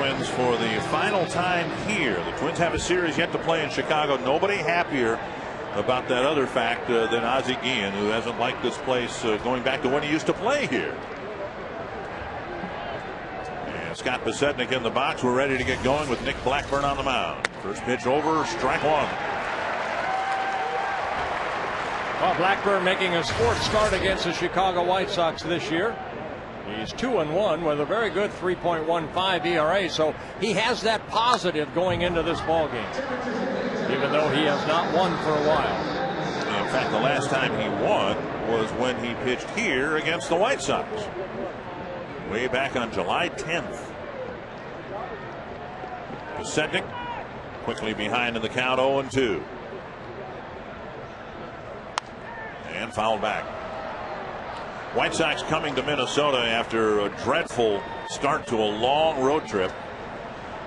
Twins for the final time here. The Twins have a series yet to play in Chicago. Nobody happier about that other fact than Ozzie Guillen, who hasn't liked this place going back to when he used to play here. And Scott Podsednik in the box. We're ready to get going with Nick Blackburn on the mound. First pitch over, strike one. Well, Blackburn making his fourth start against the Chicago White Sox this year. He's 2-1 with a very good 3.15 ERA, so he has that positive going into this ball game, even though he has not won for a while. In fact, the last time he won was when he pitched here against the White Sox, way back on July 10th. Podsednik quickly behind in the count, 0-2. And fouled back. White Sox coming to Minnesota after a dreadful start to a long road trip.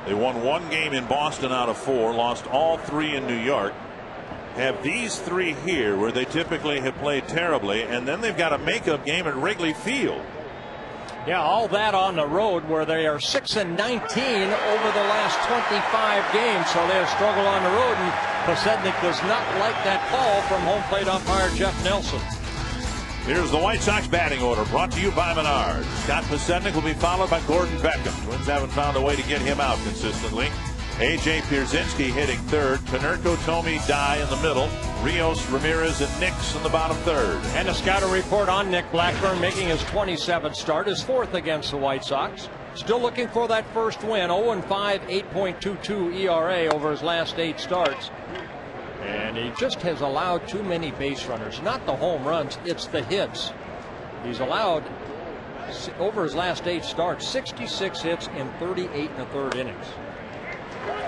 They won one game in Boston out of 4, lost all 3 in New York. Have these 3 here where they typically have played terribly, and then they've got a makeup game at Wrigley Field. Yeah, all that on the road where they are 6-19 over the last 25 games, so they have struggled on the road, and Podsednik does not like that call from home plate umpire Jeff Nelson. Here's the White Sox batting order, brought to you by Menards. Scott Podsednik will be followed by Gordon Beckham. Twins haven't found a way to get him out consistently. A.J. Pierzynski hitting third. Konerko, Thome, Dye in the middle. Rios, Ramirez, and Nix in the bottom third. And a scouting report on Nick Blackburn making his 27th start, his 4th against the White Sox. Still looking for that first win. 0-5, 8.22 ERA over his last 8 starts. And he just has allowed too many base runners. Not the home runs, it's the hits. He's allowed, over his last 8 starts, 66 hits in 38 1/3 innings.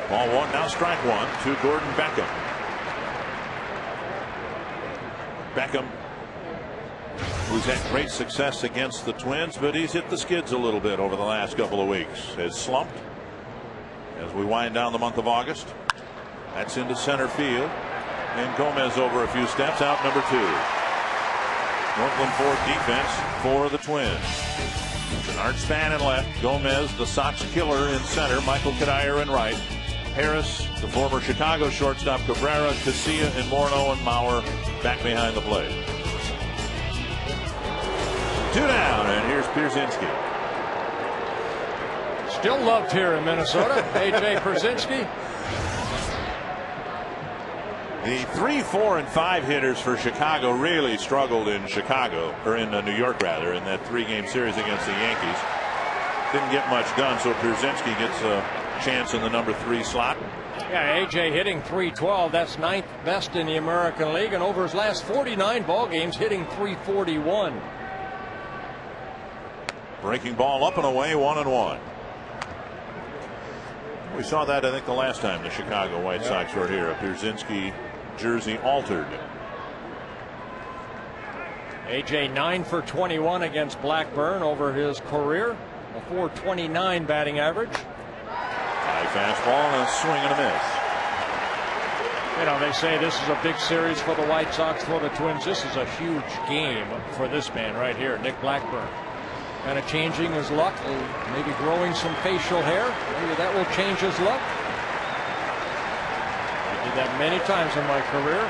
Ball 1, now strike 1 to Gordon Beckham. Beckham, who's had great success against the Twins, but he's hit the skids a little bit over the last couple of weeks. Has slumped as we wind down the month of August. That's into center field. And Gomez over a few steps, out number 2. Northland Ford defense for the Twins. Bernard Span in left. Gomez, the Sox killer, in center. Michael Cuddyer in right. Harris, the former Chicago shortstop, Cabrera, Casilla, and Morneau and Mauer back behind the plate. 2 down, and here's Pierzynski. Still loved here in Minnesota. A.J. Pierzynski. The 3, 4, and 5 hitters for Chicago really struggled in Chicago, or in New York rather, in that 3-game series against the Yankees. Didn't get much done, so Pierzynski gets a chance in the number 3 slot. Yeah, A.J. hitting .312. That's 9th best in the American League, and over his last 49 ball games, hitting .341. Breaking ball up and away, 1-1. We saw that, I think, the last time the Chicago White Sox were here. A Pierzynski jersey altered. A.J. 9 for 21 against Blackburn over his career. A .429 batting average. High fastball and a swing and a miss. You know, they say this is a big series for the White Sox, for the Twins. This is a huge game for this man right here, Nick Blackburn. Kind of changing his luck, maybe growing some facial hair. Maybe that will change his luck. I did that many times in my career.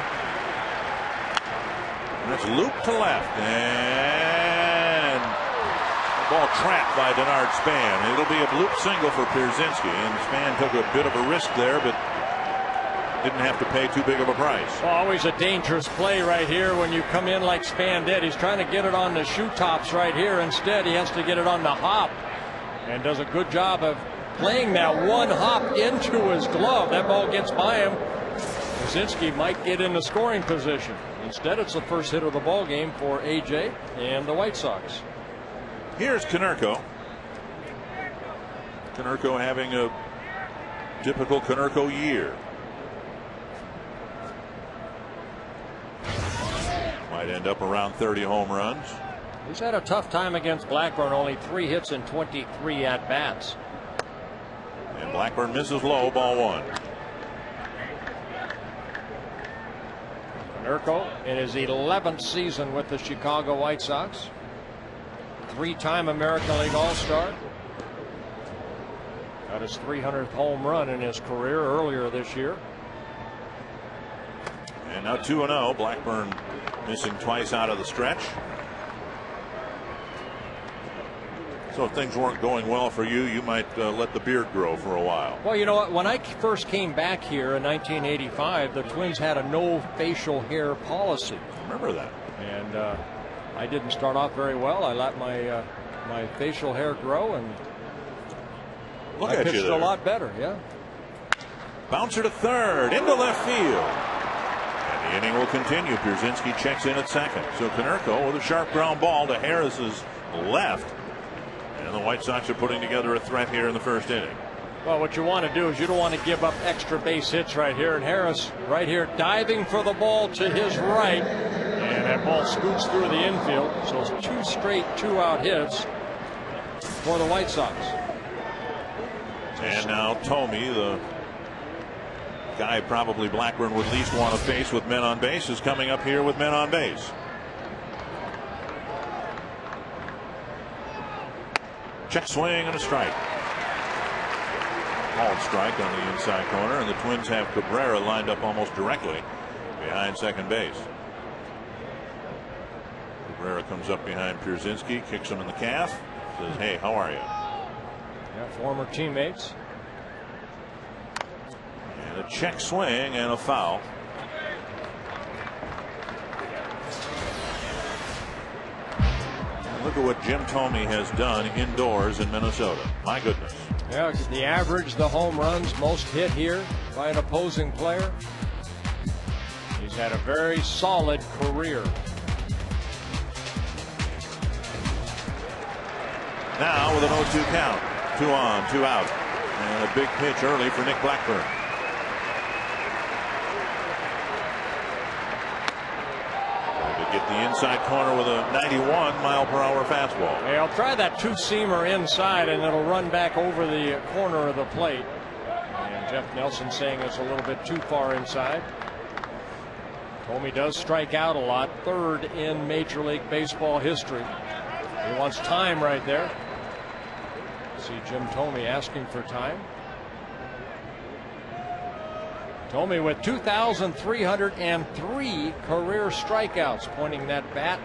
And it's looped to left, and the ball trapped by Denard Span. It'll be a bloop single for Pierzynski, and Span took a bit of a risk there, but didn't have to pay too big of a price. Well, always a dangerous play right here when you come in like Span did. He's trying to get it on the shoe tops right here. Instead, he has to get it on the hop, and does a good job of playing that one hop into his glove. That ball gets by him. Pierzynski might get in the scoring position. Instead, it's the first hit of the ball game for A.J. and the White Sox. Here's Konerko. Konerko having a typical Konerko year. Might end up around 30 home runs. He's had a tough time against Blackburn. Only 3 hits and 23 at-bats. And Blackburn misses low, ball 1. Konerko in his 11th season with the Chicago White Sox. 3-time American League All-Star. Got his 300th home run in his career earlier this year. And now 2-0. Blackburn missing twice out of the stretch. So if things weren't going well for you, you might let the beard grow for a while. Well, you know what? When I first came back here in 1985, the Twins had a no facial hair policy. Remember that? And I didn't start off very well. I let my facial hair grow, and Look I at pitched you there. a lot better. Yeah. Bouncer to third, into left field. And the inning will continue. Pierzynski checks in at second. So Konerko with a sharp ground ball to Harris's left. And the White Sox are putting together a threat here in the first inning. Well, what you want to do is you don't want to give up extra base hits right here. And Harris right here diving for the ball to his right. And that ball scoots through the infield. So it's 2 straight 2-out hits for the White Sox. And now Thome, the guy probably Blackburn would least want to face with men on base, is coming up here with men on base. Check swing and a strike. Called strike on the inside corner, and the Twins have Cabrera lined up almost directly behind second base. Cabrera comes up behind Pierzynski, kicks him in the calf, says, "Hey, how are you?" Yeah, former teammates. And a check swing and a foul. And look at what Jim Thome has done indoors in Minnesota. My goodness. Yeah, the average, the home runs, most hit here by an opposing player. He's had a very solid career. Now with an 0-2 count. 2 on, 2 out. And a big pitch early for Nick Blackburn. Trying to get the inside corner with a 91-mile-per-hour fastball. Hey, I'll try that 2-seamer inside, and it'll run back over the corner of the plate. And Jeff Nelson saying it's a little bit too far inside. Thome does strike out a lot, 3rd in Major League Baseball history. He wants time right there. See Jim Thome asking for time. Thome with 2,303 career strikeouts, pointing that bat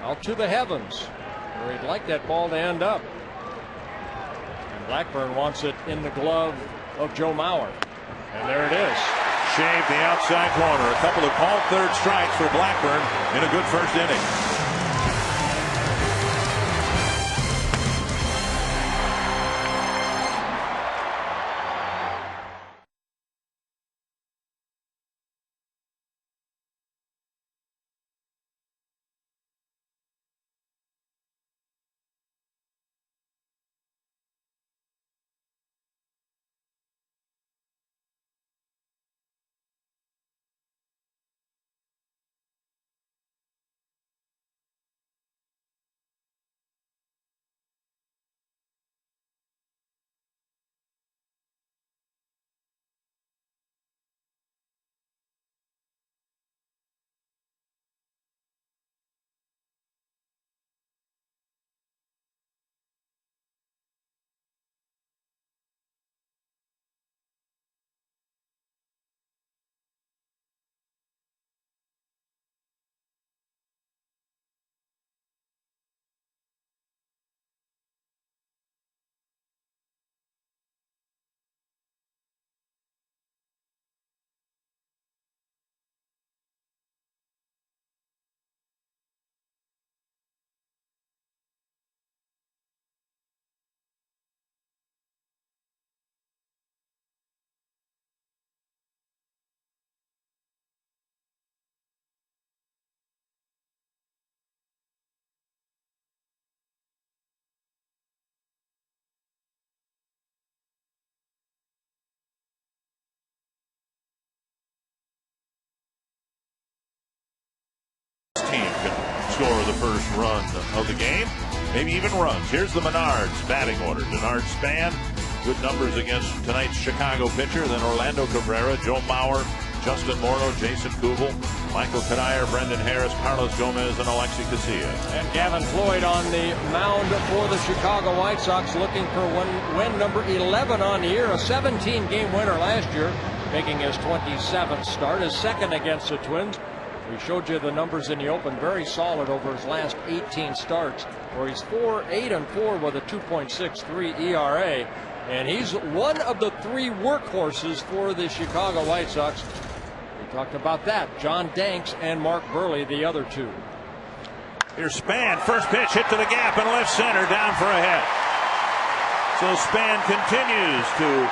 out to the heavens where he'd like that ball to end up. And Blackburn wants it in the glove of Joe Mauer. And there it is. Shaved the outside corner. A couple of called third strikes for Blackburn in a good first inning. Team can score the first run of the game, maybe even runs. Here's the Menards batting order. Denard Span, good numbers against tonight's Chicago pitcher. Then Orlando Cabrera, Joe Mauer, Justin Morneau, Jason Kubel, Michael Kadire, Brendan Harris, Carlos Gomez, and Alexi Casillas. And Gavin Floyd on the mound for the Chicago White Sox, looking for win number 11 on the year, a 17-game winner last year, making his 27th start, his second against the Twins. We showed you the numbers in the open, very solid over his last 18 starts, where he's 8-4 with a 2.63 ERA. And he's one of the three workhorses for the Chicago White Sox. We talked about that. John Danks and Mark Burley, the other two. Here's Span, first pitch hit to the gap in left center, down for a hit. So Span continues to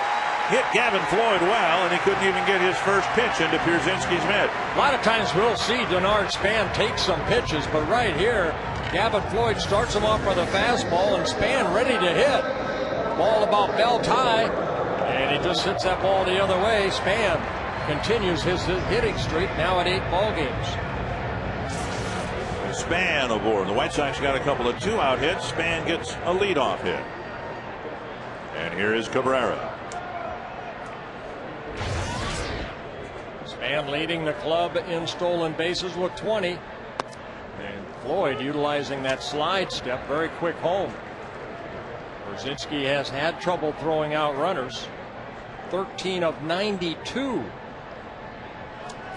hit Gavin Floyd well, and he couldn't even get his first pitch into Pierzynski's mitt. A lot of times we'll see Denard Span take some pitches, but right here, Gavin Floyd starts him off with a fastball, and Span ready to hit. Ball about belt high, and he just hits that ball the other way. Span continues his hitting streak, now at 8 ball games. Span aboard. The White Sox got a couple of 2-out hits. Span gets a leadoff hit. And here is Cabrera. Span leading the club in stolen bases with 20. And Floyd utilizing that slide step, very quick home. Pierzynski has had trouble throwing out runners. 13 of 92.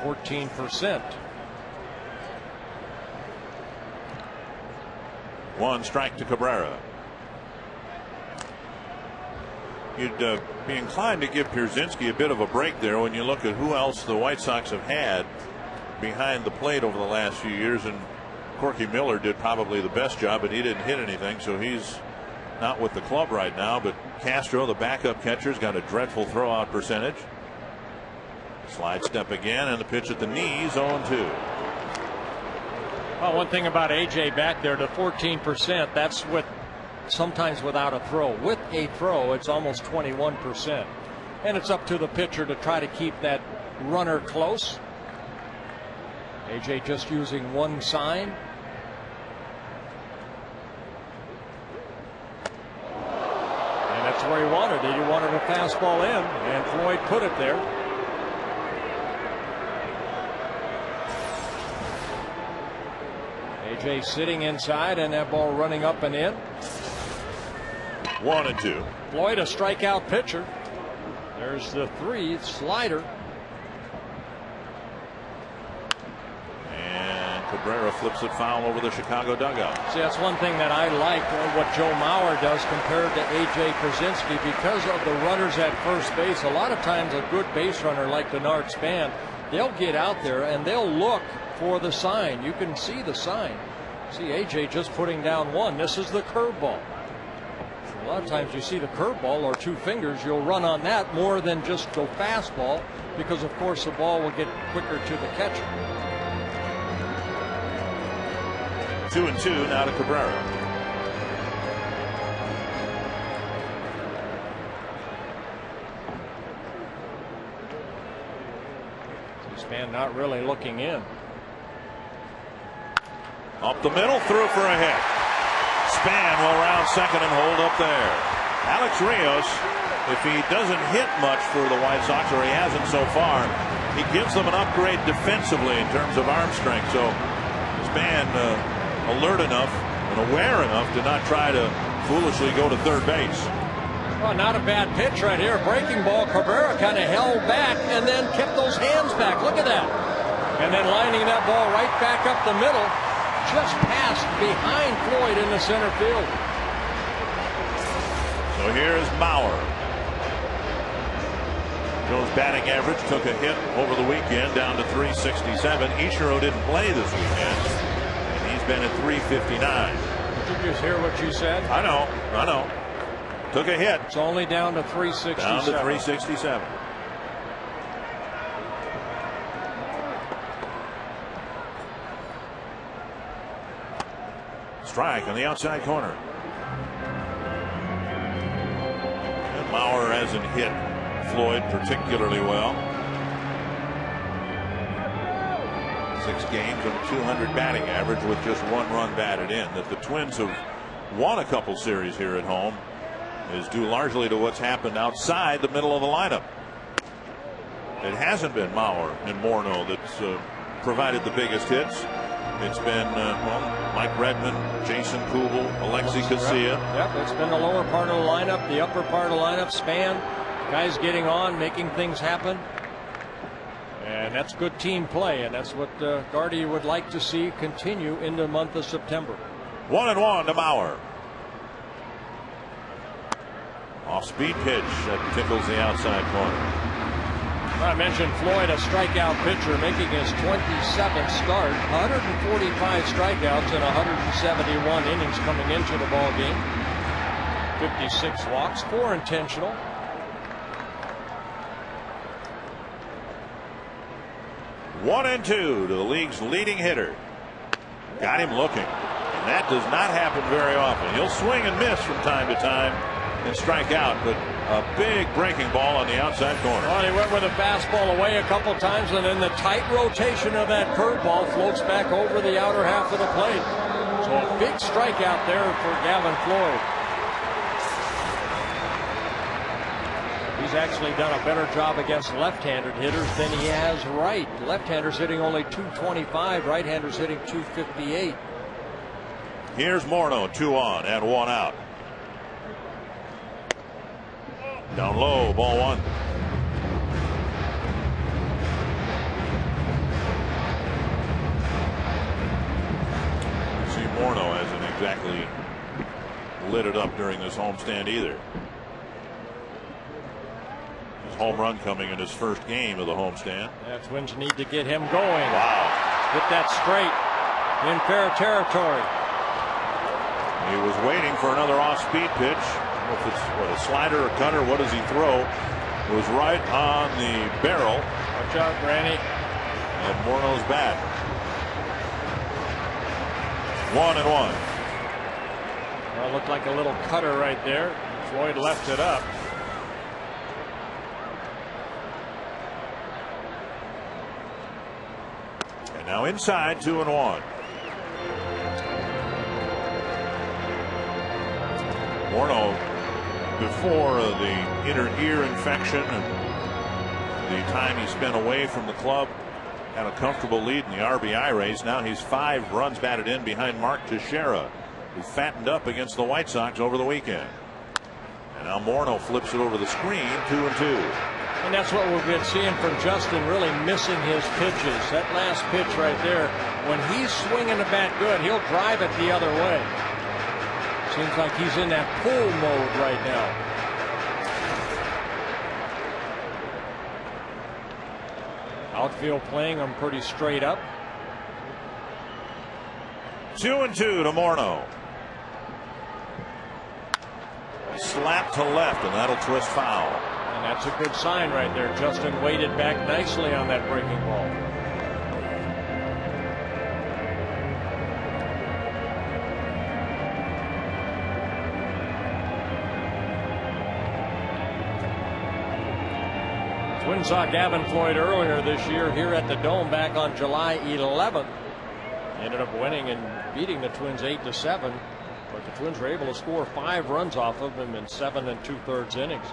14%. 1 strike to Cabrera. You'd be inclined to give Pierzynski a bit of a break there when you look at who else the White Sox have had behind the plate over the last few years, and Corky Miller did probably the best job, but he didn't hit anything, so he's not with the club right now. But Castro, the backup catcher, has got a dreadful throwout percentage. Slide step again, and the pitch at the knees, 0-2. Well, one thing about AJ back there, the 14%, that's with sometimes without a throw. With a throw, it's almost 21%. And it's up to the pitcher to try to keep that runner close. AJ just using one sign. And that's where he wanted it. He wanted a fastball in, and Floyd put it there. AJ sitting inside, and that ball running up and in. 1-2. Floyd, a strikeout pitcher. There's the 3 slider. And Cabrera flips it foul over the Chicago dugout. See, that's one thing that I like what Joe Mauer does compared to A.J. Pierzynski, because of the runners at first base. A lot of times a good base runner like Denard Span, they'll get out there and they'll look for the sign. You can see the sign. See A.J. just putting down one. This is the curveball. A lot of times you see the curveball or 2 fingers, you'll run on that more than just go fastball, because of course the ball will get quicker to the catcher. 2-2 now to Cabrera. This man not really looking in. Up the middle, through for a hit. Span will round second and hold up there. Alex Rios, if he doesn't hit much for the White Sox, or he hasn't so far, he gives them an upgrade defensively in terms of arm strength. So Span alert enough and aware enough to not try to foolishly go to third base. Well, not a bad pitch right here. Breaking ball. Cabrera kind of held back and then kept those hands back. Look at that. And then lining that ball right back up the middle. Just passed behind Floyd in the center field. So here's Mauer. Joe's batting average took a hit over the weekend, down to 367. Ichiro didn't play this weekend, and he's been at 359. Did you just hear what you said? I know. Took a hit. It's only down to 367. Down to 367. Strike on the outside corner. And Mauer hasn't hit Floyd particularly well. 6 games and a 200 batting average with just 1 run batted in. That the Twins have won a couple series here at home is due largely to what's happened outside the middle of the lineup. it hasn't been Mauer and Morneau that's provided the biggest hits. It's been Mike Redmond, Jason Kubel, Alexei Casilla. Yep, it's been the lower part of the lineup, the upper part of the lineup. Span, guys getting on, making things happen. And that's good team play, and that's what Gardy would like to see continue into the month of September. 1-1 to Mauer. Off-speed pitch that tickles the outside corner. I mentioned Floyd, a strikeout pitcher, making his 27th start, 145 strikeouts and 171 innings coming into the ball game. 56 walks, 4 intentional. One and two to the league's leading hitter. Got him looking, and that does not happen very often. He'll swing and miss from time to time and strike out, but a big breaking ball on the outside corner. Well, he went with a fastball away a couple times, and then the tight rotation of that curveball floats back over the outer half of the plate. So a big strikeout there for Gavin Floyd. He's actually done a better job against left-handed hitters than he has right. Left-handers hitting only .225, right-handers hitting .258. Here's Morneau, 2 on and 1 out. Down low, ball 1. See, Morneau hasn't exactly lit it up during this homestand either. His home run coming in his first game of the homestand. Yeah, Twins need to get him going. Wow. Get that straight in fair territory. He was waiting for another off-speed pitch. If it's a slider or cutter, what does he throw? It was right on the barrel. Watch out, Granny. And Morneau's bat. 1-1. Well, it looked like a little cutter right there. Floyd left it up. And now inside, 2-1. Morneau, before the inner ear infection and the time he spent away from the club, had a comfortable lead in the RBI race. Now he's 5 runs batted in behind Mark Teixeira, who fattened up against the White Sox over the weekend. And now Morneau flips it over the screen, 2-2. And that's what we've been seeing from Justin, really missing his pitches. That last pitch right there, when he's swinging the bat good, he'll drive it the other way. Seems like he's in that pull mode right now. Outfield playing him pretty straight up. 2-2 to Morneau. Slap to left, and that'll twist foul. And that's a good sign right there. Justin waited back nicely on that breaking ball. Twins saw Gavin Floyd earlier this year here at the Dome back on July 11th. Ended up winning and beating the Twins 8-7. But the Twins were able to score 5 runs off of him in 7 2/3 innings.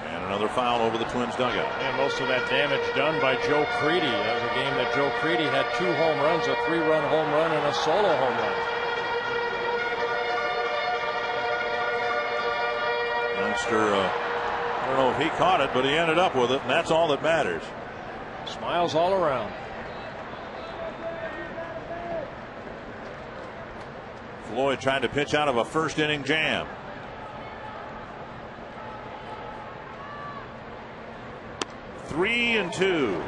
And another foul over the Twins dugout. And most of that damage done by Joe Crede. That was a game that Joe Crede had 2 home runs, a 3-run home run, and a solo home run. Youngster, I don't know if he caught it, but he ended up with it, and that's all that matters. Smiles all around. Floyd tried to pitch out of a first inning jam. Three and 2.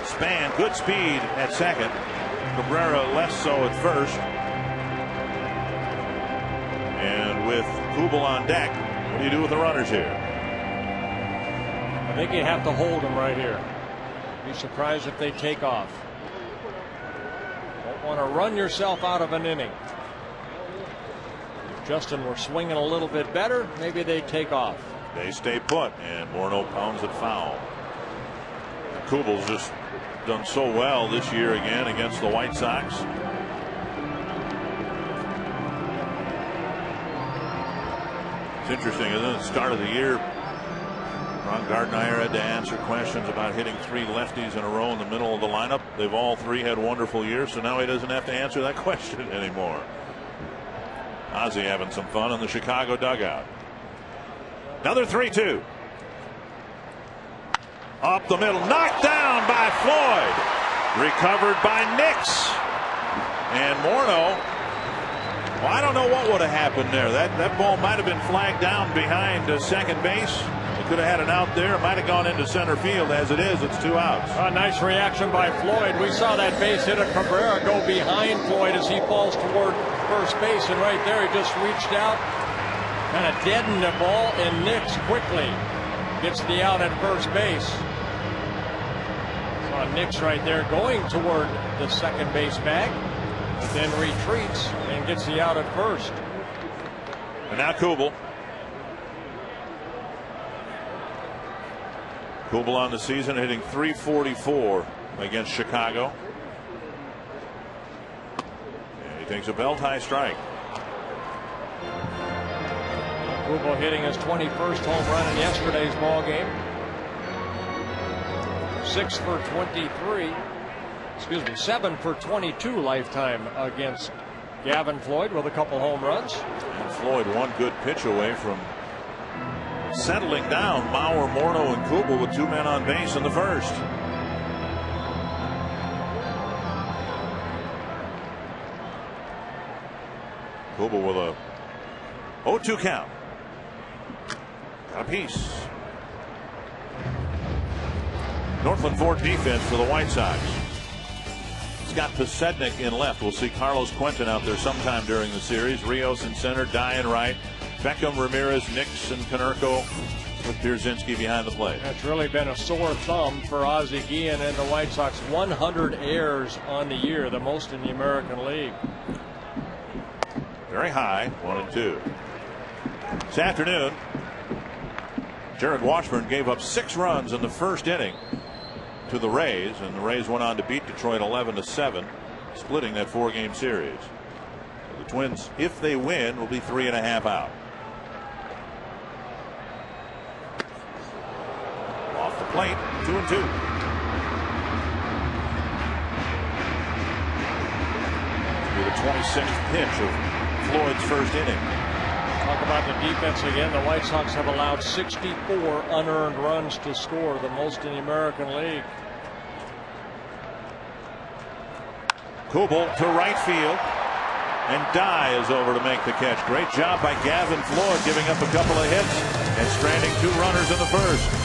Span, good speed at second. Cabrera less so at first. And with Kubel on deck, what do you do with the runners here? I think you have to hold them right here. Be surprised if they take off. Don't want to run yourself out of an inning. If Justin were swinging a little bit better, maybe they take off. They stay put, and Morneau pounds it foul. Kubel's just done so well this year again against the White Sox. It's interesting, isn't it? Start of the year, Ron Gardenhire had to answer questions about hitting 3 lefties in a row in the middle of the lineup. They've all 3 had wonderful years, so now he doesn't have to answer that question anymore. Ozzie having some fun in the Chicago dugout. Another 3-2. Up the middle, knocked down by Floyd. Recovered by Nix. And Morneau, well, I don't know what would have happened there. That ball might have been flagged down behind second base. It could have had an out there. It might have gone into center field. As it is, it's 2 outs. A nice reaction by Floyd. We saw that base hit of Cabrera go behind Floyd as he falls toward first base. And right there, he just reached out, kind of deadened the ball, and Nix quickly gets the out at first base. Saw Nix right there going toward the second base bag, but then retreats and gets the out at first. And now Kubel. Kubel on the season hitting .344 against Chicago. And he takes a belt high strike. Kubel hitting his 21st home run in yesterday's ball game. 6 for 23. Excuse me, 7 for 22 lifetime against Gavin Floyd with a couple home runs. And Floyd one good pitch away from settling down Mauer, Morneau, and Kubel with 2 men on base in the first. Kubel with a 0-2 count. Got a piece. Northland Ford defense for the White Sox. Scott Pasednik in left. We'll see Carlos Quentin out there sometime during the series. Rios in center, Dye in right. Beckham, Ramirez, Nix, and Konerko with Pierzynski behind the plate. That's really been a sore thumb for Ozzie Guillen and the White Sox. 100 errors on the year, the most in the American League. Very high, 1-2. This afternoon, Jared Washburn gave up 6 runs in the first inning to the Rays, and the Rays went on to beat Detroit 11-7, splitting that 4-game series. The Twins, if they win, will be 3.5 out. Off the plate, 2-2. To the 26th pitch of Floyd's first inning. Talk about the defense again. The White Sox have allowed 64 unearned runs to score, the most in the American League. Kubel to right field, and Dye is over to make the catch. Great job by Gavin Floyd, giving up a couple of hits and stranding 2 runners in the first.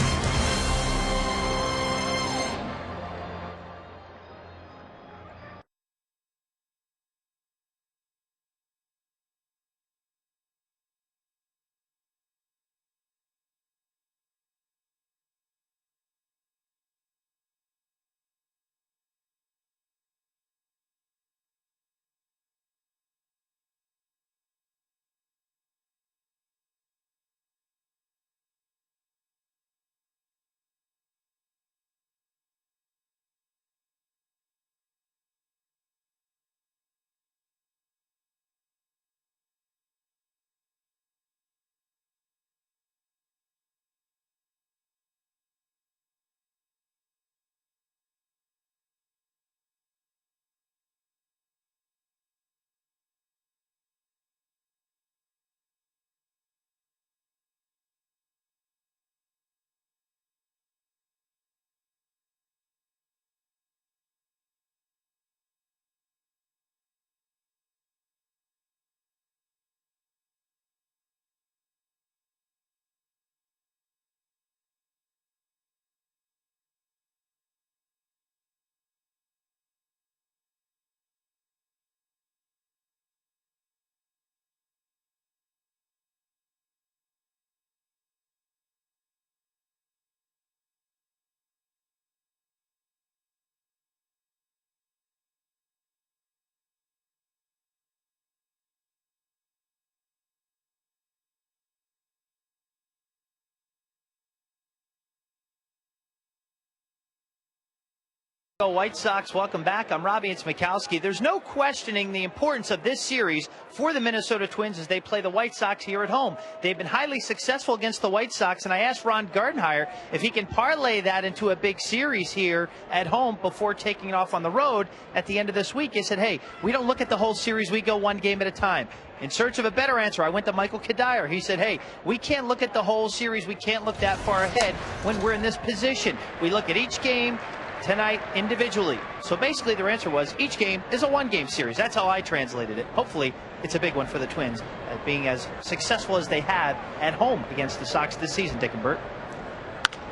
White Sox, welcome back. I'm Robbie Smikowski. There's no questioning the importance of this series for the Minnesota Twins as they play the White Sox here at home. They've been highly successful against the White Sox, and I asked Ron Gardenhire if he can parlay that into a big series here at home before taking it off on the road at the end of this week. He said, hey, we don't look at the whole series. We go one game at a time. In search of a better answer, I went to Michael Kadire. He said, hey, we can't look at the whole series. We can't look that far ahead when we're in this position. We look at each game tonight individually. So basically their answer was each game is a one-game series. That's how I translated it. Hopefully it's a big one for the Twins, being as successful as they have at home against the Sox this season, Dick and Bert.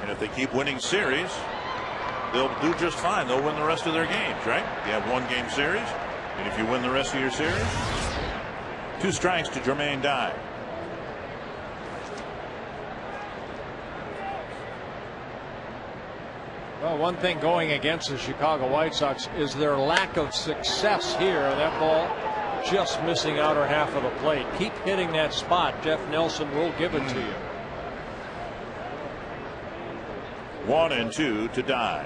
And if they keep winning series, they'll do just fine. They'll win the rest of their games, right? You have one-game series, and if you win the rest of your series, 2 strikes to Jermaine Dye. Well, one thing going against the Chicago White Sox is their lack of success here. That ball just missing outer half of the plate. Keep hitting that spot. Jeff Nelson will give it to you. 1-2 to Dye.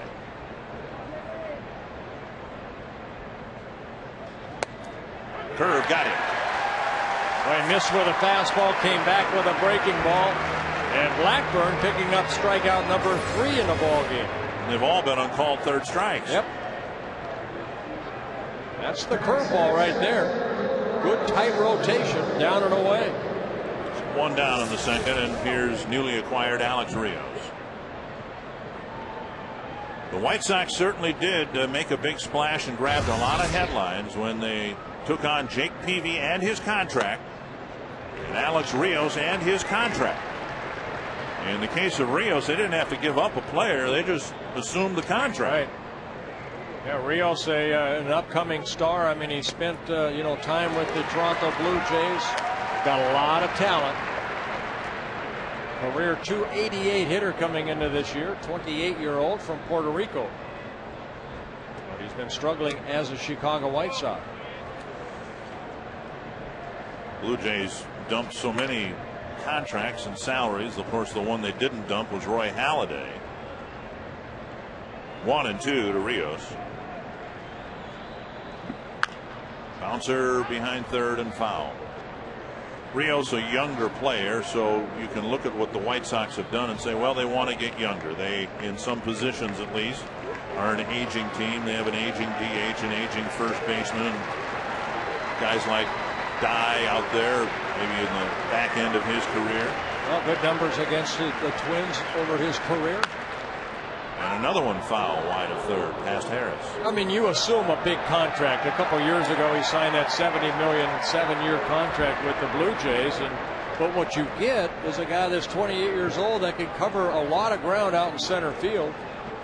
Curve got it. Well, he missed with a fastball, came back with a breaking ball, and Blackburn picking up strikeout number 3 in the ball game. They've all been on called third strikes. Yep. That's the curveball right there. Good tight rotation, down and away. 1 down in the second, and here's newly acquired Alex Rios. The White Sox certainly did make a big splash and grabbed a lot of headlines when they took on Jake Peavy and his contract, and Alex Rios and his contract. In the case of Rios, they didn't have to give up a player. They just assumed the contract. Right. Yeah, Rios, an upcoming star. I mean, he spent time with the Toronto Blue Jays. Got a lot of talent. Career .288 hitter coming into this year. 28-year-old from Puerto Rico. But he's been struggling as a Chicago White Sox. Blue Jays dumped so many contracts and salaries. Of course, the one they didn't dump was Roy Halladay. 1-2 to Rios. Bouncer behind third and foul. Rios a younger player, so you can look at what the White Sox have done and say, well, they want to get younger. They, in some positions at least, are an aging team. They have an aging DH, an aging first baseman, and guys like Dye out there, maybe in the back end of his career. Well, good numbers against the Twins over his career. And another one foul wide of third past Harris. I mean, you assume a big contract. A couple years ago, he signed that $70 million 7-year contract with the Blue Jays, but what you get is a guy that's 28 years old that can cover a lot of ground out in center field.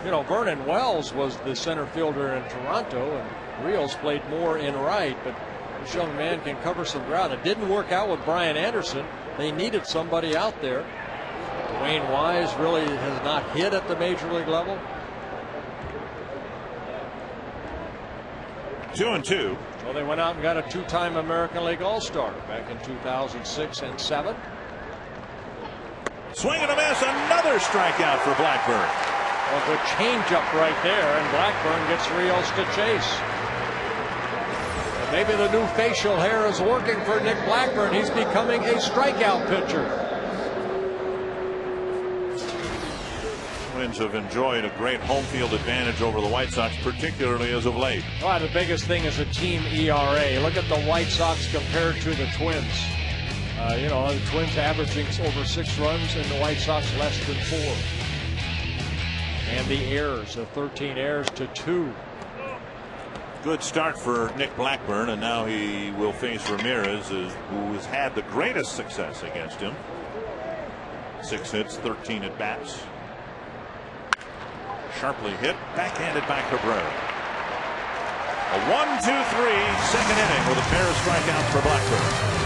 You know, Vernon Wells was the center fielder in Toronto, and Rios played more in right, but this young man can cover some ground. It didn't work out with Brian Anderson. They needed somebody out there. Dwayne Wise really has not hit at the major league level. 2-2. Well, they went out and got a 2-time American League All-Star back in 2006 and 7. Swing and a miss. Another strikeout for Blackburn. Well, good changeup right there, and Blackburn gets Rios to chase. Maybe the new facial hair is working for Nick Blackburn. He's becoming a strikeout pitcher. Twins have enjoyed a great home field advantage over the White Sox, particularly as of late. Well, the biggest thing is a team ERA. Look at the White Sox compared to the Twins. The Twins averaging over 6 runs and the White Sox less than 4. And the errors, the 13 errors to 2. Good start for Nick Blackburn, and now he will face Ramirez, who has had the greatest success against him. 6 hits, 13 at bats. Sharply hit, backhanded by Cabrera. A 1-2-3 second inning with a pair of strikeouts for Blackburn.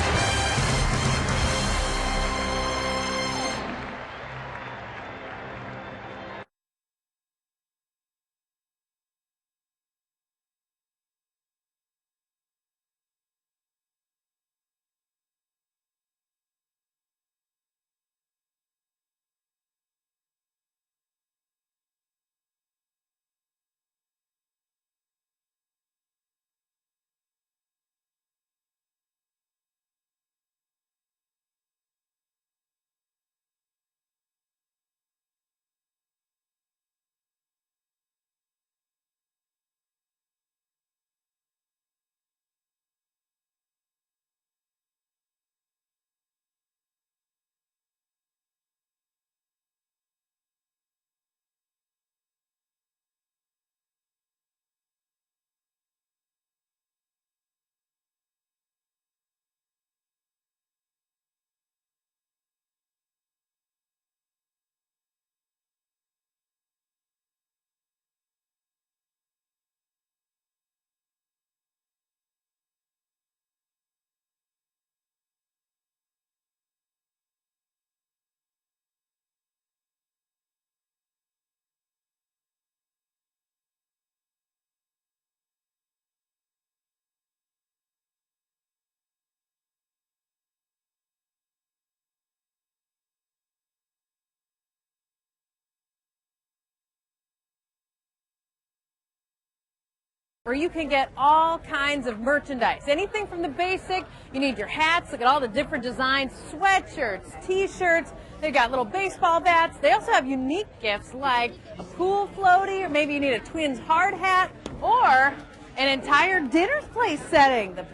where you can get all kinds of merchandise. Anything from the basic, you need your hats, look at all the different designs, sweatshirts, t-shirts, they've got little baseball bats. They also have unique gifts like a pool floaty, or maybe you need a Twins hard hat, or an entire dinner place setting. The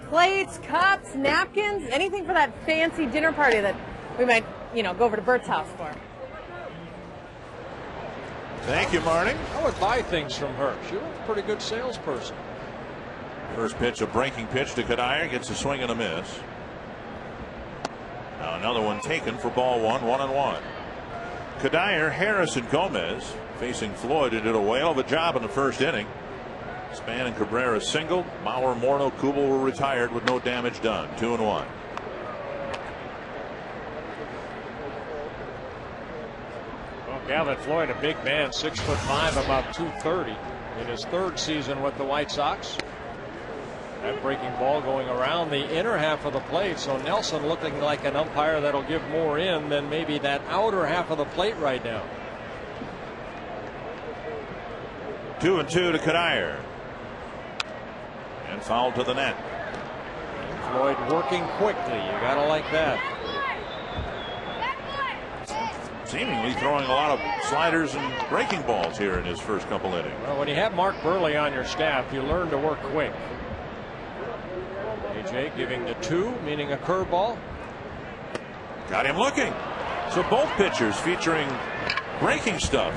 plates, cups, napkins, anything for that fancy dinner party that we might, go over to Bert's house for. Thank you, Marty. I would buy things from her. She was a pretty good salesperson. First pitch, a breaking pitch to Cuddyer, gets a swing and a miss. Now another one taken for ball one, 1-1. Cuddyer, Harris, and Gomez facing Floyd, who did a whale of a job in the first inning. Span and Cabrera singled. Mauer, Morneau, Kubel were retired with no damage done. 2-1. Gavin Floyd, a big man, 6'5", about 230, in his third season with the White Sox. That breaking ball going around the inner half of the plate, so Nelson looking like an umpire that'll give more in than maybe that outer half of the plate right now. 2-2 to Cuddyer. And foul to the net. Floyd working quickly. You gotta like that. Seemingly throwing a lot of sliders and breaking balls here in his first couple innings. Well, when you have Mark Burley on your staff, you learn to work quick. AJ giving the 2, meaning a curveball. Got him looking. So both pitchers featuring breaking stuff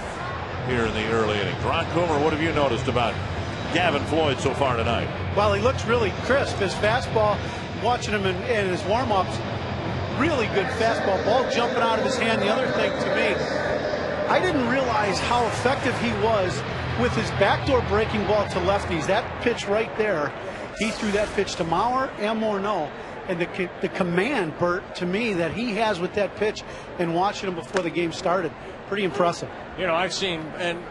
here in the early innings. Ron Coomer, what have you noticed about Gavin Floyd so far tonight? Well, he looks really crisp. His fastball, watching him in his warm-ups, really good fastball, ball jumping out of his hand. The other thing to me, I didn't realize how effective he was with his backdoor breaking ball to lefties. That pitch right there, he threw that pitch to Mauer and Morneau. And the command, Bert, to me, that he has with that pitch and watching him before the game started, pretty impressive. I've seen, and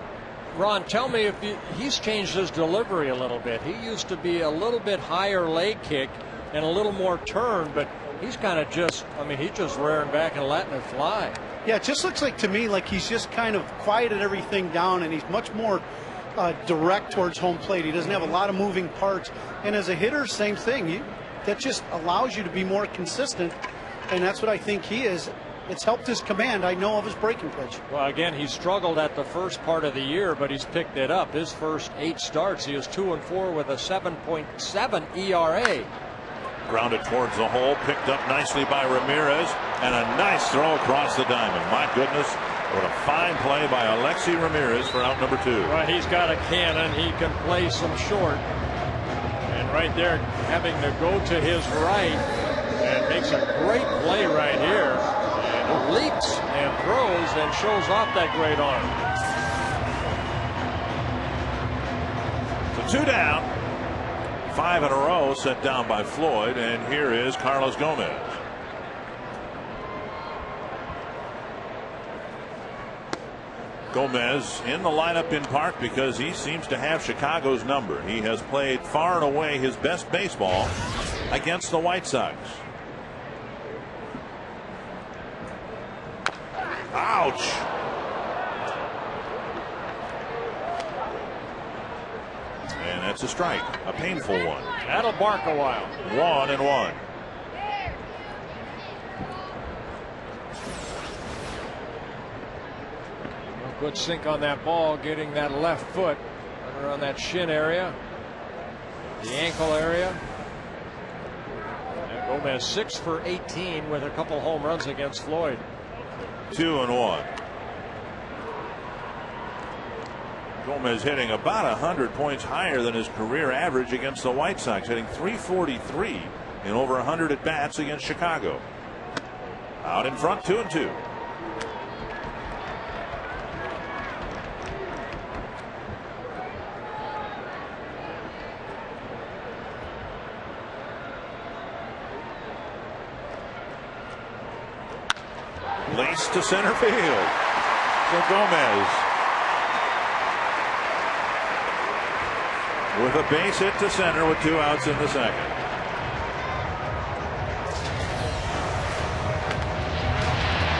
Ron, tell me if he's changed his delivery a little bit. He used to be a little bit higher leg kick and a little more turn, but he's kind of he's just rearing back and letting it fly. Yeah, it just looks like to me like he's just kind of quieted everything down, and he's much more direct towards home plate. He doesn't have a lot of moving parts. And as a hitter, same thing. That just allows you to be more consistent, and that's what I think he is. It's helped his command, I know, of his breaking pitch. Well, again, he struggled at the first part of the year, but he's picked it up. His first 8 starts, he was 2-4 with a 7.7 ERA. Grounded towards the hole, picked up nicely by Ramirez, and a nice throw across the diamond. My goodness, what a fine play by Alexi Ramirez for out number 2. Well, he's got a cannon. He can play some short. And right there, having to go to his right, and makes a great play right here. And leaps and throws and shows off that great arm. So 2 down. 5 in a row set down by Floyd, and here is Carlos Gomez. Gomez in the lineup in part because he seems to have Chicago's number. He has played far and away his best baseball against the White Sox. Ouch. And that's a strike, a painful one. That'll bark a while. 1-1. Good sink on that ball, getting that left foot around that shin area, the ankle area. And Gomez 6 for 18 with a couple home runs against Floyd. 2-1. Gomez hitting about 100 points higher than his career average against the White Sox, hitting .343 in over 100 at bats against Chicago. Out in front, 2-2. Laced to center field. So Gomez with a base hit to center with 2 outs in the second.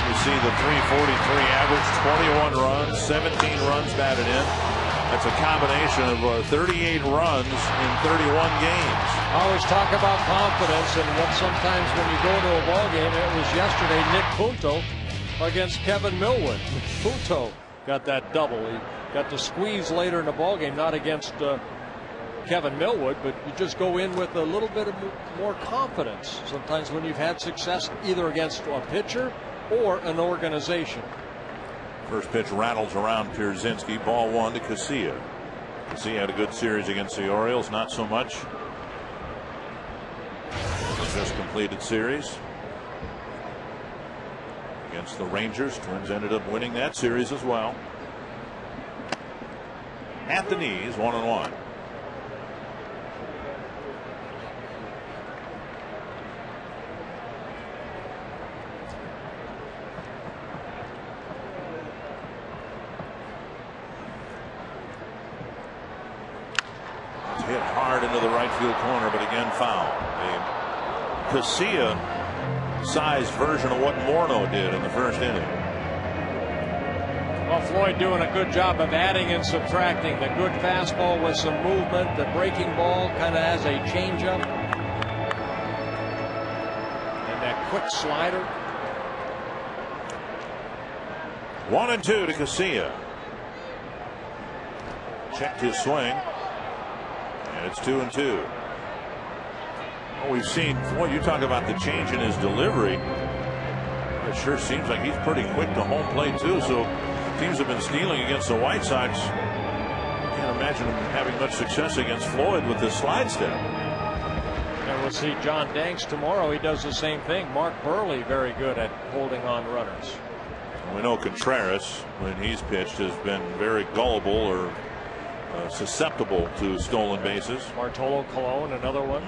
You see the .343 average, 21 runs, 17 runs batted in. That's a combination of 38 runs in 31 games. I always talk about confidence, and what sometimes when you go to a ball game, it was yesterday Nick Punto against Kevin Millwood. Punto got that double. He got the squeeze later in the ball game, not against Kevin Millwood, but you just go in with a little bit of more confidence sometimes when you've had success either against a pitcher or an organization. First pitch rattles around Pierzynski. Ball one to Casilla. Casilla had a good series against the Orioles. Not so much. Just completed series against the Rangers. Twins ended up winning that series as well. At the knees, 1-1. Hit hard into the right field corner, but again foul. A Casilla-sized version of what Morneau did in the first inning. Well, Floyd doing a good job of adding and subtracting. The good fastball with some movement. The breaking ball kind of has a changeup. And that quick slider. 1-2 to Casilla. Checked his swing. And it's 2-2. Well, we've seen, Floyd, you talk about the change in his delivery. It sure seems like he's pretty quick to home plate, too. So teams have been stealing against the White Sox. I can't imagine him having much success against Floyd with this slide step. And we'll see John Danks tomorrow. He does the same thing. Mark Burley very good at holding on runners. We know Contreras, when he's pitched, has been very gullible or susceptible to stolen bases. Bartolo Colon, another one.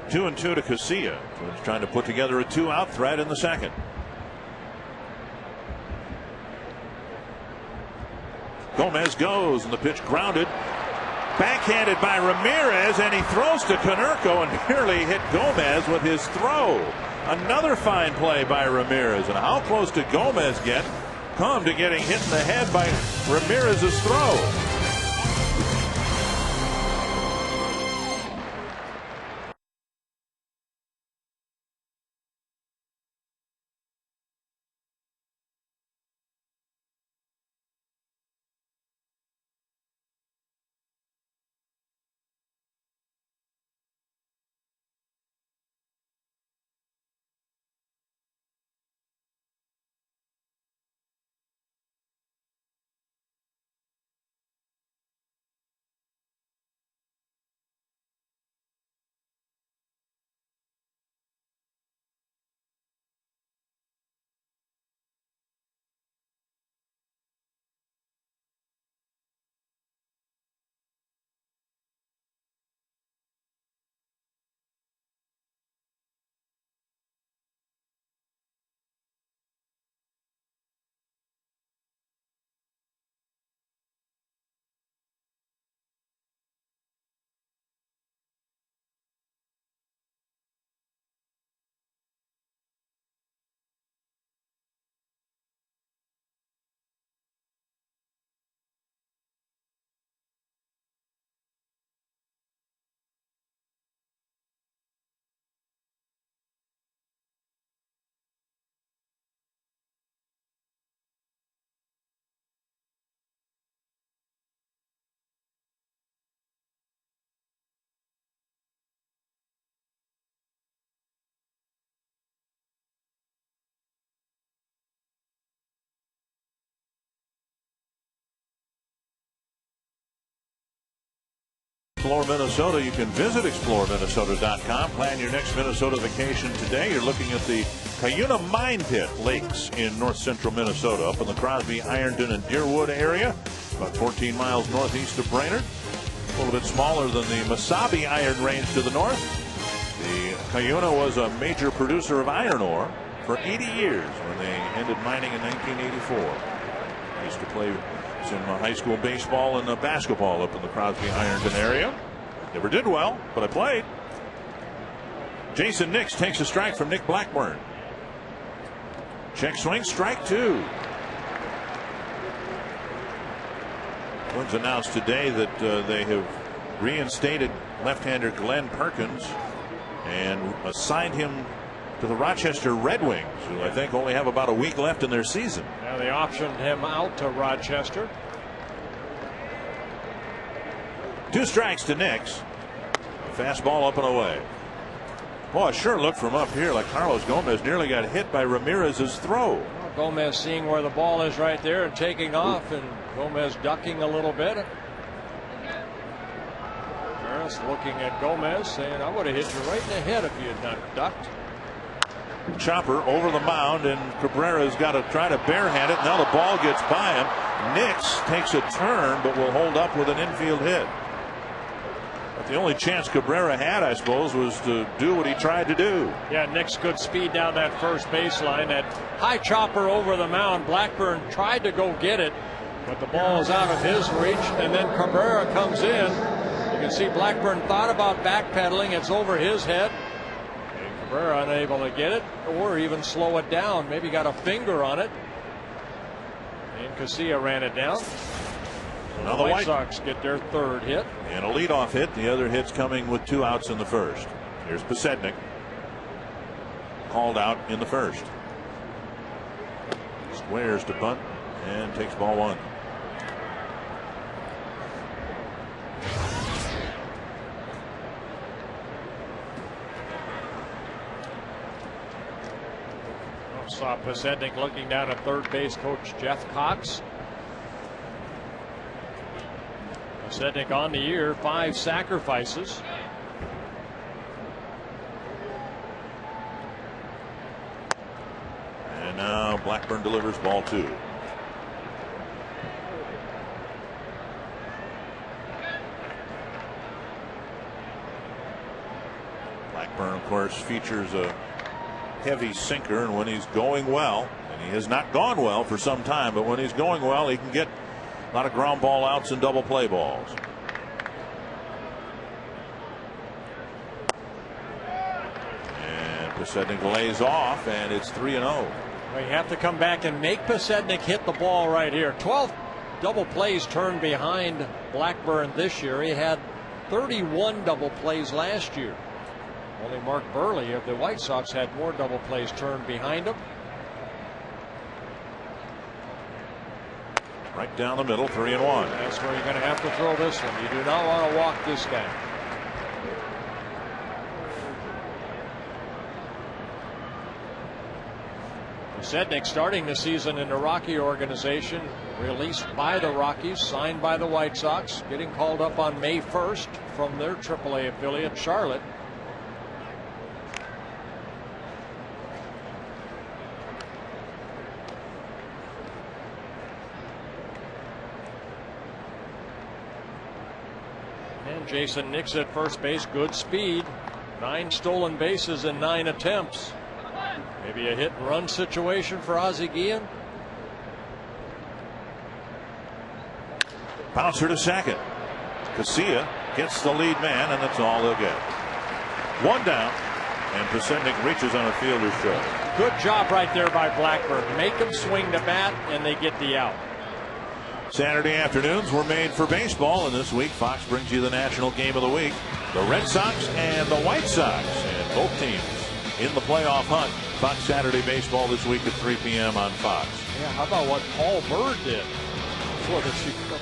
2-2 to Casilla. Twins trying to put together a 2-out threat in the second. Gomez goes, and the pitch grounded. Backhanded by Ramirez, and he throws to Konerko and nearly hit Gomez with his throw. Another fine play by Ramirez. And how close did Gomez come to getting hit in the head by Ramirez's throw? Explore Minnesota. You can visit exploreminnesota.com. Plan your next Minnesota vacation today. You're looking at the Cuyuna Mine Pit Lakes in north central Minnesota, up in the Crosby, Ironton, and Deerwood area, about 14 miles northeast of Brainerd. A little bit smaller than the Mesabi Iron Range to the north. The Cuyuna was a major producer of iron ore for 80 years when they ended mining in 1984. I used to play some high school baseball and basketball up in the Crosby Ironton area. Never did well, but I played. Jason Nix takes a strike from Nick Blackburn. Check swing, strike two. Twins announced today that they have reinstated left-hander Glenn Perkins and assigned him to the Rochester Red Wings, who I think only have about a week left in their season. Now they optioned him out to Rochester. 2 strikes to Nix. Fastball up and away. Boy, it sure looked from up here like Carlos Gomez nearly got hit by Ramirez's throw. Gomez seeing where the ball is right there and taking off, and Gomez ducking a little bit. Harris looking at Gomez saying, I would have hit you right in the head if you had not ducked. Chopper over the mound, and Cabrera's got to try to barehand it. Now the ball gets by him. Nix takes a turn but will hold up with an infield hit. But the only chance Cabrera had, I suppose, was to do what he tried to do. Yeah, Nix good speed down that first baseline. That high chopper over the mound. Blackburn tried to go get it, but the ball is out of his reach, and then Cabrera comes in. You can see Blackburn thought about backpedaling. It's over his head. And Cabrera unable to get it or even slow it down. Maybe got a finger on it. And Casilla ran it down. Now the White Sox get their 3rd hit. And a leadoff hit. The other hit's coming with 2 outs in the first. Here's Pasednik. Called out in the first. Squares to bunt and takes ball 1. Saw Pasednik looking down at third base coach Jeff Cox. Pasednik on the year, 5 sacrifices. And now Blackburn delivers ball 2. Blackburn, of course, features a heavy sinker, and when he's going well, and he has not gone well for some time, but when he's going well, he can get a lot of ground ball outs and double play balls. And Pasednik lays off, and it's 3-0. Well, you have to come back and make Pasednik hit the ball right here. 12 double plays turned behind Blackburn this year. He had 31 double plays last year. Only Mark Burley of the White Sox had more double plays turned behind him. Right down the middle, 3-1. That's where you're going to have to throw this one. You do not want to walk this guy. Pasednik starting the season in the Rocky organization, released by the Rockies, signed by the White Sox, getting called up on May 1st from their AAA affiliate, Charlotte. And Jason Nix at first base, good speed, 9 stolen bases in 9 attempts. Maybe a hit and run situation for Ozzie Guillen. Bouncer to second. Casilla gets the lead man, and that's all they'll get. 1 down, and Pasednik reaches on a fielder's choice. Good job right there by Blackburn. Make him swing the bat, and they get the out. Saturday afternoons were made for baseball, and this week Fox brings you the national game of the week, the Red Sox and the White Sox, and both teams in the playoff hunt. Fox Saturday Baseball this week at 3 p.m. on Fox. Yeah, how about what Paul Byrd did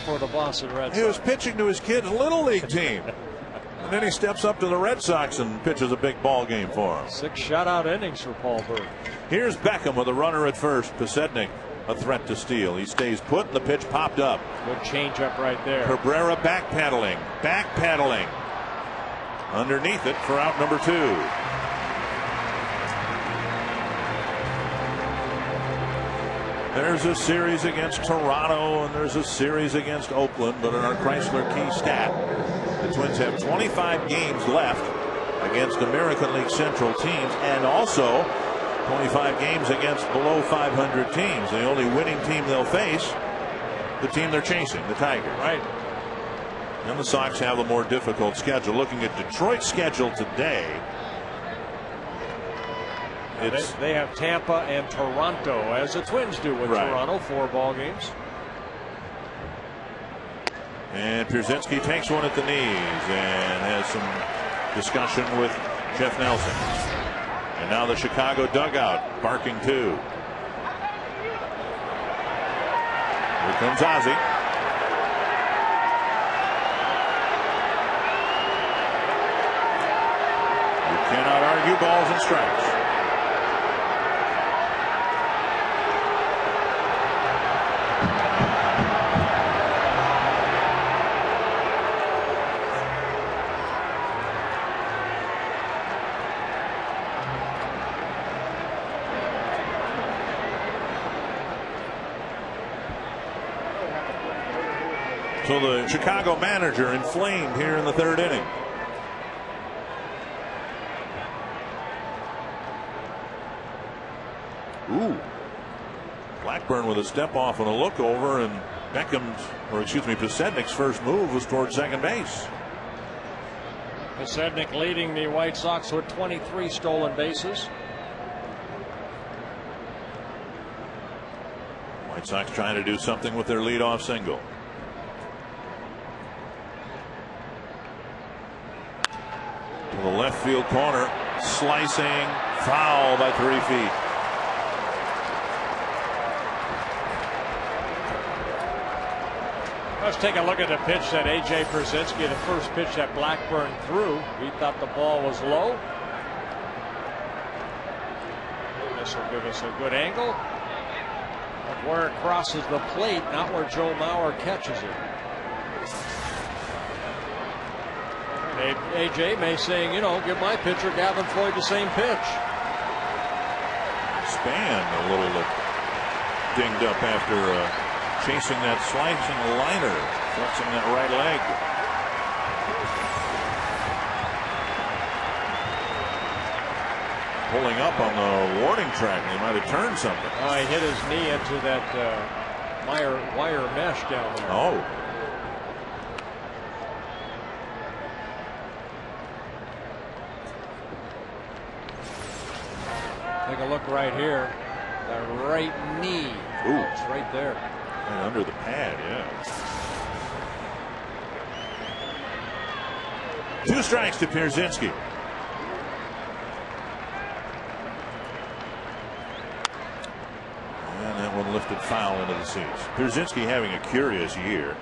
for the Boston Red Sox? He was pitching to his kid's Little League team. And then he steps up to the Red Sox and pitches a big ball game for him. 6 shutout innings for Paul Byrd. Here's Beckham with a runner at first. Pasednik a threat to steal. He stays put, and the pitch popped up. Good changeup right there. Cabrera backpedaling. Underneath it for out number 2. There's a series against Toronto, and there's a series against Oakland, but in our Chrysler Key stat, the Twins have 25 games left against American League Central teams, and also 25 games against below 500 teams. The only winning team they'll face, the team they're chasing, the Tigers. Right. And the Sox have a more difficult schedule. Looking at Detroit's schedule today, they have Tampa and Toronto, as the Twins do with Toronto, 4 ball games. And Pierzynski takes one at the knees and has some discussion with Jeff Nelson. And now the Chicago dugout barking too. Here comes Ozzie. You cannot argue balls and strikes. So the Chicago manager inflamed here in the third inning. Ooh. Blackburn with a step off and a look over, and Pasednik's first move was towards second base. Pasednik leading the White Sox with 23 stolen bases. White Sox trying to do something with their leadoff single. To the left field corner, slicing, foul by 3 feet. Let's take a look at the pitch that A.J. Pierzynski, the first pitch that Blackburn threw. He thought the ball was low. This will give us a good angle of where it crosses the plate, not where Joe Mauer catches it. A.J. may say, give my pitcher Gavin Floyd the same pitch. Span a little dinged up after chasing that slicing liner, flexing that right leg. Pulling up on the warning track, he might have turned something. Oh, he hit his knee into that wire mesh down there. Oh. Take a look right here. The right knee. Ooh. It's right there. Right under the pad, yeah. 2 strikes to Pierzynski. And that one lifted foul into the seats. Pierzynski having a curious year.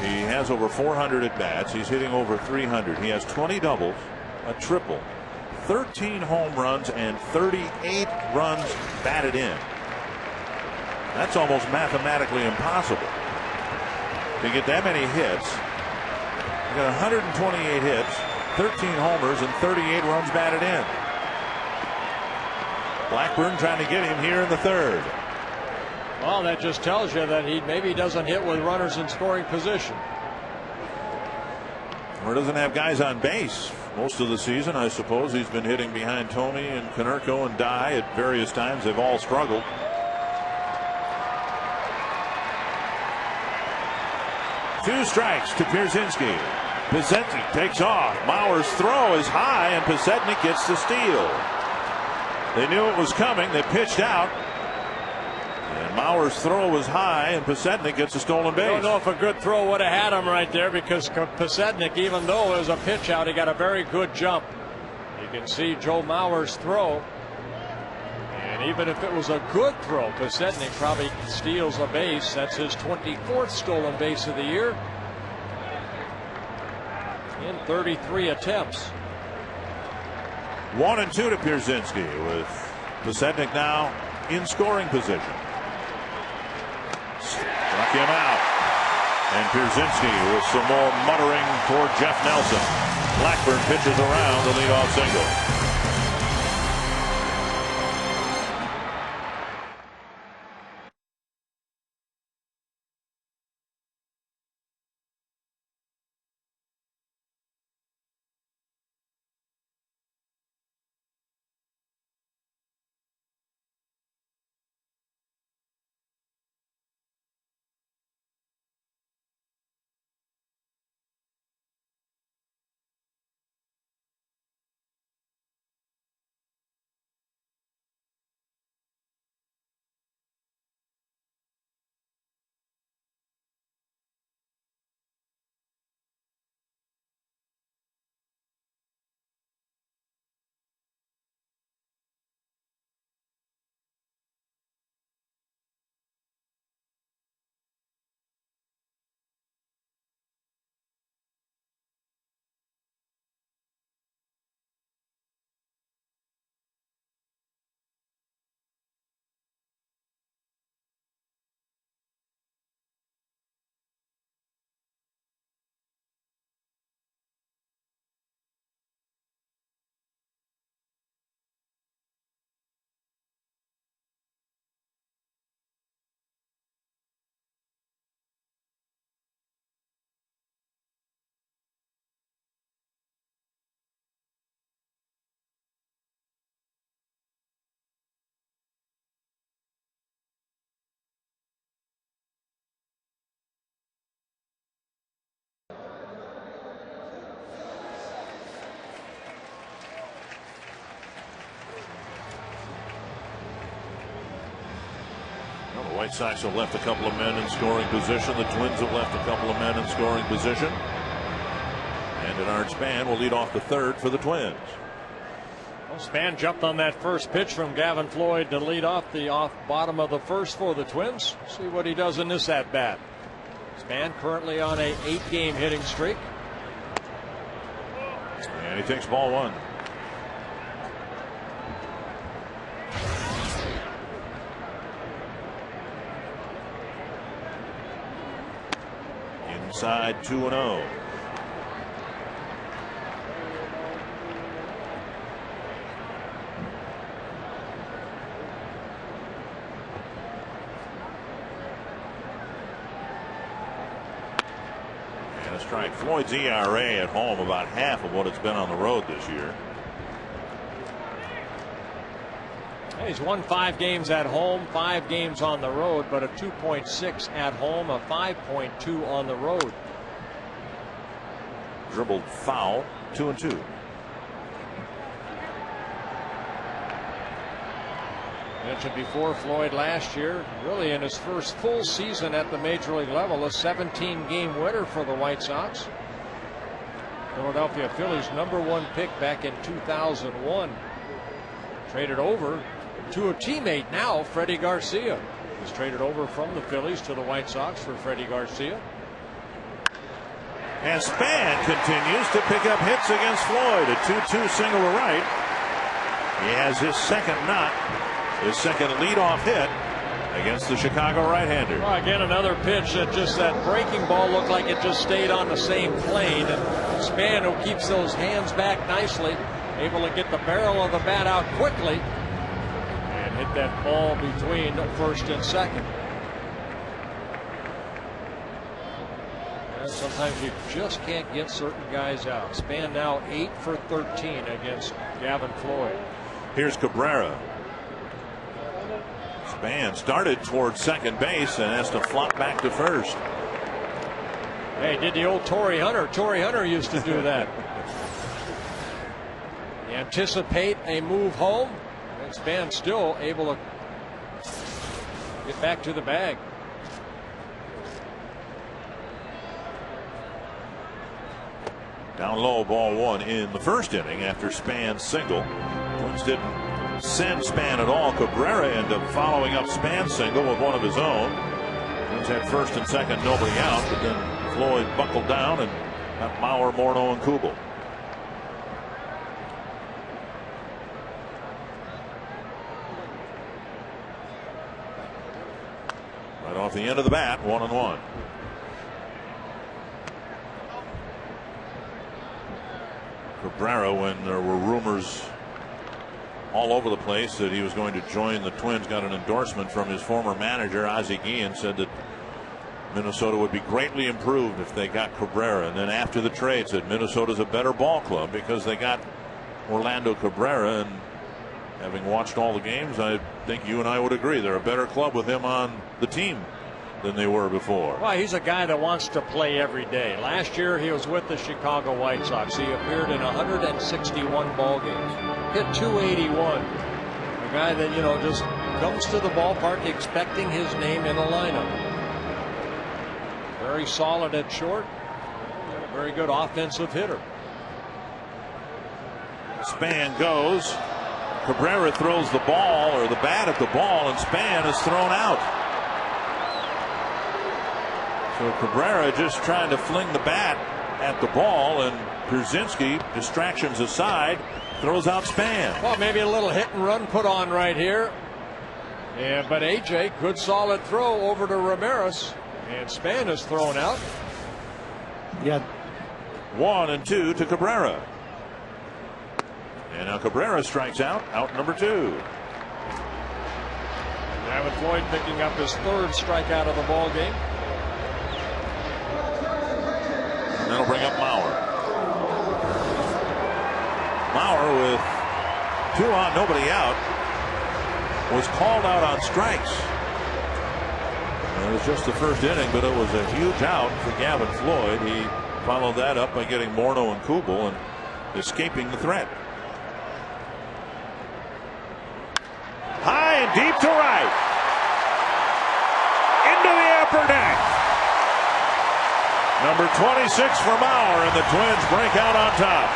He has over 400 at bats. He's hitting over 300. He has 20 doubles, a triple, 13 home runs, and 38 runs batted in. That's almost mathematically impossible to get that many hits. He got 128 hits, 13 homers, and 38 runs batted in. Blackburn trying to get him here in the third. Well, that just tells you that he maybe doesn't hit with runners in scoring position. Or doesn't have guys on base most of the season. I suppose he's been hitting behind Tony and Konerko and Dye at various times. They've all struggled. Two strikes to Pierzynski. Pasednik takes off. Mauer's throw is high, and Pasednik gets the steal. They knew it was coming. They pitched out. And Mauer's throw was high, and Pasednik gets a stolen base. I don't know if a good throw would have had him right there, because Pasednik, even though it was a pitch out, he got a very good jump. You can see Joe Mauer's throw. And even if it was a good throw, Pasednik probably steals a base. That's his 24th stolen base of the year in 33 attempts. 1-2 to Pierzynski, with Pasednik now in scoring position. Struck him out. And Pierzynski with some more muttering toward Jeff Nelson. Blackburn pitches around the leadoff single. White Sox have left a couple of men in scoring position. The Twins have left a couple of men in scoring position. And Denard Span will lead off the third for the Twins. Well, Span jumped on that first pitch from Gavin Floyd to lead off the bottom of the first for the Twins. See what he does in this at bat. Span currently on a 8-game hitting streak. And he takes ball one. Inside 2-0. And a strike. Floyd's ERA at home about half of what it's been on the road this year. He's won 5 games at home, 5 games on the road, but a 2.6 at home, a 5.2 on the road. Dribbled foul, 2-2. Mentioned before, Floyd last year, really in his first full season at the major league level, a 17-game winner for the White Sox. Philadelphia Phillies #1 pick back in 2001. Traded over to a teammate now, Freddie Garcia. He's traded over from the Phillies to the White Sox for Freddie Garcia. And Span continues to pick up hits against Floyd. A 2-2 single to right. He has his second leadoff hit against the Chicago right-hander. Well, again, another pitch that breaking ball looked like it just stayed on the same plane. And Span, who keeps those hands back nicely, able to get the barrel of the bat out quickly and hit that ball between first and second. And sometimes you just can't get certain guys out. Span now 8 for 13 against Gavin Floyd. Here's Cabrera. Span started towards second base and has to flop back to first. Hey, did the old Torrey Hunter. Torrey Hunter used to do that. Anticipate a move home, and Span still able to get back to the bag. Down low, ball one in the first inning after Span's single. Twins didn't send Span at all. Cabrera ended up following up Span's single with one of his own. Twins had first and second, nobody out, but then Floyd buckled down and got Mauer, Morneau, and Kubel. Right off the end of the bat, 1-1. Cabrera, when there were rumors all over the place that he was going to join the Twins, got an endorsement from his former manager, Ozzie Guillen, said that Minnesota would be greatly improved if they got Cabrera. And then after the trade said Minnesota's a better ball club because they got Orlando Cabrera. And having watched all the games, I think you and I would agree they're a better club with him on the team than they were before. Well, he's a guy that wants to play every day. Last year he was with the Chicago White Sox. He appeared in 161 ball games, hit .281. A guy that, you know, just comes to the ballpark expecting his name in a lineup. Very solid at short, and a very good offensive hitter. Span goes. Cabrera throws the ball, or the bat at the ball, and Span is thrown out. So Cabrera just trying to fling the bat at the ball, and Pierzynski, distractions aside, throws out Span. Well, maybe a little hit and run put on right here. Yeah, but AJ, good solid throw over to Ramirez, and Span is thrown out. Yeah. 1-2 to Cabrera. And now Cabrera strikes out number 2. Gavin Floyd picking up his third strikeout of the ball game. And that'll bring up Mauer. Mauer with 2 on, nobody out, was called out on strikes. And it was just the first inning, but it was a huge out for Gavin Floyd. He followed that up by getting Morneau and Kubel and escaping the threat. High and deep to right. Number 26 for Mauer, and the Twins break out on top.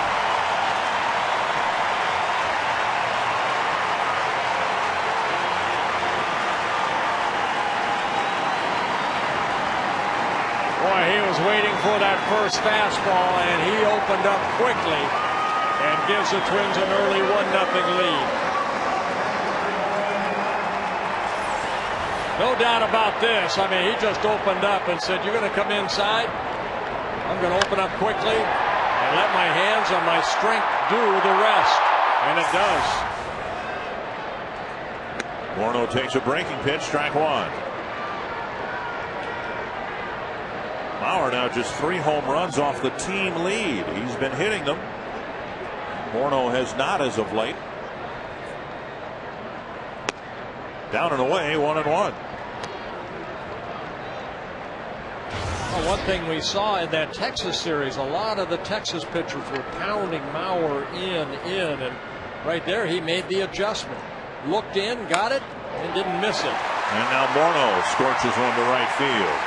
Boy, he was waiting for that first fastball, and he opened up quickly and gives the Twins an early 1-0 lead. No doubt about this. I mean, he just opened up and said, "You're going to come inside? I'm going to open up quickly and let my hands and my strength do the rest." And it does. Morneau takes a breaking pitch, strike one. Mauer now just 3 home runs off the team lead. He's been hitting them. Morneau has not as of late. Down and away, 1-1. Well, one thing we saw in that Texas series, a lot of the Texas pitchers were pounding Mauer in, and right there he made the adjustment. Looked in, got it, and didn't miss it. And now Morneau scorches one to right field.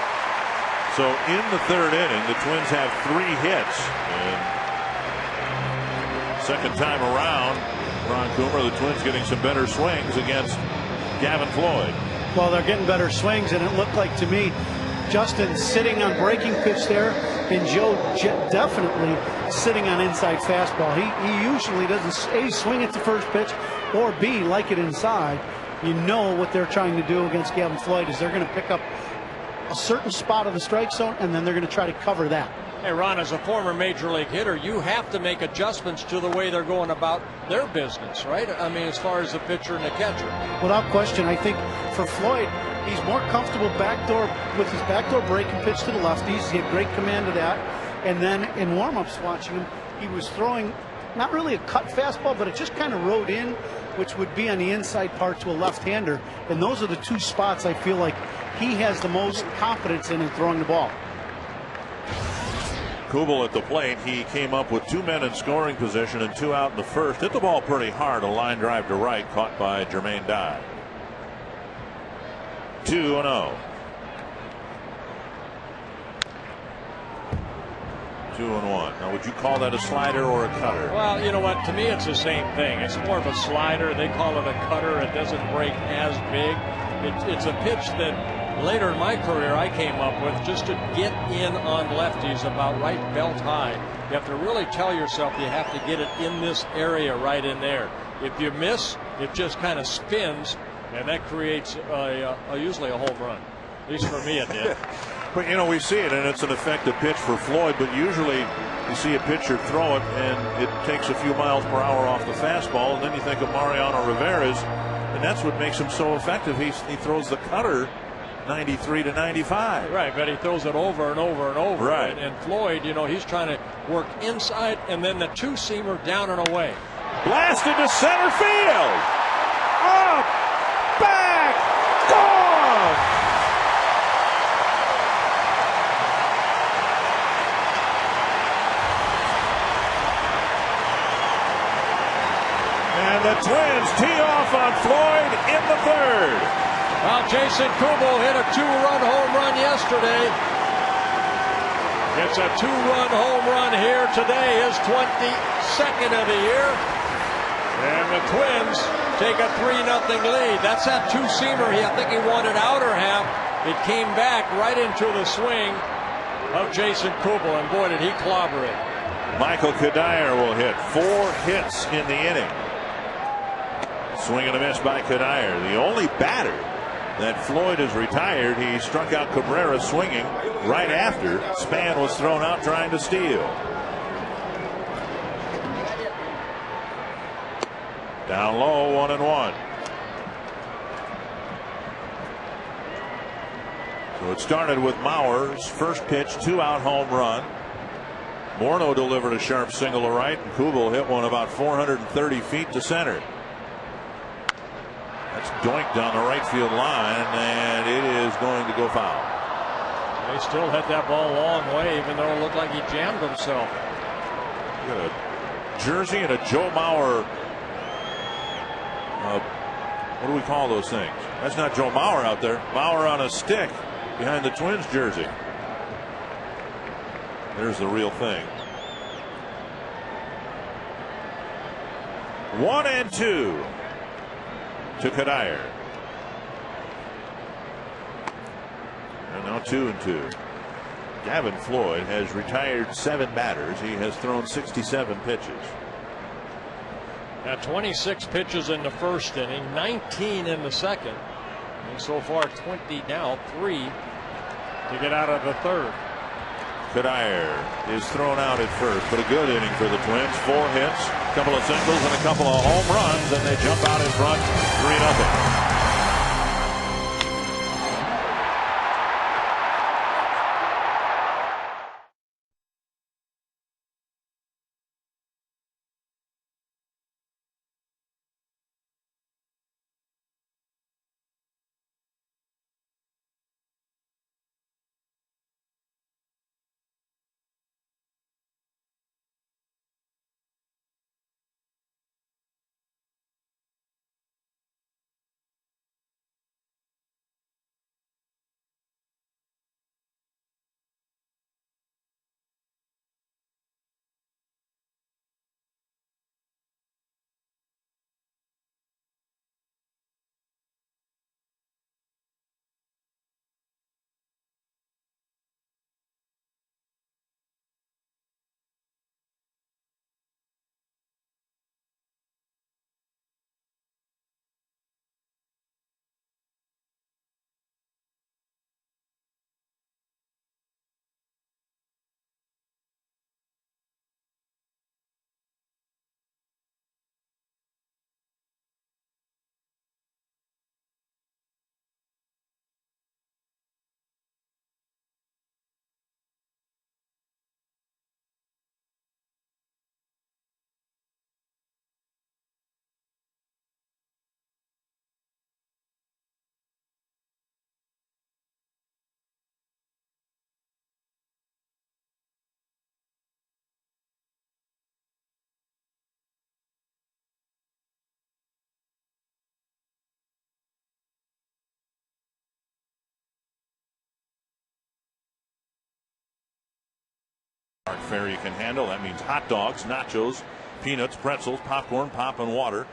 So in the 3rd inning, the Twins have 3 hits. And second time around, Ron Coomer, the Twins getting some better swings against Gavin Floyd. Well, they're getting better swings, and it looked like to me Justin sitting on breaking pitch there, and Joe definitely sitting on inside fastball. He usually doesn't A, swing at the first pitch, or B, like it inside. You know what they're trying to do against Gavin Floyd is they're going to pick up a certain spot of the strike zone, and then they're going to try to cover that. Hey, Ron, as a former major league hitter, you have to make adjustments to the way they're going about their business, right? I mean, as far as the pitcher and the catcher. Without question, I think for Floyd, he's more comfortable backdoor with his backdoor breaking pitch to the lefties. He had great command of that. And then in warm-ups watching him, he was throwing not really a cut fastball, but it just kind of rode in, which would be on the inside part to a left-hander. And those are the 2 spots I feel like he has the most confidence in throwing the ball. Kubel at the plate. He came up with 2 men in scoring position and 2 out in the first. Hit the ball pretty hard. A line drive to right, caught by Jermaine Dye. 2-0. 2-1. Now, would you call that a slider or a cutter? Well, you know what? To me, it's the same thing. It's more of a slider. They call it a cutter. It doesn't break as big. It's a pitch that later in my career I came up with just to get in on lefties about right belt high. You have to really tell yourself you have to get it in this area right in there. If you miss, it just kind of spins, and that creates usually a home run. At least for me it did. But, you know, we see it, and it's an effective pitch for Floyd, but usually you see a pitcher throw it, and it takes a few miles per hour off the fastball, and then you think of Mariano Rivera's, and that's what makes him so effective. He throws the cutter 93 to 95. Right, but he throws it over and over and over. Right. And Floyd, you know, he's trying to work inside and then the 2-seamer down and away. Blasted to center field. Up, back, gone. And the Twins tee off on Floyd in the 3rd. Well, Jason Kubel hit a 2-run home run yesterday. It's a 2-run home run here today, his 22nd of the year. And the Twins take a 3-0 lead. That's that 2-seamer. I think he wanted outer half. It came back right into the swing of Jason Kubel, and boy, did he clobber it. Michael Cuddyer will hit 4 hits in the inning. Swing and a miss by Cuddyer. The only batter that Floyd has retired. He struck out Cabrera swinging right after Span was thrown out trying to steal. Down low, 1-1. So it started with Mauer's first pitch, 2-out home run. Morneau delivered a sharp single to right, and Kubel hit one about 430 feet to center. That's doinked down the right field line, and it is going to go foul. They still hit that ball a long way, even though it looked like he jammed himself. Got a jersey and a Joe Mauer. What do we call those things? That's not Joe Mauer out there. Mauer on a stick behind the Twins jersey. There's the real thing. 1-2 to Cuddyer. And now 2-2. Gavin Floyd has retired 7 batters. He has thrown 67 pitches. Now 26 pitches in the first inning, 19 in the second, and so far 20 now, 3 to get out of the third. Cuddyer is thrown out at first, but a good inning for the Twins. 4 hits, a couple of singles, and a couple of home runs, and they jump out in front 3-0. Fare you can handle. That means hot dogs, nachos, peanuts, pretzels, popcorn, pop, and water.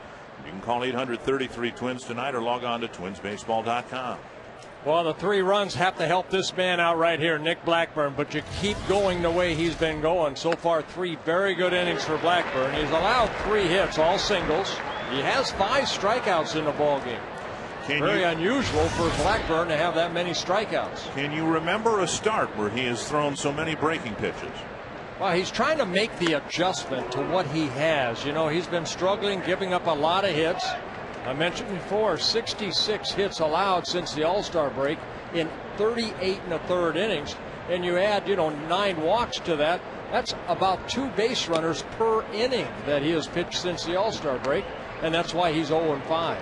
You can call 833-TWINS tonight or log on to twinsbaseball.com. Well, the 3 runs have to help this man out right here, Nick Blackburn, but you keep going the way he's been going. So far, 3 very good innings for Blackburn. He's allowed 3 hits, all singles. He has 5 strikeouts in the ballgame. Very unusual for Blackburn to have that many strikeouts. Can you remember a start where he has thrown so many breaking pitches? Well, he's trying to make the adjustment to what he has. You know, he's been struggling, giving up a lot of hits. I mentioned before, 66 hits allowed since the All-Star break in 38 1/3 innings. And you add, 9 walks to that. That's about 2 base runners per inning that he has pitched since the All-Star break. And that's why he's 0-5.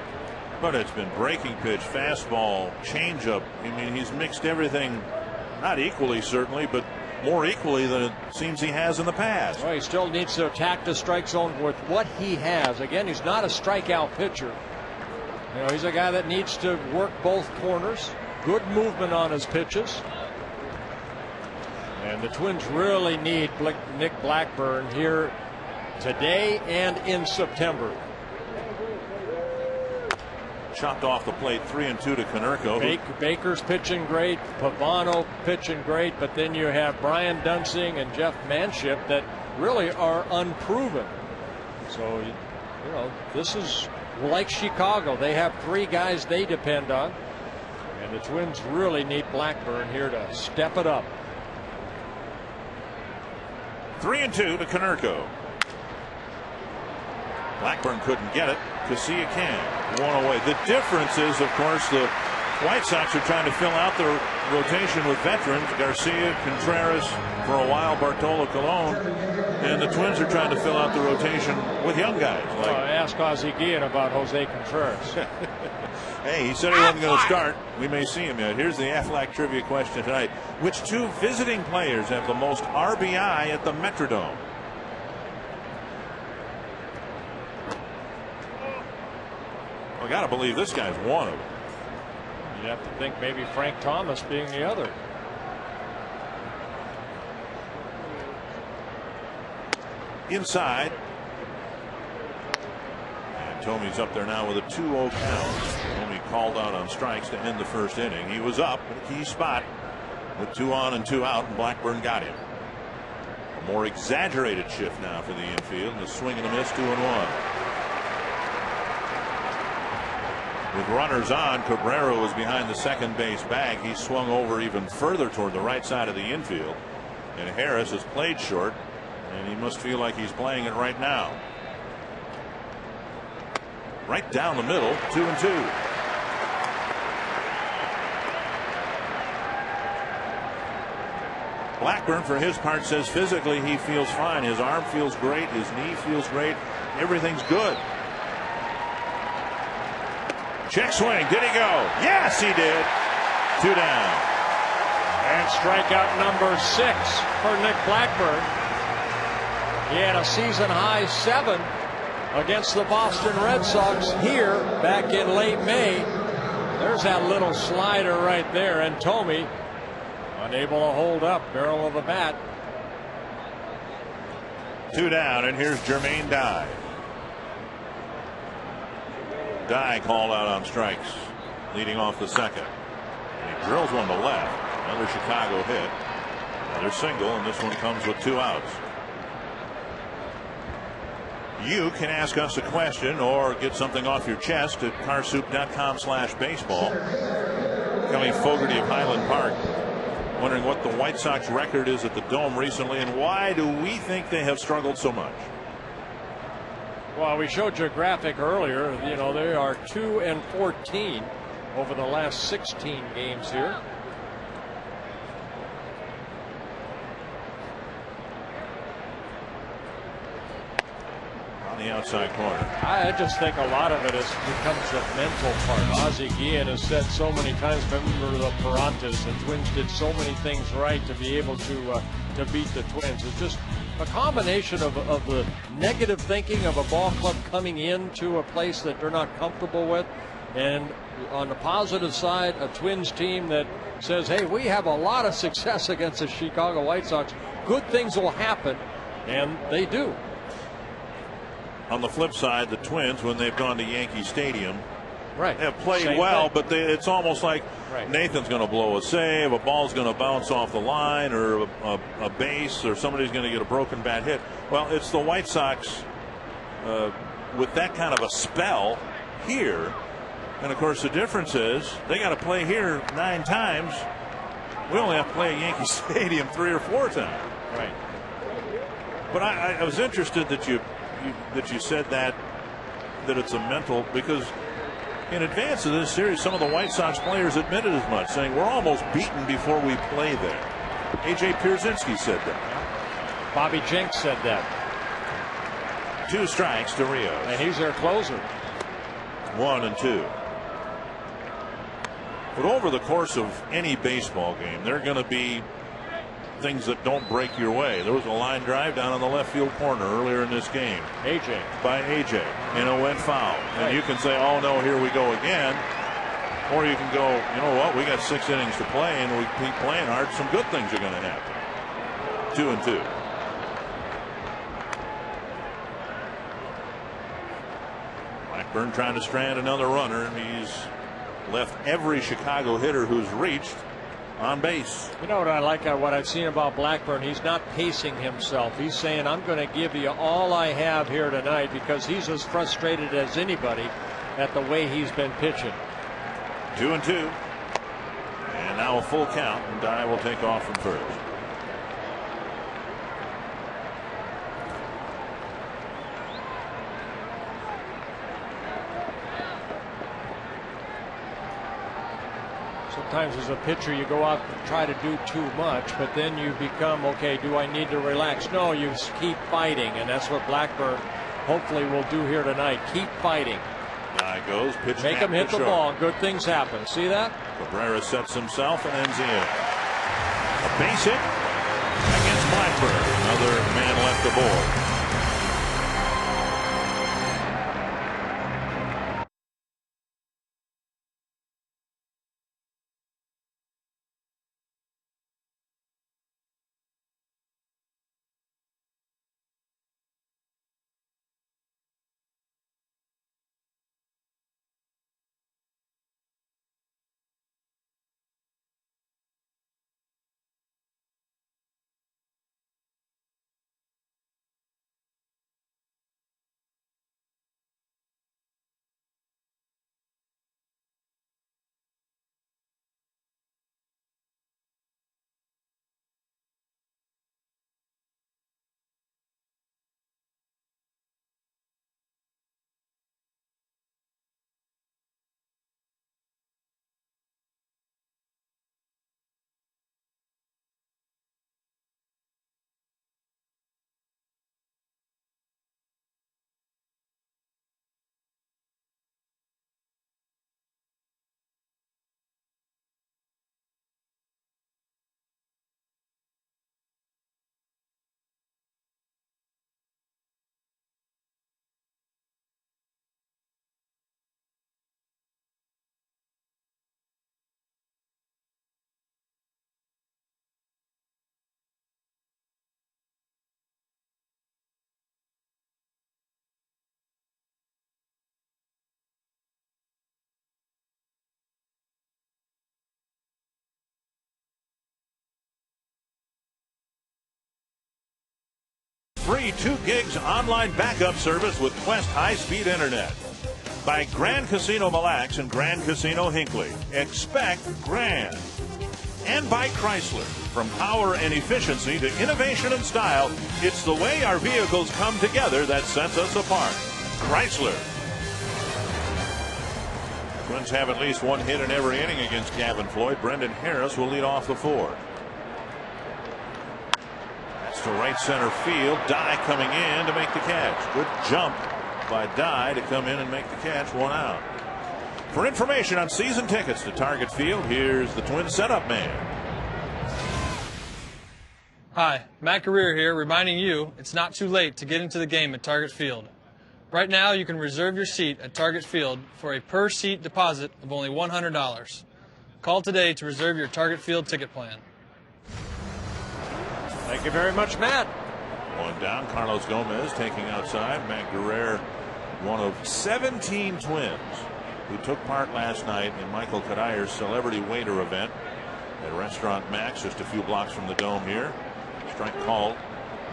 But it's been breaking pitch, fastball, changeup. I mean, he's mixed everything, not equally certainly, but more equally than it seems he has in the past. Well, he still needs to attack the strike zone with what he has. Again, he's not a strikeout pitcher. He's a guy that needs to work both corners. Good movement on his pitches. And the Twins really need Nick Blackburn here today and in September. Chopped off the plate, 3-2 to Konerko. Baker's pitching great, Pavano pitching great, but then you have Brian Dunsing and Jeff Manship that really are unproven. So, this is like Chicago. They have 3 guys they depend on, and the Twins really need Blackburn here to step it up. 3-2 to Konerko. Blackburn couldn't get it. Casilla can. 1 away. The difference is, of course, the White Sox are trying to fill out their rotation with veterans. Garcia, Contreras, for a while Bartolo Colon, and the Twins are trying to fill out the rotation with young guys. Ask Ozzie Guillen about Jose Contreras. Hey, he said he wasn't going to start. We may see him yet. Here's the Aflac trivia question tonight. Which 2 visiting players have the most RBI at the Metrodome? I got to believe this guy's one of them. You have to think maybe Frank Thomas being the other. inside. And Tomey's up there now with a 2-0 count. Tomey called out on strikes to end the first inning. He was up in a key spot with 2 on and 2 out, and Blackburn got him. A more exaggerated shift now for the infield, and a swing and a miss, 2-1. With runners on, Cabrera was behind the second base bag. He swung over even further toward the right side of the infield, and Harris has played short, and he must feel like he's playing it right now. Right down the middle, 2-2. Blackburn, for his part, says physically he feels fine. His arm feels great. His knee feels great. Everything's good. Check swing. Did he go? Yes, he did. 2 down. And strikeout number 6 for Nick Blackburn. He had a season high 7 against the Boston Red Sox here back in late May. There's that little slider right there, and Tomey unable to hold up, barrel of the bat. 2 down, and here's Jermaine Dye. Dye called out on strikes, leading off the second. And he drills one to left. Another Chicago hit. Another single, and this one comes with 2 outs. You can ask us a question or get something off your chest at carsoup.com/baseball. Kelly Fogarty of Highland Park wondering what the White Sox record is at the Dome recently, and why do we think they have struggled so much? Well, we showed you a graphic earlier. You know, they are 2-14 over the last 16 games here. On the outside corner. I just think a lot of it becomes the mental part. Ozzie Guillen has said so many times, remember the Perantas, the Twins did so many things right to be able to beat the Twins. It's just a combination of the negative thinking of a ball club coming into a place that they're not comfortable with, and on the positive side, a Twins team that says, hey, we have a lot of success against the Chicago White Sox. Good things will happen, and they do. On the flip side, the Twins, when they've gone to Yankee Stadium, right, have played same well, thing. but it's almost like right. Nathan's going to blow a save, a ball's going to bounce off the line, or a base, or somebody's going to get a broken bat hit. Well, it's the White Sox with that kind of a spell here. And of course, the difference is they got to play here 9 times. We only have to play at Yankee Stadium 3 or 4 times. Right. But I was interested that you said that it's a mental, because in advance of this series, some of the White Sox players admitted as much, saying we're almost beaten before we play there. A.J. Pierzynski said that. Bobby Jenks said that. 2 strikes to Rios. And he's their closer. 1 and 2. But over the course of any baseball game, there are going to be things that don't break your way. There was a line drive down on the left field corner earlier in this game. AJ. By AJ. And it went foul. Right. And you can say, oh no, here we go again. Or you can go, you know what, we got 6 innings to play, and we keep playing hard. Some good things are going to happen. 2 and 2. Blackburn trying to strand another runner. He's left every Chicago hitter who's reached on base. You know what I like, what I've seen about Blackburn, he's not pacing himself. He's saying, I'm going to give you all I have here tonight, because he's as frustrated as anybody at the way he's been pitching. 2 and 2. And now a full count, and Dye will take off from first. Sometimes as a pitcher you go out and try to do too much, but then you become, okay, do I need to relax? No, you keep fighting, and that's what Blackburn hopefully will do here tonight. Keep fighting. Dye goes, pitch. Make him hit the ball. Good things happen. See that? Cabrera sets himself and ends the inning. A base hit against Blackburn. Another man left aboard. free 2 gigs online backup service with Quest high-speed internet. By Grand Casino Mille Lacs and Grand Casino Hinckley. Expect grand. And by Chrysler. From power and efficiency to innovation and style, it's the way our vehicles come together that sets us apart. Chrysler. Twins have at least 1 hit in every inning against Gavin Floyd. Brendan Harris will lead off the 4th. That's to right center field. Dye coming in to make the catch. Good jump by Dye to come in and make the catch. 1 out. For information on season tickets to Target Field, here's the Twins setup man. Hi, Matt Guerrier here, reminding you it's not too late to get into the game at Target Field. Right now, you can reserve your seat at Target Field for a per-seat deposit of only $100. Call today to reserve your Target Field ticket plan. Thank you very much, Matt. 1 down. Carlos Gomez taking outside. Matt Guerrier, one of 17 Twins who took part last night in Michael Kadayer's Celebrity Waiter event at Restaurant Max, just a few blocks from the Dome here. Strike called.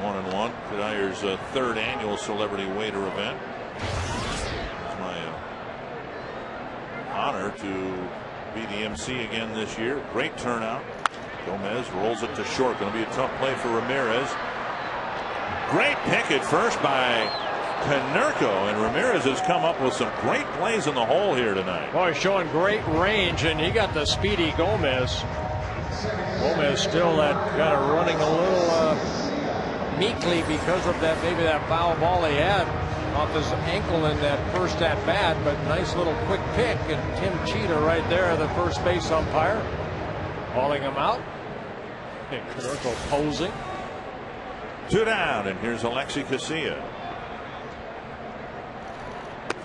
1-1. Kadayer's 3rd annual Celebrity Waiter event. It's my honor to be the MC again this year. Great turnout. Gomez rolls it to short. Going to be a tough play for Ramirez. Great pick at first by Konerko, and Ramirez has come up with some great plays in the hole here tonight. Boy, showing great range, and he got the speedy Gomez. Gomez still kind of running a little meekly because of that, maybe that foul ball he had off his ankle in that first at bat, but nice little quick pick, and Tim Cheetah right there, the first base umpire, calling him out. And Konerko posing. 2 down, and here's Alexi Casilla.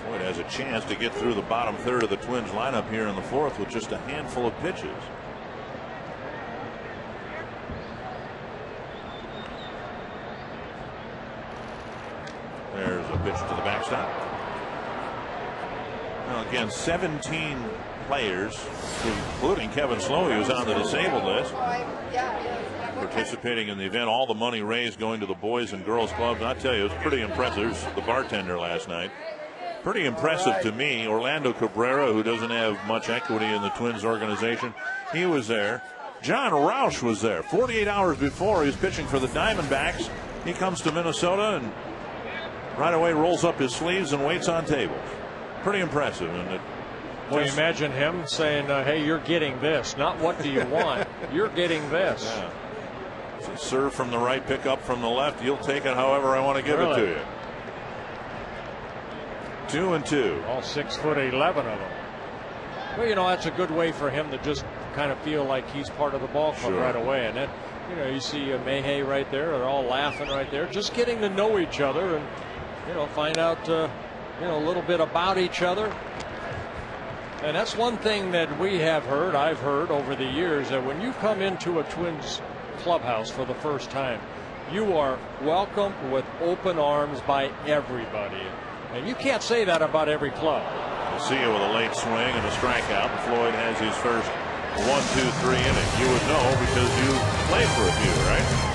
Floyd has a chance to get through the bottom third of the Twins lineup here in the 4th with just a handful of pitches. There's a pitch to the backstop. Now again, 17 players, including Kevin Slowey, who's on the disabled list, participating in the event. All the money raised going to the Boys and Girls Clubs. I tell you, it was pretty impressive. The bartender last night, pretty impressive to me. Orlando Cabrera, who doesn't have much equity in the Twins organization, he was there. John Roush was there 48 hours before. He was pitching for the Diamondbacks. He comes to Minnesota and right away rolls up his sleeves and waits on tables. Pretty impressive. And Well, you imagine him saying, hey, you're getting this. Not what do you want. You're getting this. Yeah. So serve from the right, pick up from the left. You'll take it however I want to give it to you. 2-2. All 6'11" of them. Well, you know, that's a good way for him to just kind of feel like he's part of the ball club right away. And then, you know, you see Mayhay right there. They're all laughing right there. Just getting to know each other and, you know, find out, you know, a little bit about each other. And that's one thing that we have heard, I've heard over the years, that when you come into a Twins clubhouse for the first time, you are welcomed with open arms by everybody. And you can't say that about every club. Casilla with a late swing and a strikeout. Floyd has his first 1-2-3 inning. You would know because you played for a few, right?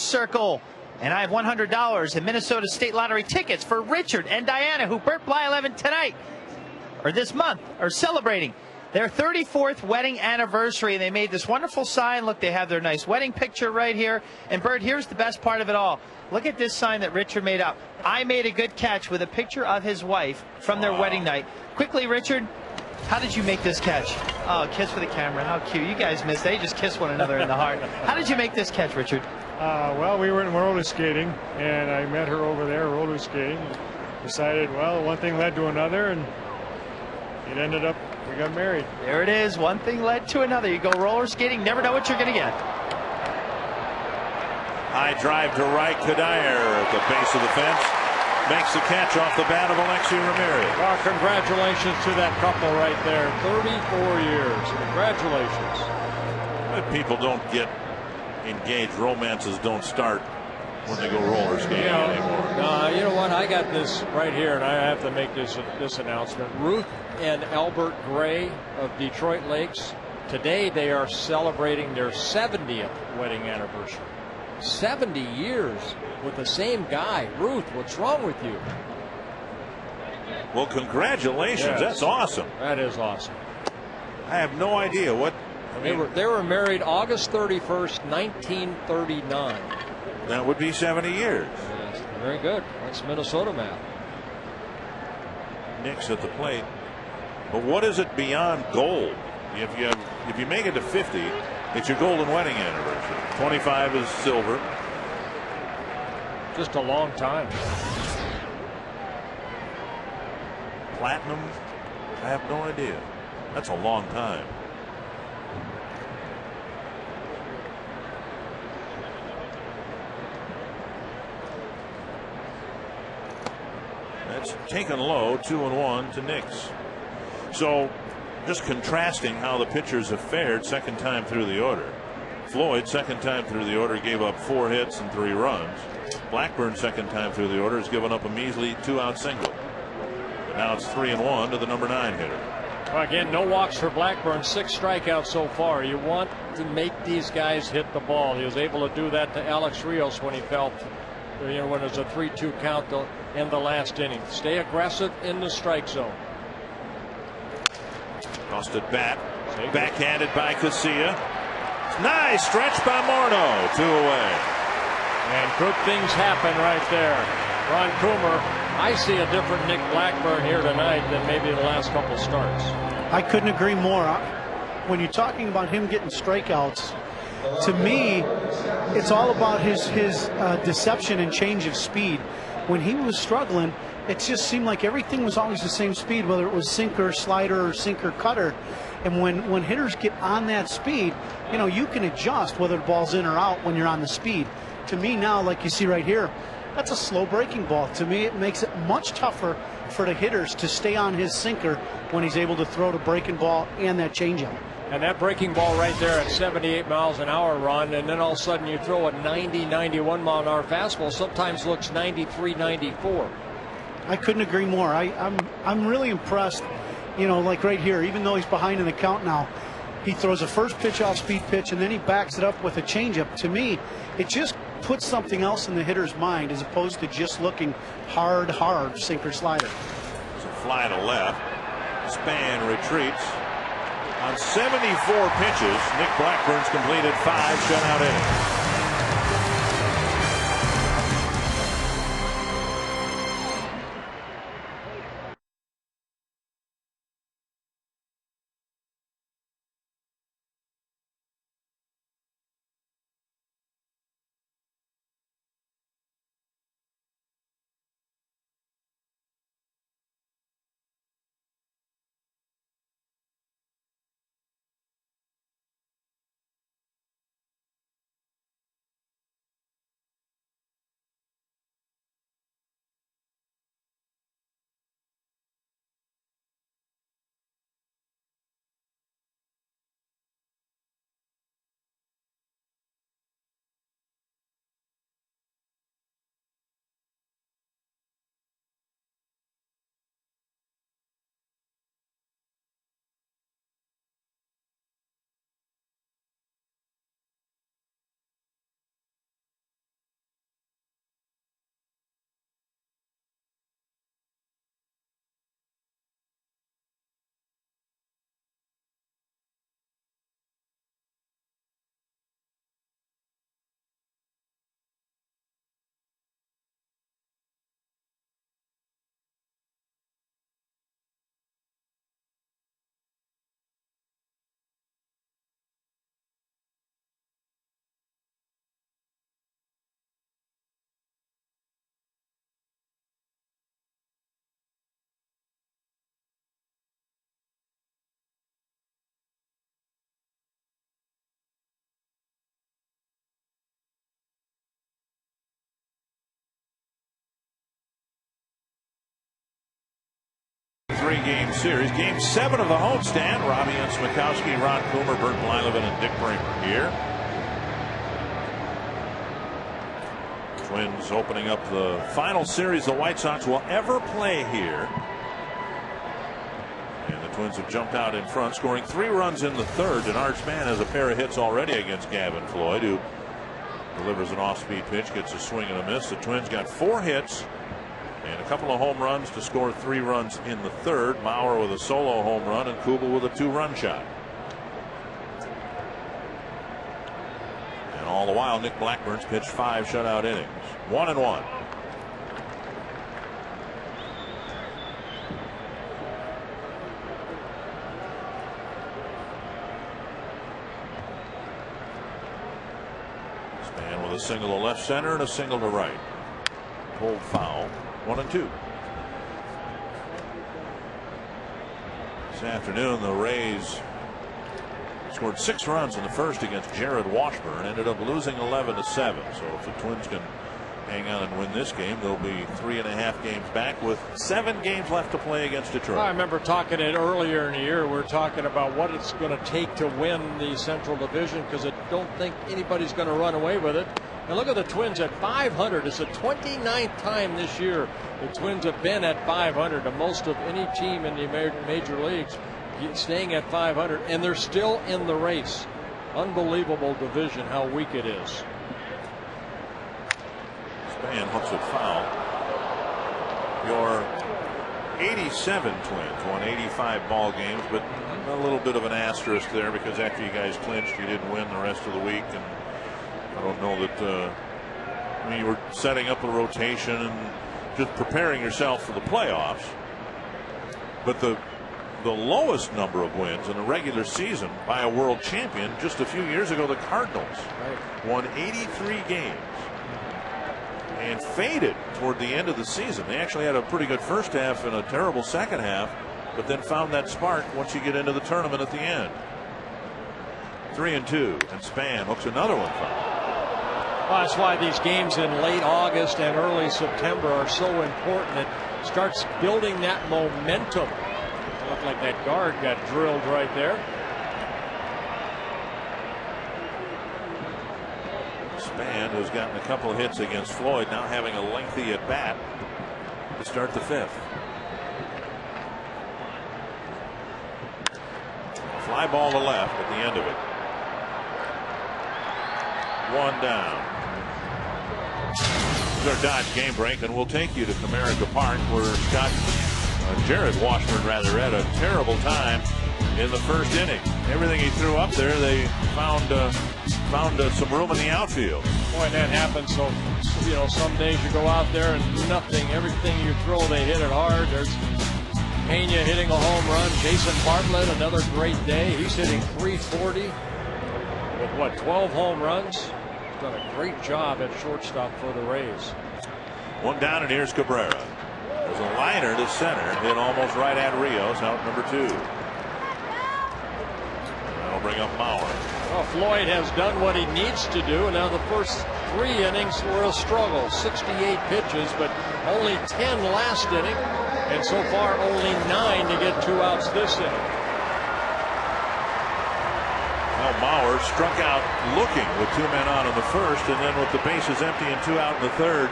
circle. And I have $100 in Minnesota State Lottery tickets for Richard and Diana, who Bert Blyleven tonight, or this month, are celebrating their 34th wedding anniversary. And they made this wonderful sign. Look, they have their nice wedding picture right here. And Bert, here's the best part of it all. Look at this sign that Richard made up. I made a good catch, with a picture of his wife from their wedding night. Quickly, Richard, how did you make this catch? Oh, kiss for the camera. How cute. You guys missed. They just kiss one another in the heart. How did you make this catch, Richard? Well, we were in roller skating, and I met her over there roller skating. Decided, well, one thing led to another, and it ended up we got married. There it is. One thing led to another. You go roller skating, never know what you're going to get. High drive to right. Kadir at the base of the fence makes the catch off the bat of Alexi Ramirez. Well, congratulations to that couple right there. 34 years. Congratulations. But people don't get engaged. Romances don't start when they go roller skating anymore. You know what? I got this right here, and I have to make this announcement. Ruth and Albert Gray of Detroit Lakes. Today they are celebrating their 70th wedding anniversary. 70 years with the same guy. Ruth, what's wrong with you? Well, congratulations. Yes. That's awesome. That is awesome. I have no idea what. They were married August 31st, 1939. That would be 70 years. Yes, very good. That's Minnesota math. Nick's at the plate. But what is it beyond gold? If you make it to 50, it's your golden wedding anniversary. 25 is silver. Just a long time. Platinum, I have no idea. That's a long time. That's taken low, 2-1 to Nix. So just contrasting how the pitchers have fared second time through the order. Floyd, second time through the order, gave up 4 hits and 3 runs. Blackburn, second time through the order, has given up a measly 2-out single. But now it's 3-1 to the number 9 hitter. Well, again, no walks for Blackburn, 6 strikeouts so far. You want to make these guys hit the ball. He was able to do that to Alex Rios when he fell, when it was a 3-2 count in the last inning. Stay aggressive in the strike zone. Lost at bat. Backhanded by Casilla. Nice stretch by Morneau. 2 away. And good things happen right there. Ron Coomer, I see a different Nick Blackburn here tonight than maybe the last couple starts. I couldn't agree more. When you're talking about him getting strikeouts, to me, it's all about his deception and change of speed. When he was struggling, it just seemed like everything was always the same speed, whether it was sinker, slider, or sinker, cutter. And when hitters get on that speed, you can adjust whether the ball's in or out when you're on the speed. To me now, like you see right here, that's a slow breaking ball. To me, it makes it much tougher for the hitters to stay on his sinker when he's able to throw the breaking ball and that changeup. And that breaking ball right there at 78 miles an hour, Ron, and then all of a sudden you throw a 90, 91 mile an hour fastball, sometimes looks 93, 94. I couldn't agree more. I'm really impressed. Like right here, even though he's behind in the count now, he throws a first pitch off speed pitch and then he backs it up with a changeup. To me, it just puts something else in the hitter's mind as opposed to just looking hard sinker slider. It's a fly to left. Span retreats. On 74 pitches, Nick Blackburn's completed 5 shutout innings. 3-game series. Game 7 of the homestand. Robbie and Smikowski, Ron Coomer, Bert Blyleven, and Dick Bremer here. Twins opening up the final series the White Sox will ever play here. And the Twins have jumped out in front, scoring 3 runs in the third. And Arch Mann has a pair of hits already against Gavin Floyd, who delivers an off-speed pitch, gets a swing and a miss. The Twins got 4 hits and a couple of home runs to score 3 runs in the third. Mauer with a solo home run and Kubel with a 2-run shot. And all the while, Nick Blackburn's pitched 5 shutout innings. 1-1. Span with a single to left center and a single to right. Pulled foul. 1-2. This afternoon, the Rays scored 6 runs in the first against Jared Washburn, ended up losing 11-7. So if the Twins can hang on and win this game, they'll be 3.5 games back with 7 games left to play against Detroit. I remember talking it earlier in the year. We're talking about what it's going to take to win the Central Division, because I don't think anybody's going to run away with it. And look at the Twins at 500. It's the 29th time this year the Twins have been at 500, the most of any team in the major leagues, staying at 500, and they're still in the race. Unbelievable division, how weak it is. Span hooks it foul. Your 87 Twins won 85 ball games, but a little bit of an asterisk there, because after you guys clinched, you didn't win the rest of the week. And I don't know that I mean, you were setting up a rotation and just preparing yourself for the playoffs. But the lowest number of wins in the regular season by a world champion just a few years ago, the Cardinals won 83 games and faded toward the end of the season. They actually had a pretty good first half and a terrible second half, but then found that spark once you get into the tournament at the end. 3-2, and Span hooks another one foul. Well, that's why these games in late August and early September are so important. It starts building that momentum. It looked like that guard got drilled right there. Span, who's gotten a couple of hits against Floyd, now having a lengthy at bat to start the 5th. Fly ball to left at the end of it. 1 down. This is our Dodge game break, and we'll take you to Comerica Park, where Jared Washburn had a terrible time in the first inning. Everything he threw up there, they found some room in the outfield. Boy, that happens. So, some days you go out there and nothing. Everything you throw, they hit it hard. There's Pena hitting a home run. Jason Bartlett, another great day. He's hitting .340 with 12 home runs. Done a great job at shortstop for the Rays. 1 down, and here's Cabrera. There's a liner to center, hit almost right at Rios, out number 2. That'll bring up Mauer. Well, Floyd has done what he needs to do. Now the first 3 innings were a struggle. 68 pitches, but only 10 last inning, and so far only 9 to get 2 outs this inning. Well, Mauer struck out looking with 2 men on in the first, and then with the bases empty and 2 out in the third,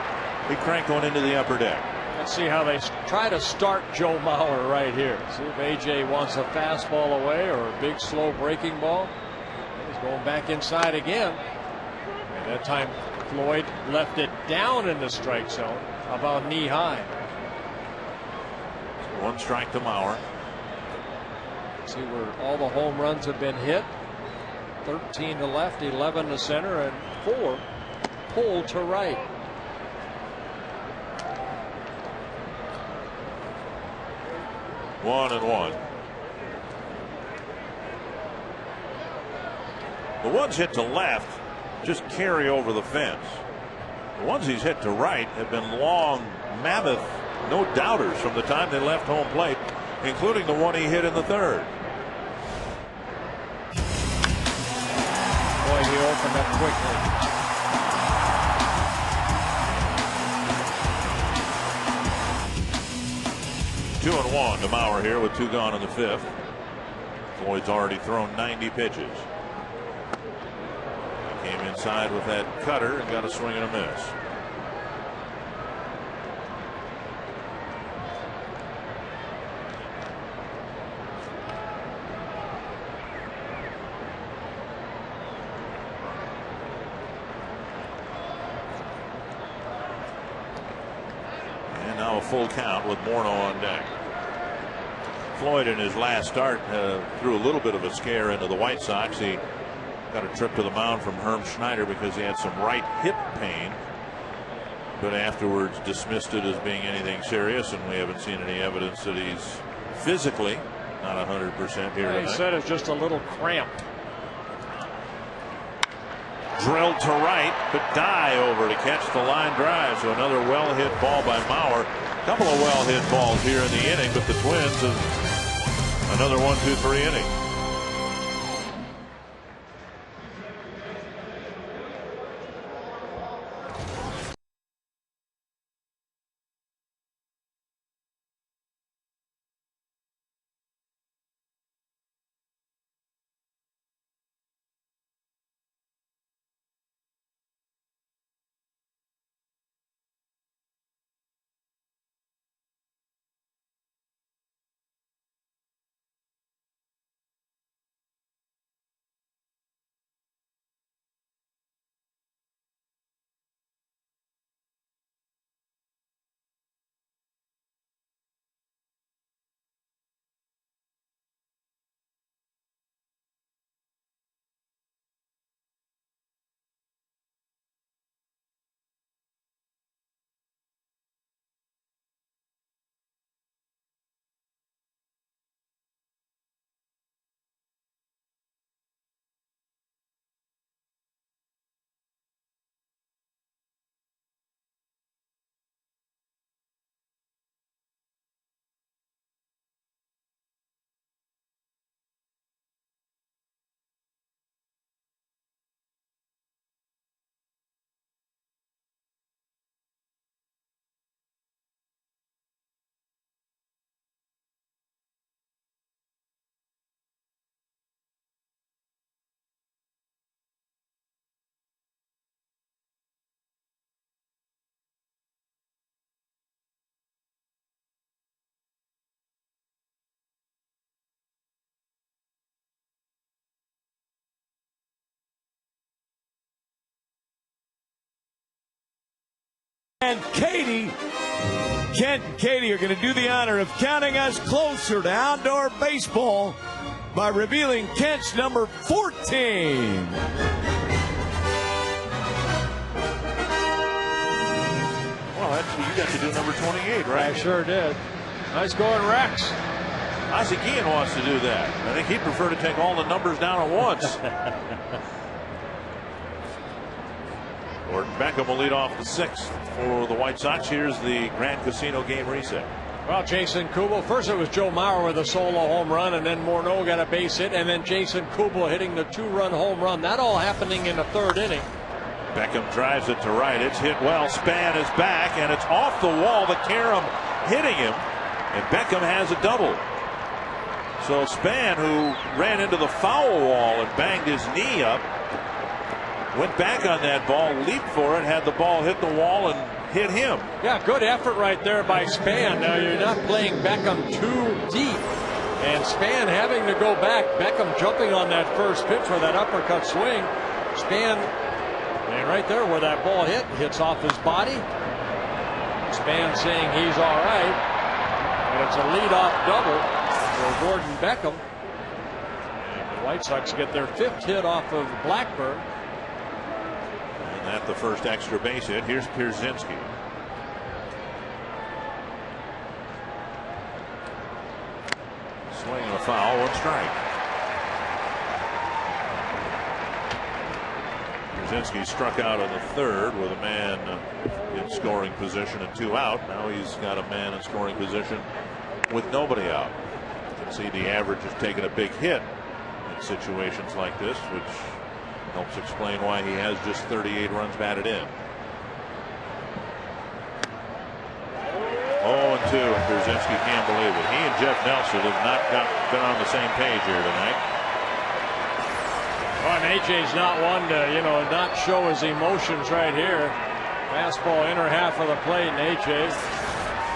he cranked one into the upper deck. Let's see how they try to start Joe Mauer right here. See if AJ wants a fastball away or a big slow breaking ball. He's going back inside again. And that time Floyd left it down in the strike zone, about knee high. 1 strike to Mauer. See where all the home runs have been hit. 13 to left, 11 to center, and 4 pulled to right. One and one. The ones hit to left just carry over the fence. The ones he's hit to right have been long, mammoth, no doubters from the time they left home plate, including the one he hit in the third. Boy, he opened up quickly. 2-1 to Mauer here with 2 gone in the 5th. Floyd's already thrown 90 pitches. He came inside with that cutter and got a swing and a miss. And now a full count with Morneau on deck. Floyd in his last start threw a little bit of a scare into the White Sox. He got a trip to the mound from Herm Schneider because he had some right hip pain, but afterwards dismissed it as being anything serious, and we haven't seen any evidence that he's physically not 100% here tonight. He said it's just a little cramped. Drilled to right, but Dye over to catch the line drive. So another well hit ball by Mauer. A couple of well hit balls here in the inning, but the Twins have another 1-2-3 inning. And Kent and Katie are going to do the honor of counting us closer to outdoor baseball by revealing Kent's number 14. Well, actually, you got to do number 28, right? I sure did. Nice going, Rex. Ozzie Guillen wants to do that. I think he'd prefer to take all the numbers down at once. Gordon Beckham will lead off the 6th for the White Sox. Here's the Grand Casino game reset. Well, Jason Kubel, first it was Joe Mauer with a solo home run, and then Morneau got a base hit, and then Jason Kubel hitting the 2-run home run. That all happening in the 3rd inning. Beckham drives it to right. It's hit well. Span is back, and it's off the wall. The carom hitting him, and Beckham has a double. So Span, who ran into the foul wall and banged his knee up, went back on that ball, leaped for it, had the ball hit the wall and hit him. Yeah, good effort right there by Span. Now you're not playing Beckham too deep, and Span having to go back. Beckham jumping on that first pitch for that uppercut swing. Span, and right there where that ball hits off his body. Span saying he's all right, and it's a leadoff double for Gordon Beckham. And the White Sox get their 5th hit off of Blackburn. And that's the first extra base hit. Here's Pierzynski. Swing and a foul, 1 strike. Pierzynski struck out in the 3rd with a man in scoring position and 2 out. Now he's got a man in scoring position with nobody out. You can see the average has taken a big hit in situations like this, which helps explain why he has just 38 runs batted in. Oh, and 2, and Pierzynski can't believe it. He and Jeff Nelson have not been on the same page here tonight. Well, and AJ's not one to, not show his emotions right here. Fastball inner half of the plate, and AJ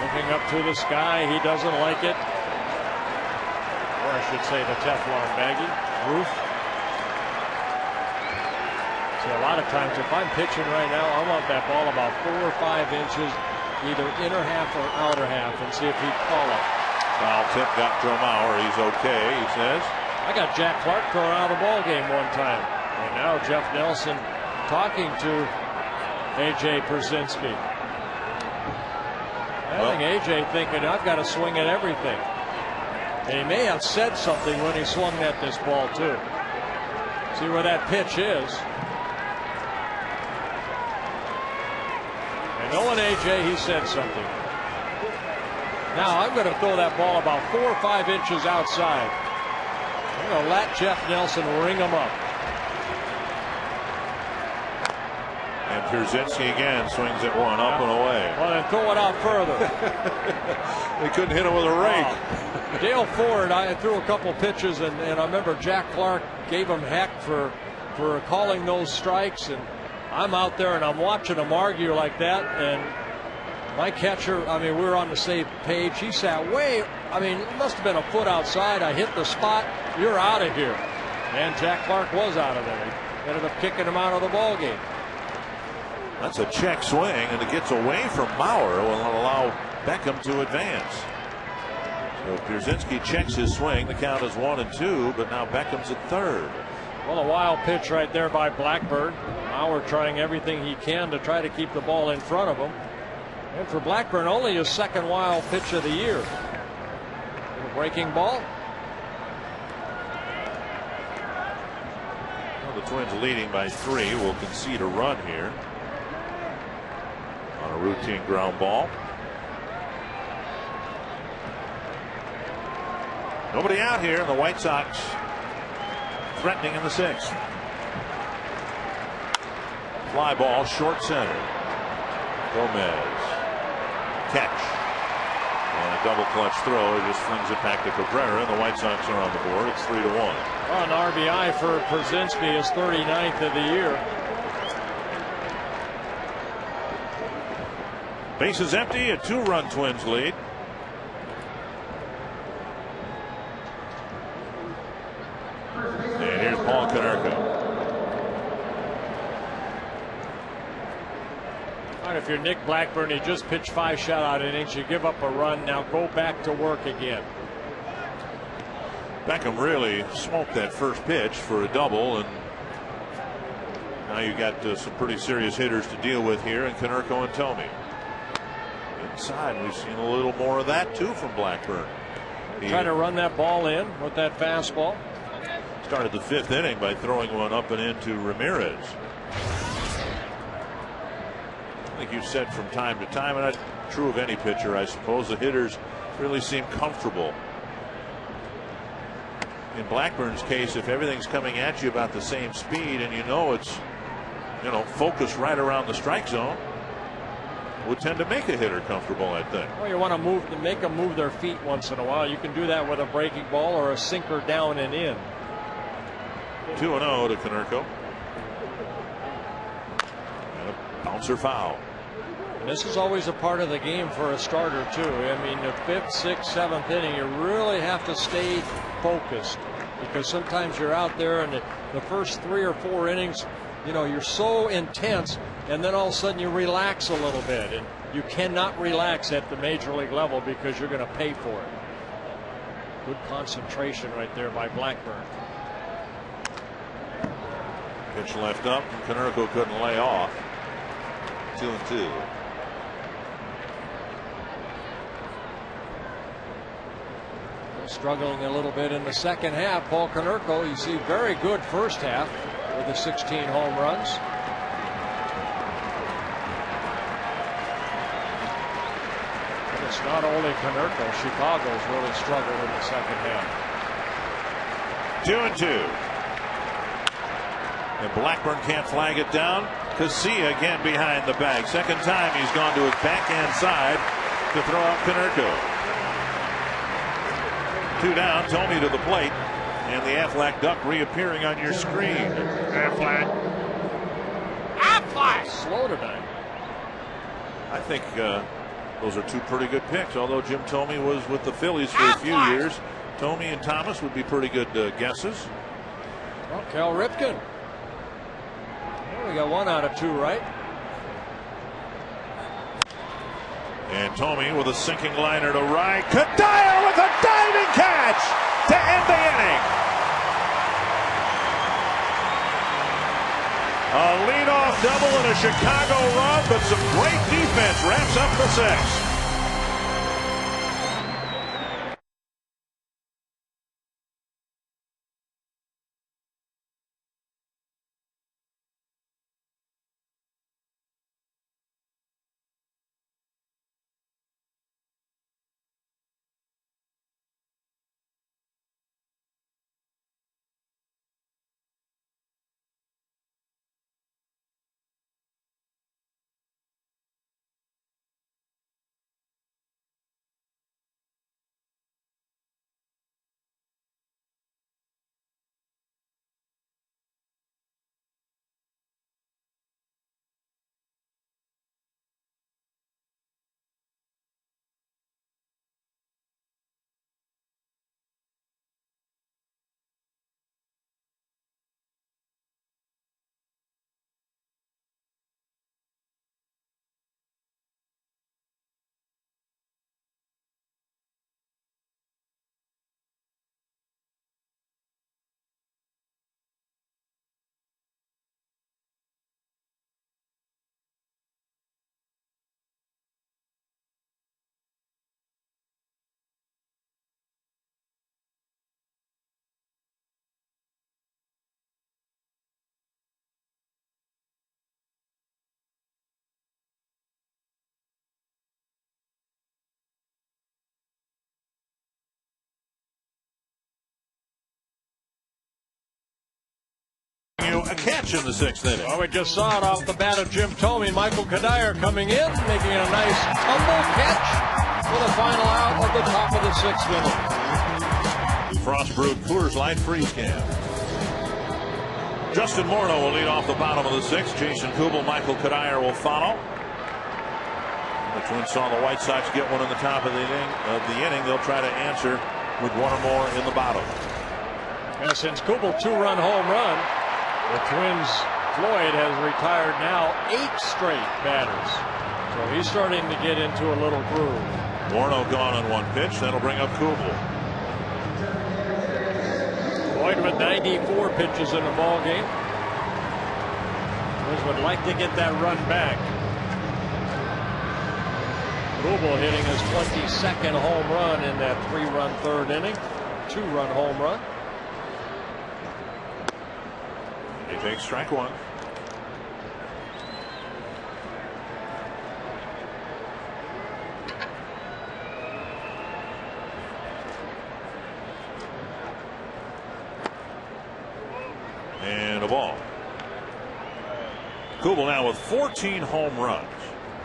looking up to the sky. He doesn't like it. Or I should say the Teflon baggie roof. See, a lot of times if I'm pitching right now, I want that ball about 4 or 5 inches, either inner half or outer half, and see if he'd call it. Foul tip got Dromauer. He's okay, he says. I got Jack Clark thrown out of the ball game one time. And now Jeff Nelson talking to A.J. Pierzynski. I think A.J. thinking, I've got to swing at everything. And he may have said something when he swung at this ball, too. See where that pitch is. And knowing A.J., he said something. Now I'm going to throw that ball about 4 or 5 inches outside. I'm going to let Jeff Nelson ring him up. And Pierzynski again swings at one, up and away. Well, then throw it out further. They couldn't hit him with a rake. Dale Ford, I threw a couple pitches, and I remember Jack Clark gave him heck for calling those strikes. And I'm out there and I'm watching them argue like that. And my catcher, we were on the same page. He sat it must have been a foot outside. I hit the spot. You're out of here. And Jack Clark was out of there. He ended up kicking him out of the ball game. That's a check swing, and it gets away from Mauer. Will allow Beckham to advance. So Pierzynski checks his swing. The count is 1-2, but now Beckham's at third. Well, a wild pitch right there by Blackburn. Mauer trying everything he can to try to keep the ball in front of him. And for Blackburn, only his second wild pitch of the year. A breaking ball. Well, the Twins leading by 3 will concede a run here on a routine ground ball. Nobody out here. The White Sox threatening in the 6th. Fly ball, short center. Gomez. Catch. And a double clutch throw. He just flings it back to Cabrera, and the White Sox are on the board. It's 3-1. Well, an RBI for Pierzynski, his 39th of the year. Bases empty, a 2-run Twins lead. And here's Paul Konerko. All right, if you're Nick Blackburn, you just pitched 5 shutout innings, you give up a run, now go back to work again. Beckham really smoked that first pitch for a double, and now you got some pretty serious hitters to deal with here in Konerko and Thome. Inside, we've seen a little more of that too from Blackburn. Trying to run that ball in with that fastball. Started the 5th inning by throwing one up and into Ramirez. I think you've said from time to time, and that's true of any pitcher, I suppose, the hitters really seem comfortable. In Blackburn's case, if everything's coming at you about the same speed and it's focused right around the strike zone, would tend to make a hitter comfortable, I think. Well, you want to make them move their feet once in a while. You can do that with a breaking ball or a sinker down and in. 2-0 to Konerko. And a bouncer foul. And this is always a part of the game for a starter too. The 5th, 6th, 7th inning, you really have to stay focused, because sometimes you're out there and the first 3 or 4 innings, you're so intense, and then all of a sudden you relax a little bit, and you cannot relax at the major league level because you're going to pay for it. Good concentration right there by Blackburn. Pitch left up, and Konerko couldn't lay off. 2-2. Struggling a little bit in the second half. Paul Konerko, you see, very good first half with the 16 home runs. And it's not only Konerko. Chicago's really struggled in the second half. 2-2. And Blackburn can't flag it down. Casilla again behind the bag. Second time he's gone to his backhand side to throw out Konerko. 2 down, Thome to the plate, and the Aflac Duck reappearing on your screen. Aflac. Slow tonight. I think those are 2 pretty good picks, although Jim Thome was with the Phillies for a few years. Thome and Thomas would be pretty good guesses. Well, Cal Ripken. Well, we got 1 out of 2 right. And Thome with a sinking liner to right. Cuddyer with a diving catch to end the inning. A leadoff double and a Chicago run, but some great defense wraps up the 6th. A catch in the 6th inning. Well, we just saw it off the bat of Jim Thome. Michael Cuddyer coming in, making a nice tumble catch for the final out of the top of the 6th inning. Frost brewed Coors Light freeze can. Justin Morneau will lead off the bottom of the 6th. Jason Kubel, Michael Cuddyer will follow. The Twins saw the White Sox get one in the top of the inning. They'll try to answer with 1 or more in the bottom. And since Kubel 2-run home run, the Twins, Floyd has retired now 8 straight batters. So he's starting to get into a little groove. Morneau gone on 1 pitch. That'll bring up Kubel. Floyd with 94 pitches in the ball game. Twins would like to get that run back. Kubel hitting his 22nd home run in that 3-run 3rd inning. 2-run home run. He takes strike 1. And a ball. Kubel now with 14 home runs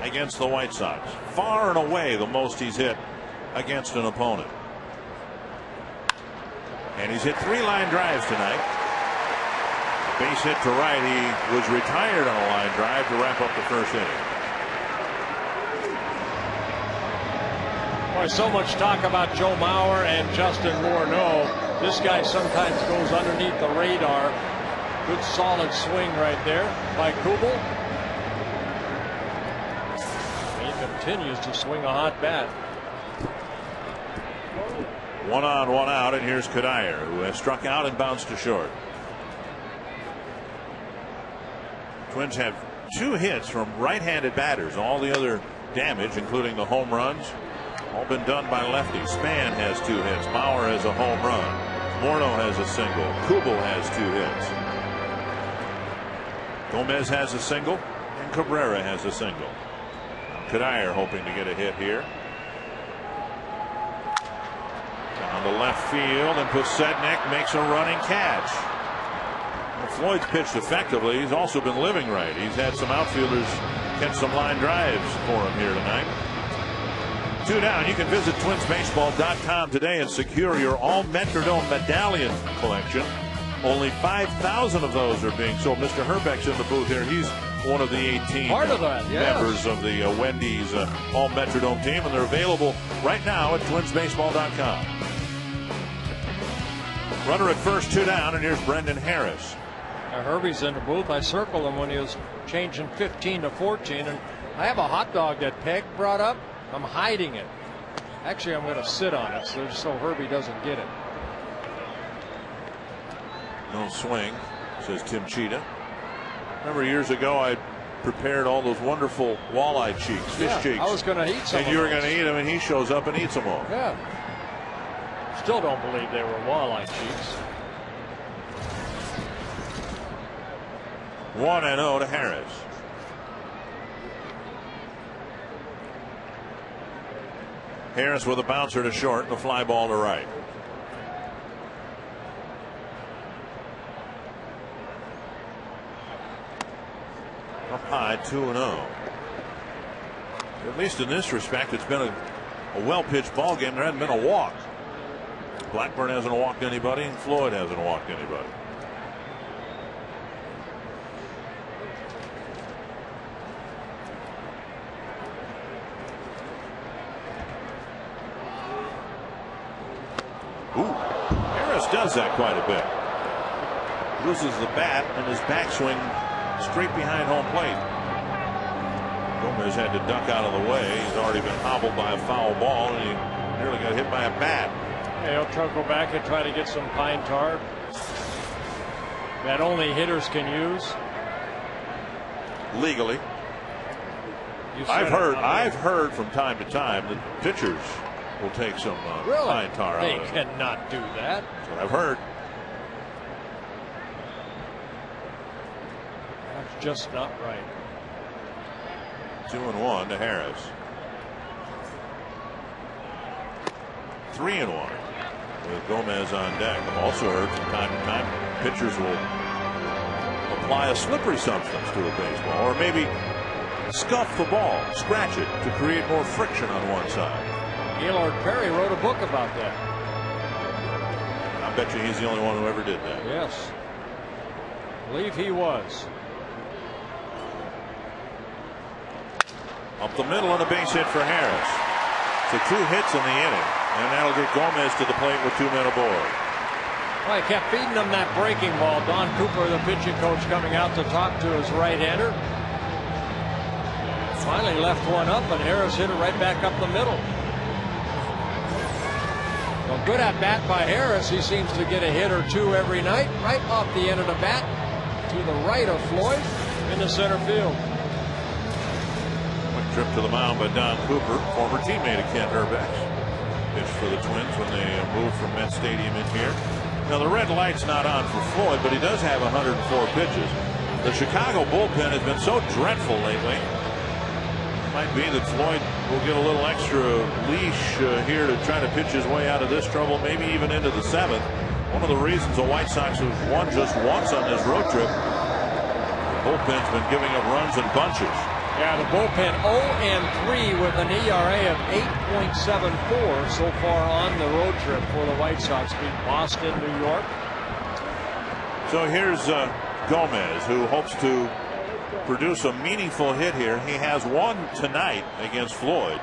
against the White Sox. Far and away the most he's hit against an opponent. And he's hit 3 line drives tonight. Base hit to right. He was retired on a line drive to wrap up the 1st inning. Boy, so much talk about Joe Mauer and Justin Morneau. This guy sometimes goes underneath the radar. Good solid swing right there by Kubel. He continues to swing a hot bat. 1 on, 1 out, and here's Cuddyer, who has struck out and bounced to short. Twins have 2 hits from right-handed batters. All the other damage, including the home runs, all been done by lefties. Span has 2 hits. Mauer has a home run. Morneau has a single. Kubel has 2 hits. Gomez has a single, and Cabrera has a single. Cuddyer hoping to get a hit here. Down the left field, and Pusednik makes a running catch. Floyd's pitched effectively. He's also been living right. He's had some outfielders catch some line drives for him here tonight. 2 down. You can visit twinsbaseball.com today and secure your all Metrodome medallion collection. Only 5,000 of those are being sold. Mr. Herbeck's in the booth here. He's one of the 18 Part of that, yes. members of the Wendy's all Metrodome team, and they're available right now at twinsbaseball.com. Runner at first, 2 down, and here's Brendan Harris. Now Herbie's in the booth. I circled him when he was changing 15 to 14, and I have a hot dog that Peg brought up. I'm hiding it. Actually, I'm going to sit on it so Herbie doesn't get it. No swing, says Tim Cheetah. Remember years ago I prepared all those wonderful walleye cheeks, fish cheeks. I was going to eat some. And you were going to eat them, and he shows up and eats them all. Yeah. Still don't believe they were walleye cheeks. 1-0 to Harris. Harris with a bouncer to short and a fly ball to right. Up high, 2-0. At least in this respect, it's been a well-pitched ball game. There hasn't been a walk. Blackburn hasn't walked anybody, and Floyd hasn't walked anybody. Ooh, Harris does that quite a bit. Loses the bat and his backswing straight behind home plate. Gomez had to duck out of the way. He's already been hobbled by a foul ball, and he nearly got hit by a bat. Hey, he'll go back and try to get some pine tar that only hitters can use legally. I've heard from time to time that pitchers will take some pine tar out of it. They cannot do that. That's what I've heard. That's just not right. 2-1 to Harris. 3-1 with Gomez on deck. I've also heard from time to time pitchers will apply a slippery substance to a baseball, or maybe scuff the ball, scratch it to create more friction on one side. Gaylord Perry wrote a book about that. I bet you he's the only one who ever did that. Yes, I believe he was. Up the middle and a base hit for Harris. So 2 hits in the inning, and that'll get Gomez to the plate with 2 men aboard. Well, he kept feeding him that breaking ball. Don Cooper, the pitching coach, coming out to talk to his right-hander. Finally left one up, and Harris hit it right back up the middle. Well, good at bat by Harris. He seems to get a hit or 2 every night, right off the end of the bat to the right of Floyd in the center field. Quick trip to the mound by Don Cooper, former teammate of Kent Herbeck's. Pitched for the Twins when they moved from Met Stadium in here. Now the red light's not on for Floyd, but he does have 104 pitches. The Chicago bullpen has been so dreadful lately. Might be that Floyd will get a little extra leash here to try to pitch his way out of this trouble, maybe even into the 7th. One of the reasons the White Sox have won just once on this road trip. The bullpen's been giving up runs in bunches. Yeah, the bullpen 0-3 with an ERA of 8.74 so far on the road trip for the White Sox. Beat Boston, New York. So here's Gomez, who hopes to produce a meaningful hit here. He has one tonight against Floyd.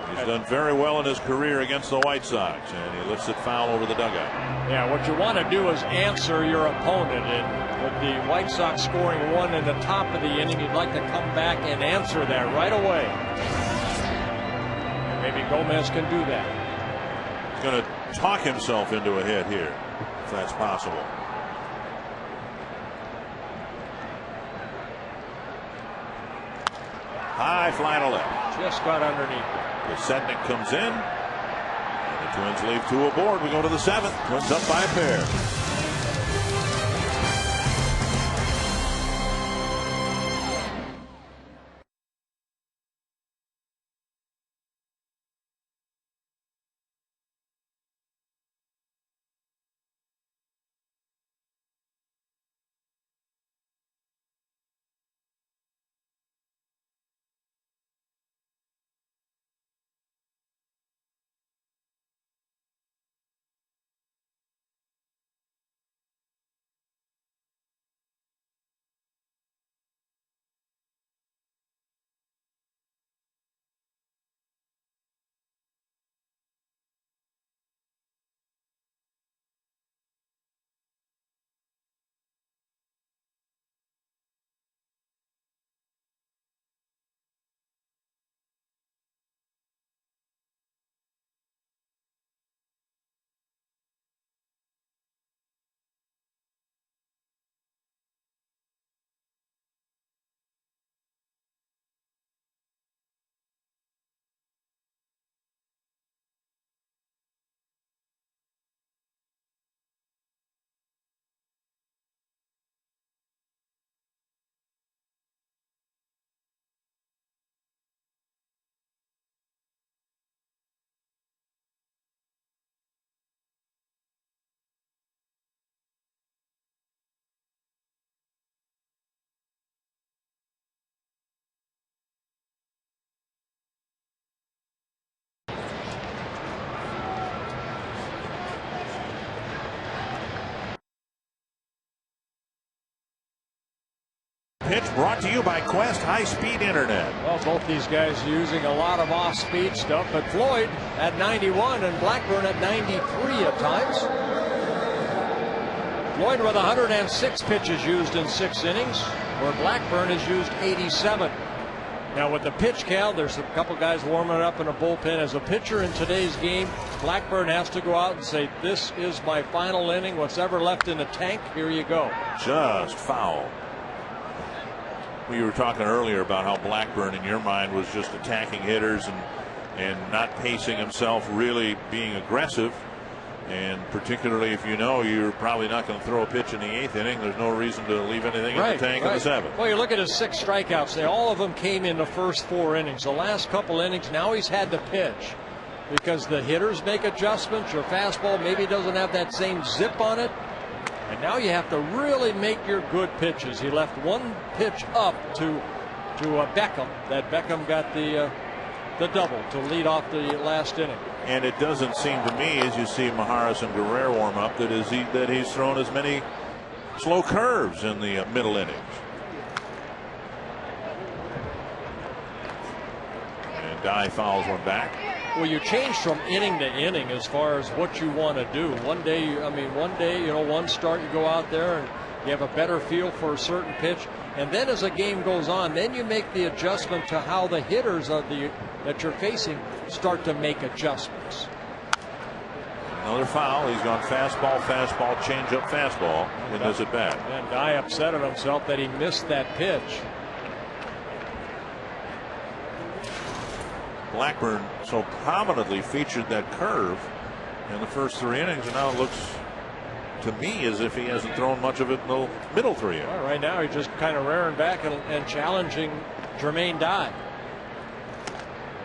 He's done very well in his career against the White Sox, and he lifts it foul over the dugout. Yeah, what you want to do is answer your opponent, and with the White Sox scoring 1 in the top of the inning, you'd like to come back and answer that right away. And maybe Gomez can do that. He's going to talk himself into a hit here, if that's possible. High fly to left. Just got underneath. The Setnik comes in, and the Twins leave 2 aboard. We go to the 7th. Twins up by a pair. pitch brought to you by Quest High-Speed Internet. Well, both these guys using a lot of off-speed stuff, but Floyd at 91 and Blackburn at 93 at times. Floyd with 106 pitches used in 6 innings, where Blackburn has used 87. Now with the pitch count, there's a couple guys warming up in a bullpen. As a pitcher in today's game, Blackburn has to go out and say, this is my final inning. What's ever left in the tank, here you go. Just foul. We were talking earlier about how Blackburn, in your mind, was just attacking hitters and not pacing himself, really being aggressive. And particularly if you know you're probably not going to throw a pitch in the 8th inning, there's no reason to leave anything in the tank in the 7th. Well, you look at his 6 strikeouts. All of them came in the first 4 innings. The last couple innings, now he's had to pitch because the hitters make adjustments. Your fastball maybe doesn't have that same zip on it. And now you have to really make your good pitches. He left 1 pitch up to Beckham. That Beckham got the double to lead off the last inning. And it doesn't seem to me, as you see Maharis and Guerrero warm up, that he's thrown as many slow curves in the middle innings. And Dye fouls one back. Well, you change from inning to inning as far as what you want to do. One day, one start you go out there and you have a better feel for a certain pitch. And then as the game goes on, then you make the adjustment to how the hitters that you're facing start to make adjustments. Another foul. He's gone fastball, changeup, fastball in this at bat. And Dye upset at himself that he missed that pitch. Blackburn so prominently featured that curve in the first 3 innings, and now it looks to me as if he hasn't thrown much of it in the middle 3 innings. Well, right now he's just kind of rearing back and challenging Jermaine Dye.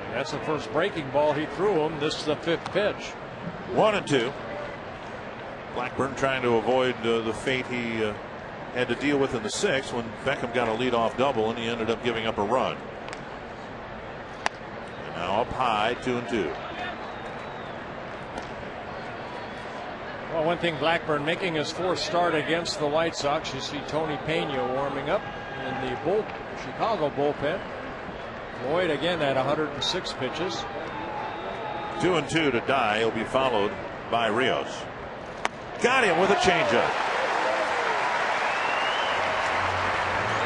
And that's the first breaking ball he threw him. This is the 5th pitch. 1-2. Blackburn trying to avoid the fate he had to deal with in the 6th when Beckham got a leadoff double and he ended up giving up a run. And now up high, 2-2. Well, one thing, Blackburn making his 4th start against the White Sox. You see Tony Pena warming up in the Chicago bullpen. Floyd again at 106 pitches. 2-2 to Dye. He'll be followed by Rios. Got him with a changeup.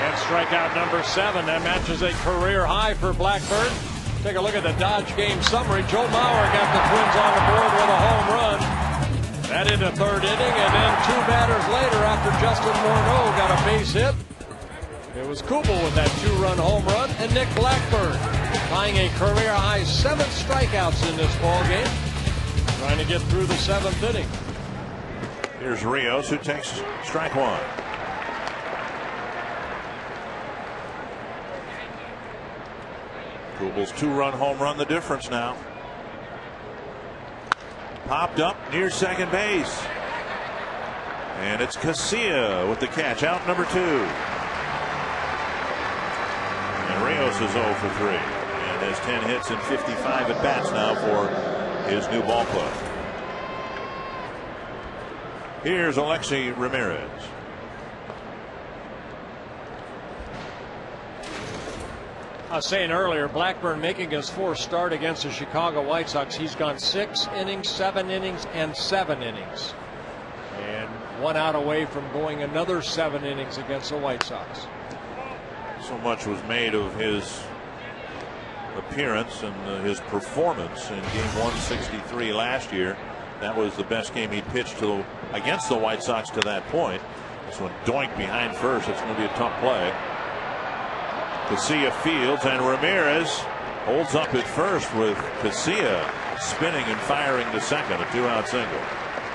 And strikeout number 7. That matches a career high for Blackburn. Take a look at the Dodge game summary. Joe Mauer got the Twins on the board with a home run. That in the 3rd inning, and then 2 batters later, after Justin Morneau got a base hit, it was Kubel with that 2-run home run, and Nick Blackburn tying a career high 7 strikeouts in this ball game, trying to get through the 7th inning. Here's Rios, who takes strike 1. Kubel's 2-run home run, the difference now. Popped up near second base. And it's Casilla with the catch, out number 2. And Rios is 0 for 3 and has 10 hits and 55 at bats now for his new ball club. Here's Alexi Ramirez. I was saying earlier, Blackburn making his 4th start against the Chicago White Sox. He's gone 6 innings, 7 innings, and 7 innings. And 1 out away from going another 7 innings against the White Sox. So much was made of his appearance and his performance in game 163 last year. That was the best game he pitched against the White Sox to that point. This one doink behind first. It's going to be a tough play. Casilla fields, and Ramirez holds up at first with Casilla spinning and firing to second, a 2-out single.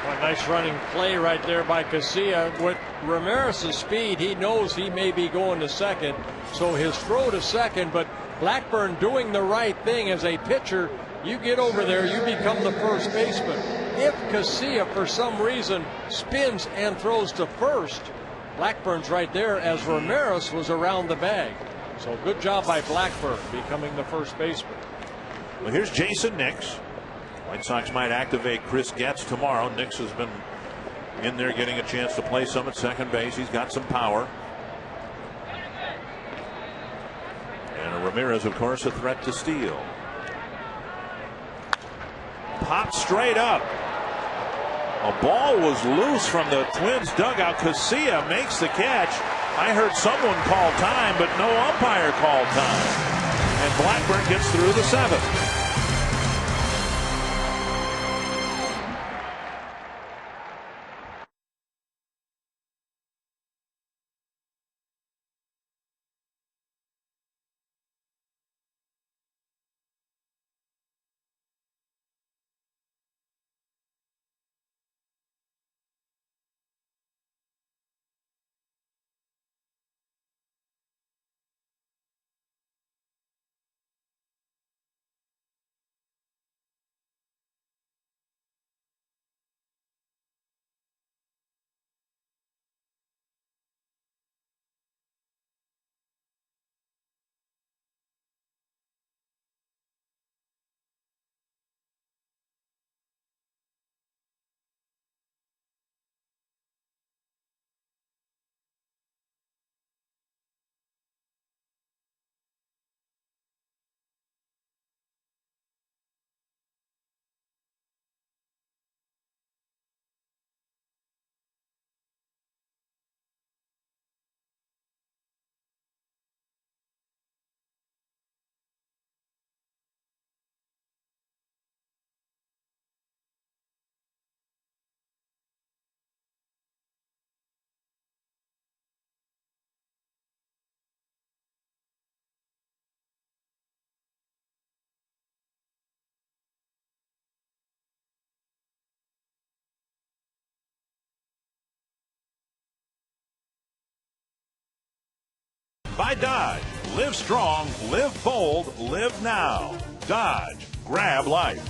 A nice running play right there by Casilla. With Ramirez's speed, he knows he may be going to second, so his throw to second, but Blackburn doing the right thing as a pitcher. You get over there, you become the first baseman. If Casilla for some reason spins and throws to first, Blackburn's right there as Ramirez was around the bag. So good job by Blackburn becoming the first baseman. Well, here's Jason Nix. White Sox might activate Chris Getz tomorrow. Nix has been in there getting a chance to play some at second base. He's got some power. Ramirez, of course, a threat to steal. Popped straight up. A ball was loose from the Twins dugout. Casilla makes the catch. I heard someone call time, but no umpire called time. And Blackburn gets through the 7th. By Dodge. Live strong, live bold, live now. Dodge. Grab life.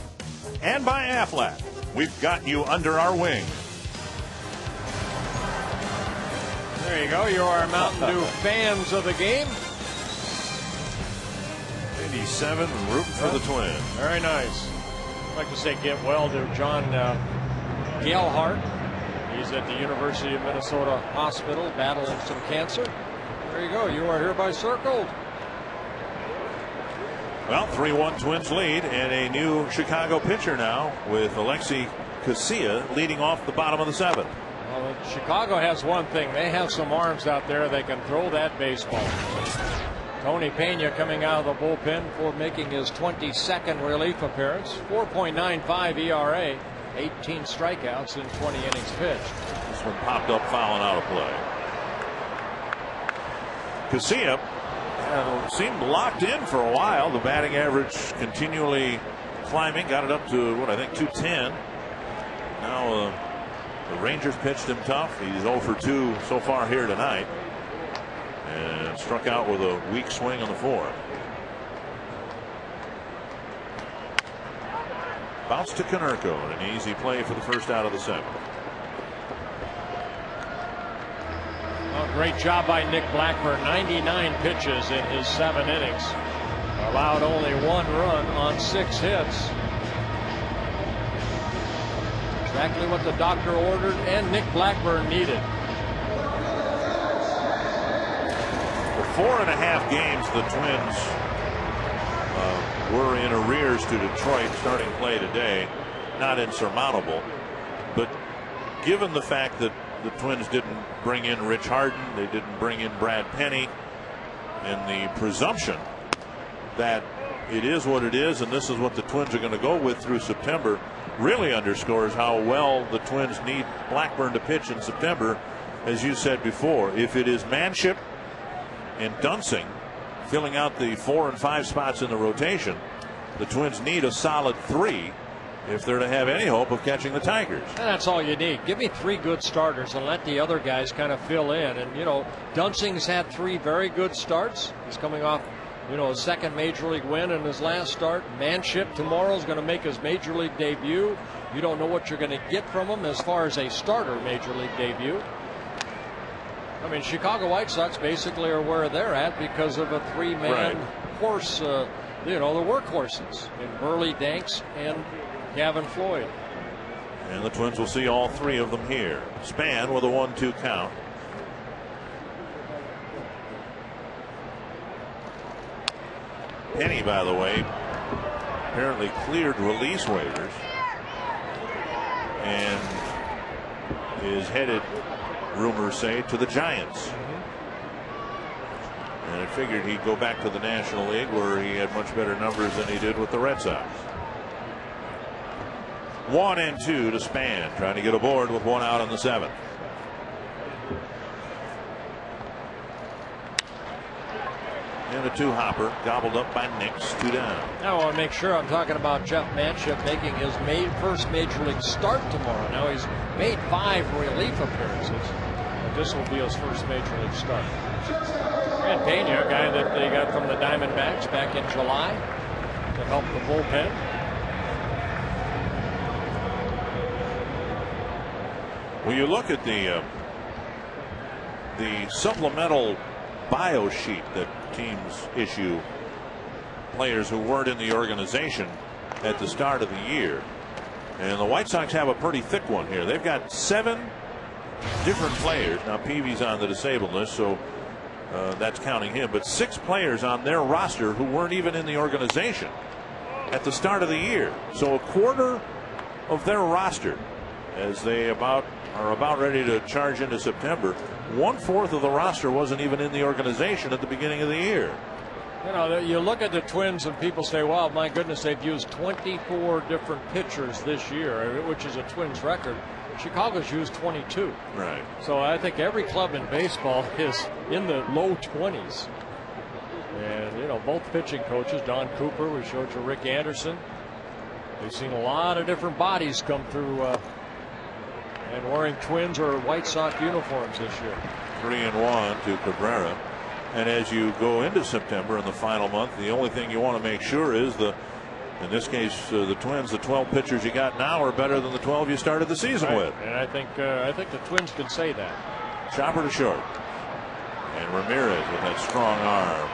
And by Aflac. We've got you under our wing. There you go. You are Mountain Dew fans of the game. 87 rooting for the Twins. Very nice. I'd like to say get well to John Gellhart. He's at the University of Minnesota Hospital battling some cancer. There you go. You are hereby circled. Well, 3-1 Twins lead, and a new Chicago pitcher now with Alexi Casilla leading off the bottom of the 7th. Well, Chicago has one thing. They have some arms out there. They can throw that baseball. Tony Pena coming out of the bullpen for making his 22nd relief appearance. 4.95 ERA. 18 strikeouts in 20 innings pitched. This one popped up fouling out of play. Casilla seemed locked in for a while. The batting average continually climbing. Got it up to, what, I think 210. Now the Rangers pitched him tough. He's 0 for 2 so far here tonight. And struck out with a weak swing on the 4th. Bounce to Konerko, and an easy play for the first out of the 7th. Well, great job by Nick Blackburn. 99 pitches in his 7 innings. Allowed only 1 run on 6 hits. Exactly what the doctor ordered and Nick Blackburn needed. For 4.5 games, the Twins were in arrears to Detroit. Starting play today, not insurmountable, but given the fact that the Twins didn't bring in Rich Harden, they didn't bring in Brad Penny, and the presumption that it is what it is and this is what the Twins are going to go with through September really underscores how well the Twins need Blackburn to pitch in September. As you said before, if it is Manship and Dunsing filling out the 4 and 5 spots in the rotation, the Twins need a solid 3 if they're to have any hope of catching the Tigers. And that's all you need. Give me 3 good starters and let the other guys kind of fill in. And, you know, Dunsing's had 3 very good starts. He's coming off, you know, a 2nd major league win in his last start. Manship tomorrow is going to make his major league debut. You don't know what you're going to get from him as far as a starter major league debut. I mean, Chicago White Sox basically are where they're at because of a 3-man horse, you know, the workhorses in Burley, Danks, and Gavin Floyd. And the Twins will see all 3 of them here. Span with a 1-2 count. Penny, by the way, apparently cleared release waivers and is headed, rumors say, to the Giants. And I figured he'd go back to the National League where he had much better numbers than he did with the Red Sox. 1-2 to Span, trying to get aboard with one out in the 7th. And a 2-hopper gobbled up by Nix, 2 down. Now I want to make sure I'm talking about Jeff Manship making his first major league start tomorrow. Now he's made 5 relief appearances. This will be his first major league start. And Pena, a guy that they got from the Diamondbacks back in July to help the bullpen. When you look at the supplemental bio sheet that teams issue players who weren't in the organization at the start of the year, and the White Sox have a pretty thick one here. They've got 7 different players. Now Peavy's on the disabled list, so that's counting him, but 6 players on their roster who weren't even in the organization at the start of the year. So a quarter of their roster, as they are about ready to charge into September, 1/4 of the roster wasn't even in the organization at the beginning of the year. You know, you look at the Twins and people say, wow, my goodness, they've used 24 different pitchers this year, which is a Twins record. Chicago's used 22. Right. So I think every club in baseball is in the low 20s. And, you know, both pitching coaches, Don Cooper, we showed you Rick Anderson. We've seen a lot of different bodies come through and wearing Twins or White Sox uniforms this year. 3-1 to Cabrera. And as you go into September in the final month, the only thing you want to make sure is in this case, the Twins, the 12 pitchers you got now are better than the 12 you started the season with. And I think the Twins can say that. Chopper to short. And Ramirez with that strong arm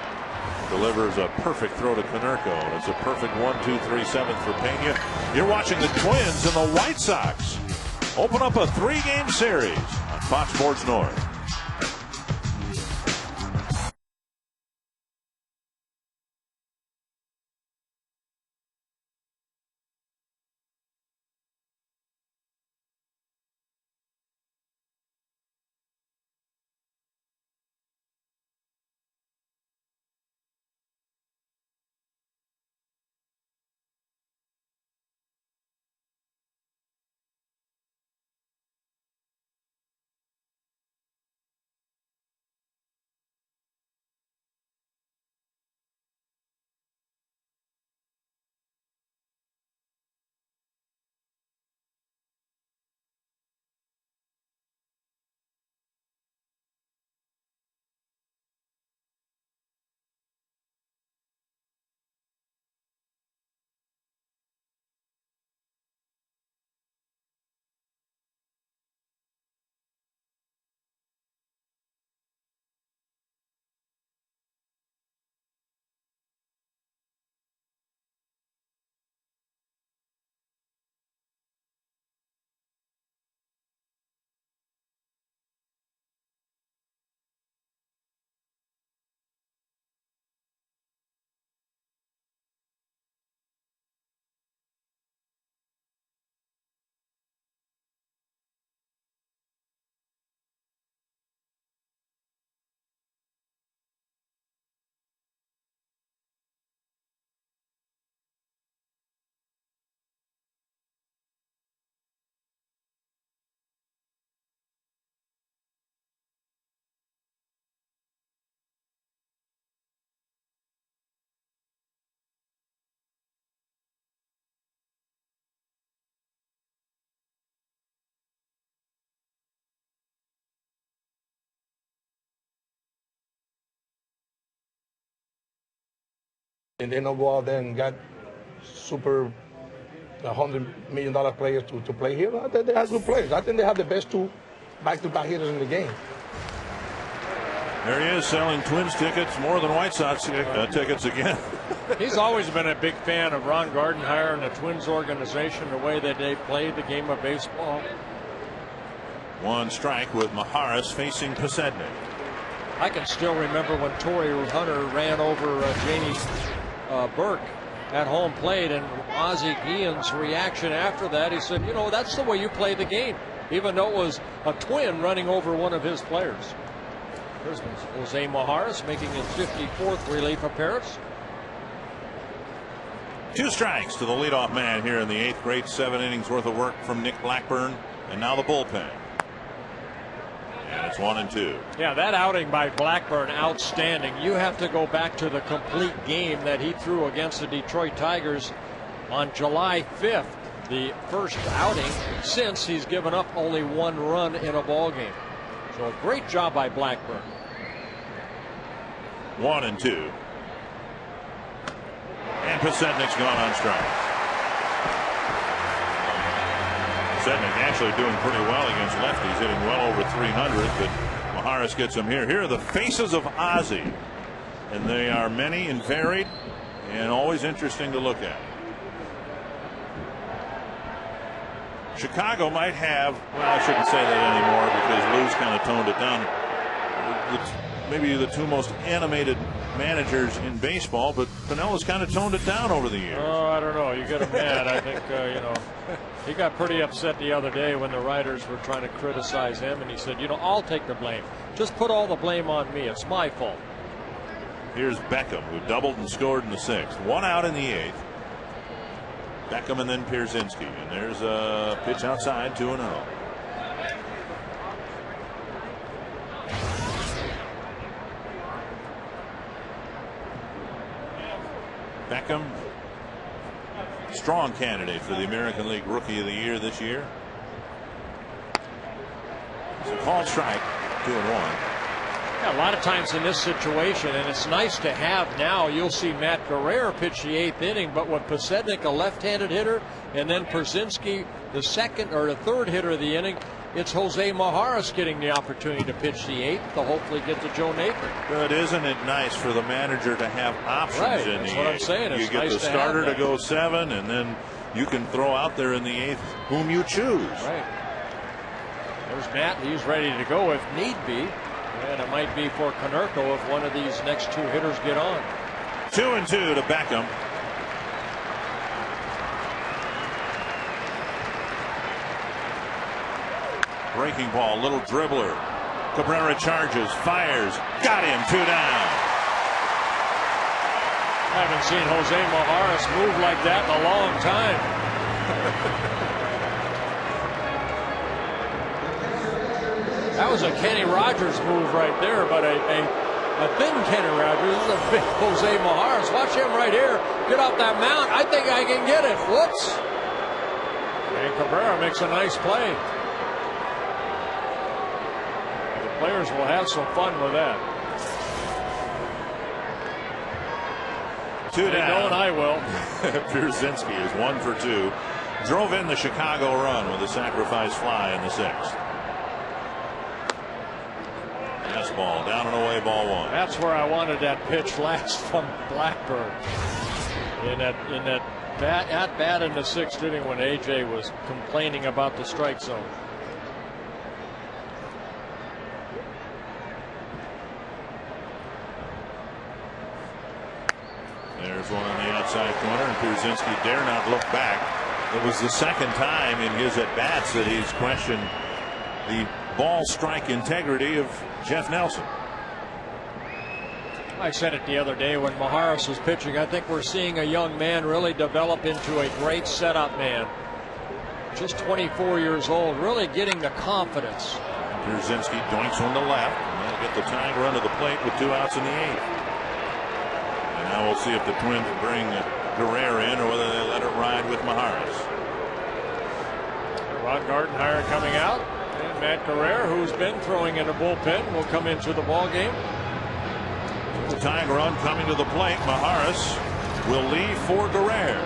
delivers a perfect throw to Konerko. And it's a perfect 1-2-3 7th for Pena. You're watching the Twins and the White Sox open up a 3-game series on Fox Sports North. And they don't go out there and got super $100 million players to play here. I think they have good players. I think they have the best 2 back-to-back hitters in the game. There he is selling Twins tickets more than White Sox tickets again. He's always been a big fan of Ron Gardenhire and the Twins organization, the way that they played the game of baseball. 1 strike with Maharis facing Posednik. I can still remember when Torrey Hunter ran over Jamie Burke at home plate, and Ozzie Guillen's reaction after that, he said, you know, that's the way you play the game, even though it was a Twin running over one of his players. Here's Jose Mijares making his 54th relief appearance. 2 strikes to the leadoff man here in the 8th. Great 7 innings worth of work from Nick Blackburn, and now the bullpen. And it's 1-2. Yeah, that outing by Blackburn, outstanding. You have to go back to the complete game that he threw against the Detroit Tigers on July 5th, the first outing since he's given up only 1 run in a ball game. So a great job by Blackburn. 1-2. And Pasetnik's gone on strike. Pasetnik actually doing pretty well against lefties, hitting well over 300, but Mijares gets him here. Here are the faces of Ozzie, and they are many and varied and always interesting to look at. Chicago might have, well, I shouldn't say that anymore because Lou's kind of toned it down. Maybe the 2 most animated managers in baseball, but Piniella's kind of toned it down over the years. Oh, I don't know. You get him mad. I think, you know, he got pretty upset the other day when the writers were trying to criticize him, and he said, you know, I'll take the blame. Just put all the blame on me. It's my fault. Here's Beckham, who doubled and scored in the 6th. 1 out in the 8th. Beckham and then Pierzynski. And there's a pitch outside, 2-0. Beckham, strong candidate for the American League Rookie of the Year this year. It's a called strike, 2-1. Yeah, a lot of times in this situation, and it's nice to have now, you'll see Matt Guerrero pitch the 8th inning, but with Pasetnik, a left-handed hitter, and then Pierzynski, the 2nd or the 3rd hitter of the inning, it's Jose Mijares getting the opportunity to pitch the 8th to hopefully get to Joe Nathan. Good, isn't it nice for the manager to have options in the 8th? That's what I'm saying. You It's get nice the to starter have to go 7, and then you can throw out there in the 8th whom you choose. Right. There's Matt. He's ready to go if need be. And it might be for Konerko if one of these next 2 hitters get on. 2-2 to Beckham. Breaking ball, little dribbler. Cabrera charges, fires, got him, 2 down. I haven't seen Jose Mijares move like that in a long time. That was a Kenny Rogers move right there, but a thin Kenny Rogers. This is a big Jose Mijares. Watch him right here. Get off that mound. I think I can get it. Whoops. And Cabrera makes a nice play. The players will have some fun with that. 2 down. They know, and I will. Pierzynski is 1 for 2. Drove in the Chicago run with a sacrifice fly in the 6th. Ball down and away, ball 1. That's where I wanted that pitch last from Blackburn. In that at bat in the 6th inning when AJ was complaining about the strike zone. There's one on the outside corner, and Pierzynski dare not look back. It was the 2nd time in his at bats that he's questioned the ball strike integrity of Jeff Nelson. I said it the other day when Mijares was pitching. I think we're seeing a young man really develop into a great setup man. Just 24 years old, really getting the confidence. Pierzynski doinks on the left, and they'll get the tying run to the plate with 2 outs in the 8th. And now we'll see if the Twins bring Guerrero in or whether they let it ride with Mijares. Ron Gardenhire coming out. And Matt Guerrero, who's been throwing in the bullpen, will come into the ball game. The tying run coming to the plate. Mijares will leave for Guerrero.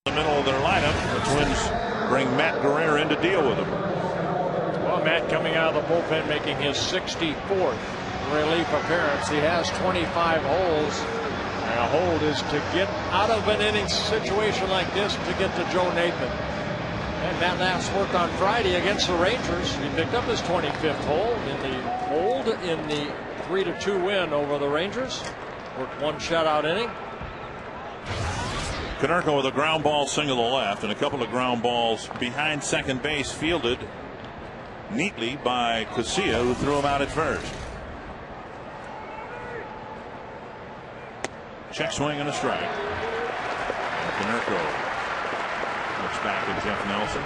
the middle of their lineup. The Twins bring Matt Guerrero in to deal with him. Well, Matt coming out of the bullpen making his 64th relief appearance. He has 25 holds. And a hold is to get out of an inning situation like this to get to Joe Nathan. And Matt last worked on Friday against the Rangers. He picked up his 25th hold in the 3-2 win over the Rangers. Worked one shutout inning. Konerko with a ground ball single to left and a couple of ground balls behind second base fielded neatly by Casilla, who threw him out at first. Check swing and a strike. And Konerko looks back at Jeff Nelson.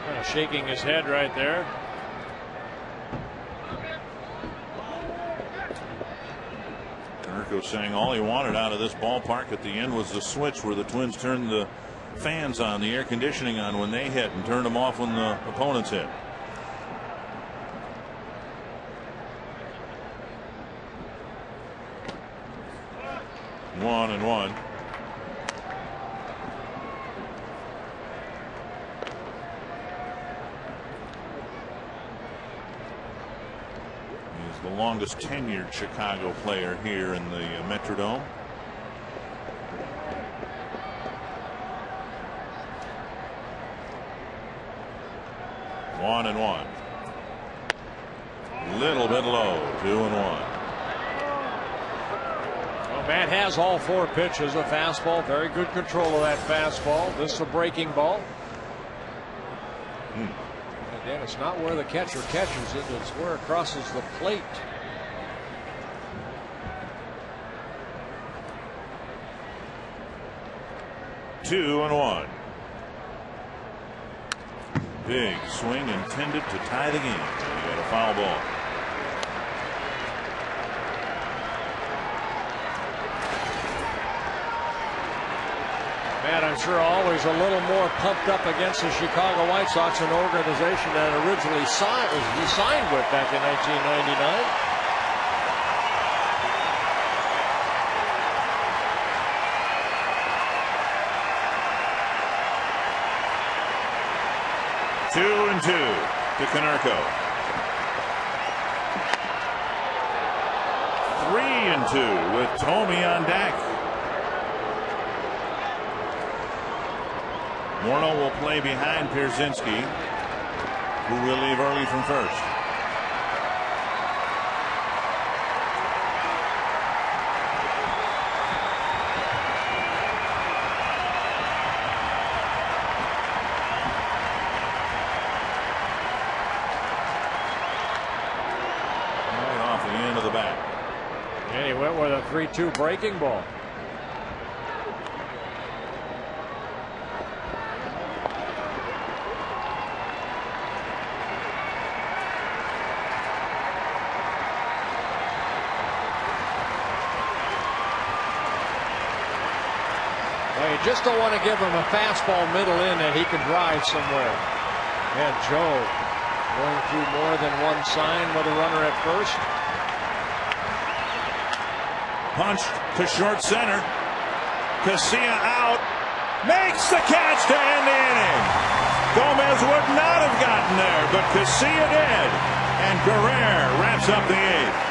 Kind of shaking his head right there. Konerko saying all he wanted out of this ballpark at the end was the switch where the Twins turned the fans on, the air conditioning on when they hit, and turned them off when the opponents hit. One and one. He's the longest tenured Chicago player here in the Metrodome. One and one. Little bit low. 2-1. Well, Matt has all four pitches. A fastball, very good control of that fastball. This is a breaking ball. Again, it's not where the catcher catches it, it's where it crosses the plate. Two and one. Big swing intended to tie the game. He got a foul ball. Matt, I'm sure always a little more pumped up against the Chicago White Sox, an organization that originally he signed with back in 1999. Two and two to Konerko. 3-2 with Thome on deck. Morneau will play behind Pierzynski, who will leave early from first. Right off the end of the bat. And he went with a 3-2 breaking ball. You just don't want to give him a fastball middle in that he can drive somewhere. And Joe going through more than one sign with a runner at first. Punched to short center. Casilla out. Makes the catch to end the inning. Gomez would not have gotten there, but Casilla did. And Guerrero wraps up the eighth.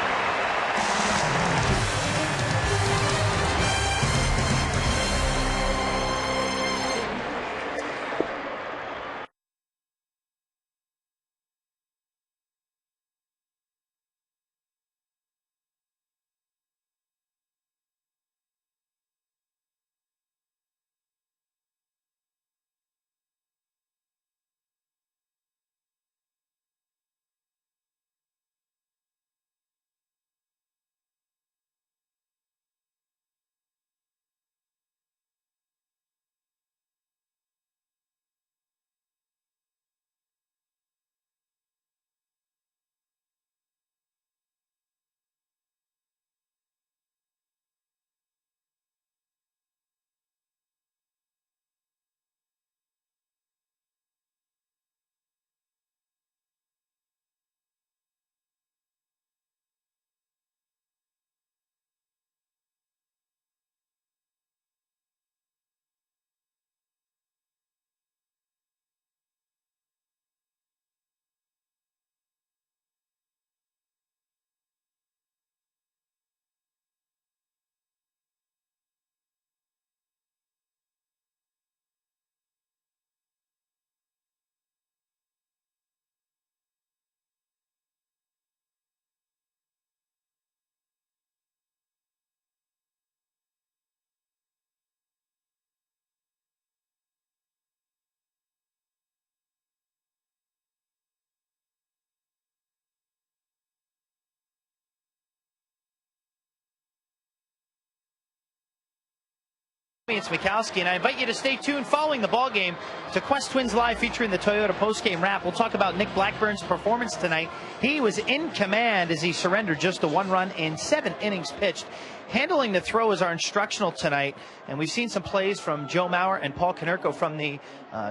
It's Mikowski, and I invite you to stay tuned following the ball game to Quest Twins Live featuring the Toyota postgame wrap. We'll talk about Nick Blackburn's performance tonight. He was in command as he surrendered just a 1 run in 7 innings pitched. Handling the throw is our instructional tonight, and we've seen some plays from Joe Mauer and Paul Konerko from the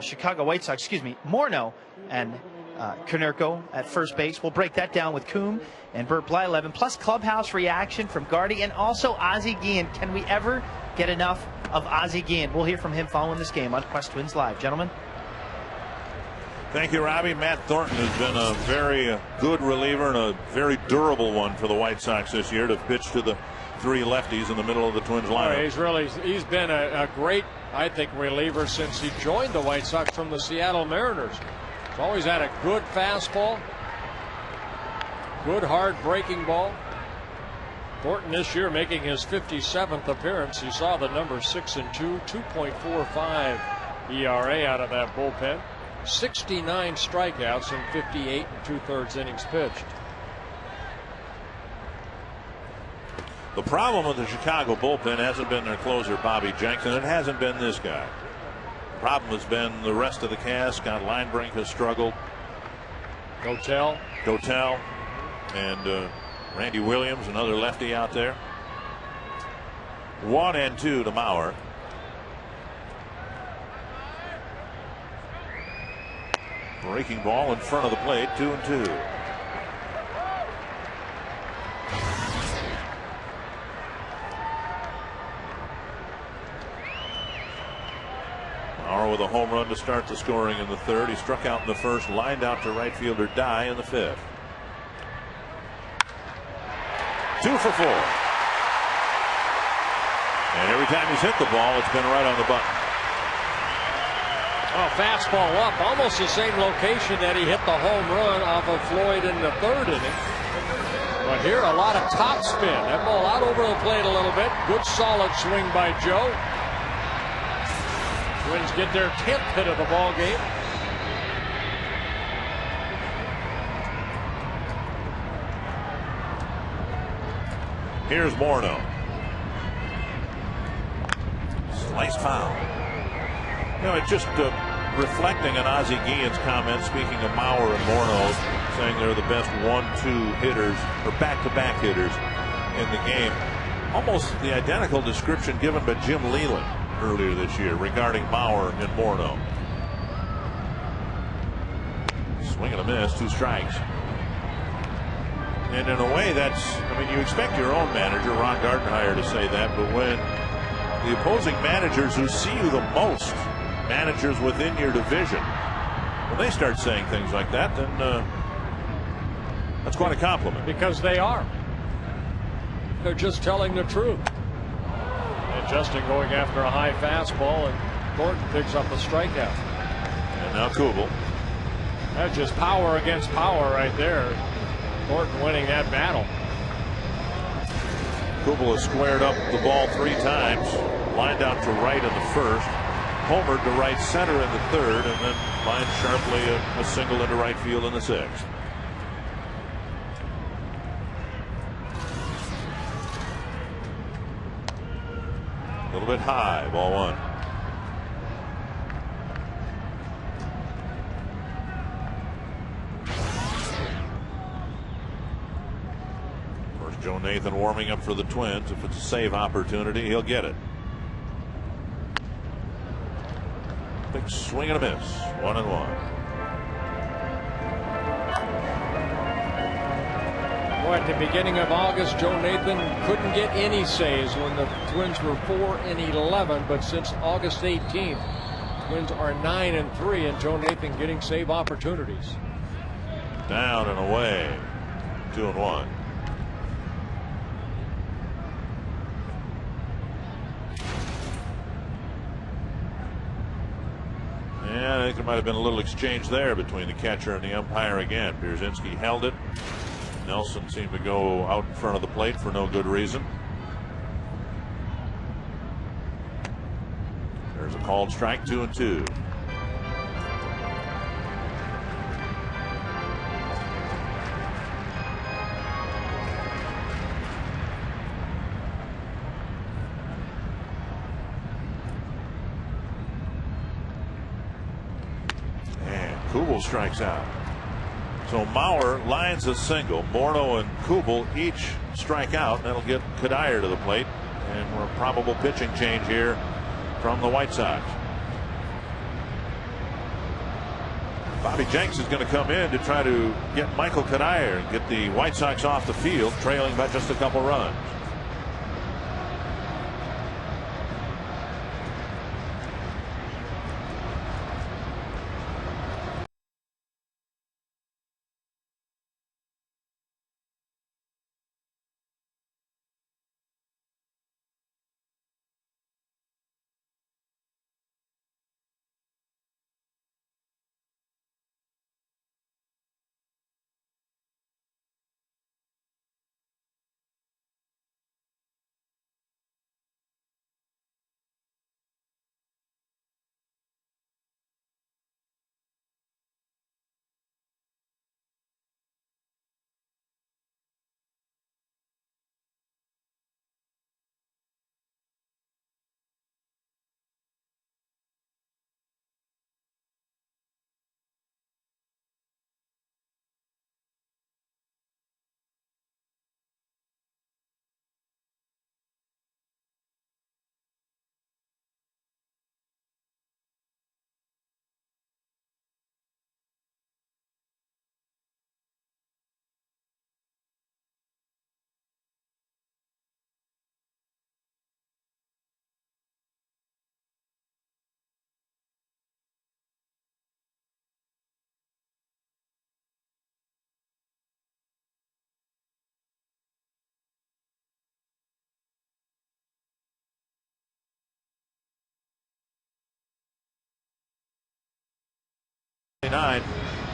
Chicago White Sox. Excuse me, Morneau and Konerko at first base. We'll break that down with Coombe and Burt Blyleven, plus clubhouse reaction from Gardy and also Ozzie Guillen. Can we ever get enough of Ozzie Guillen? We'll hear from him following this game on Quest Twins Live. Gentlemen. Thank you, Robbie. Matt Thornton has been a very good reliever and a very durable one for the White Sox this year to pitch to the 3 lefties in the middle of the Twins lineup. He's been a great, I think, reliever since he joined the White Sox from the Seattle Mariners. He's always had a good fastball, good hard breaking ball. Thornton this year making his 57th appearance. He saw the number 6-2, 2.45 ERA out of that bullpen. 69 strikeouts in 58 2/3 innings pitched. The problem with the Chicago bullpen hasn't been their closer, Bobby Jenks, and it hasn't been this guy. The problem has been the rest of the cast. Scott Linebrink has struggled. Dotel, and Randy Williams, another lefty out there. 1-2 to Mauer. Breaking ball in front of the plate, 2-2. Mauer with a home run to start the scoring in the 3rd. He struck out in the 1st, lined out to right fielder Dye in the 5th. 2 for 4. And every time he's hit the ball, it's been right on the button. Oh, fastball up, almost the same location that he hit the home run off of Floyd in the 3rd inning. But here, a lot of top spin. That ball out over the plate a little bit. Good solid swing by Joe. Twins get their 10th hit of the ball game. Here's Morneau. Slice foul. You know, it's just reflecting on Ozzie Guillen's comments, speaking of Mauer and Morneau, saying they're the best 1-2 hitters, or back-to-back hitters in the game. Almost the identical description given by Jim Leyland earlier this year regarding Mauer and Morneau. Swing and a miss, 2 strikes. And in a way, I mean, you expect your own manager, Ron Gardenhire, to say that, but when the opposing managers who see you the most, managers within your division, when they start saying things like that, then that's quite a compliment. Because they are. They're just telling the truth. And Justin going after a high fastball, and Thornton picks up a strikeout. And now Kubel. That's just power against power right there. Thornton winning that battle. Kubel has squared up the ball 3 times, lined out to right in the 1st, homered to right center in the 3rd, and then lined sharply a single into right field in the 6th. A little bit high, ball 1. Joe Nathan warming up for the Twins. If it's a save opportunity, he'll get it. Big swing and a miss. 1-1. Well, at the beginning of August, Joe Nathan couldn't get any saves when the Twins were 4-11, but since August 18th, Twins are 9-3, and Joe Nathan getting save opportunities. Down and away. 2-1. Yeah, I think there might have been a little exchange there between the catcher and the umpire again. Pierzynski held it. Nelson seemed to go out in front of the plate for no good reason. There's a called strike, 2-2. Kubel strikes out. So Mauer lines a single. Morneau and Kubel each strike out. That'll get Cuddyer to the plate. And we're a probable pitching change here from the White Sox. Bobby Jenks is going to come in to try to get Michael Cuddyer and get the White Sox off the field, trailing by just a couple runs.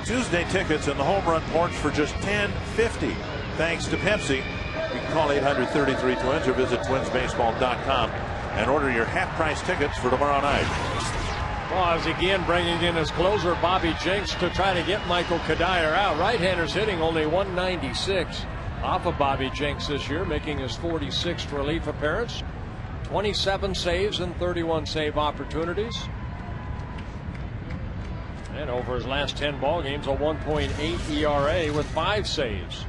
Tuesday tickets in the home run porch for just $10.50. Thanks to Pepsi. You can call 833-TWINS or visit twinsbaseball.com and order your half price tickets for tomorrow night. Well, again bringing in his closer Bobby Jenks to try to get Michael Cuddyer out. Right-handers hitting only 196 off of Bobby Jenks this year, making his 46th relief appearance. 27 saves and 31 save opportunities. And over his last 10 ball games, a 1.8 ERA with 5 saves.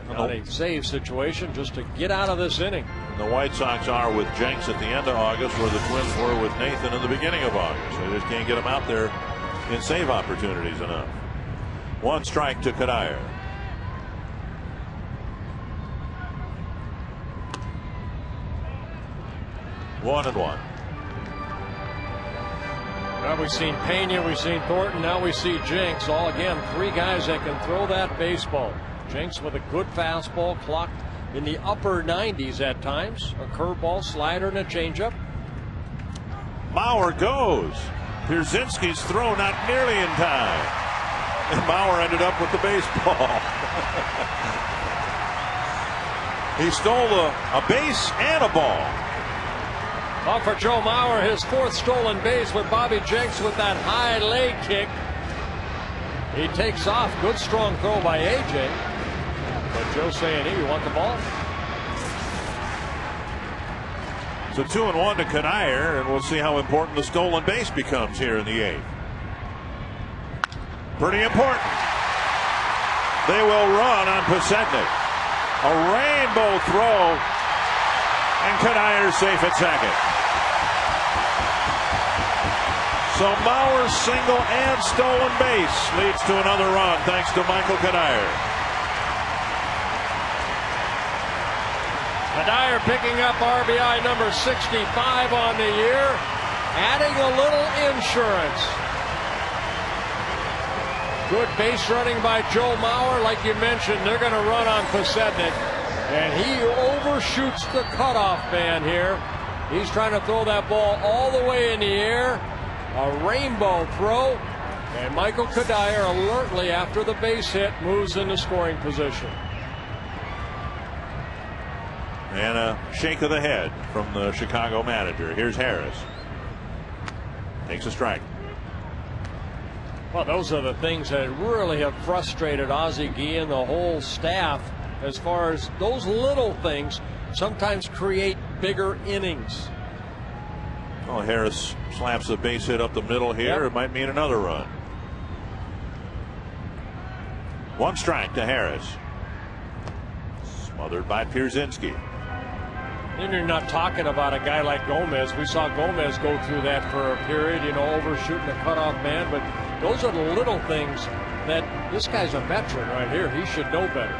Not a save situation, just to get out of this inning. The White Sox are with Jenks at the end of August, where the Twins were with Nathan in the beginning of August. They just can't get him out there in save opportunities enough. One strike to Cuddyer. One and one. Well, we've seen Pena, we've seen Thornton, now we see Jenks. All again, 3 guys that can throw that baseball. Jenks with a good fastball, clocked in the upper 90s at times. A curveball, slider, and a changeup. Mauer goes. Pierzynski's throw not nearly in time. And Mauer ended up with the baseball. He stole a base and a ball. Off for Joe Mauer, his 4th stolen base with Bobby Jenks with that high leg kick. He takes off. Good strong throw by AJ. But Joe saying, hey, you want the ball? So 2-1 to Cuddyer, and we'll see how important the stolen base becomes here in the 8th. Pretty important. They will run on Pasetnik. A rainbow throw, and Cuddyer safe at second. So Mauer's single and stolen base leads to another run thanks to Michael Cuddyer. Cuddyer picking up RBI number 65 on the year, adding a little insurance. Good base running by Joe Mauer. Like you mentioned, they're going to run on Pasetnik, and he overshoots the cutoff man here. He's trying to throw that ball all the way in the air. A rainbow throw, and Michael Cuddyer alertly after the base hit moves into scoring position. And a shake of the head from the Chicago manager. Here's Harris. Takes a strike. Well, those are the things that really have frustrated Ozzie Guillen and the whole staff, as far as those little things sometimes create bigger innings. Well, Harris slaps a base hit up the middle here. Yep. It might mean another run. 1 strike to Harris. Smothered by Pierzynski. And you're not talking about a guy like Gomez. We saw Gomez go through that for a period, overshooting the cutoff man. But those are the little things that this guy's a veteran right here. He should know better.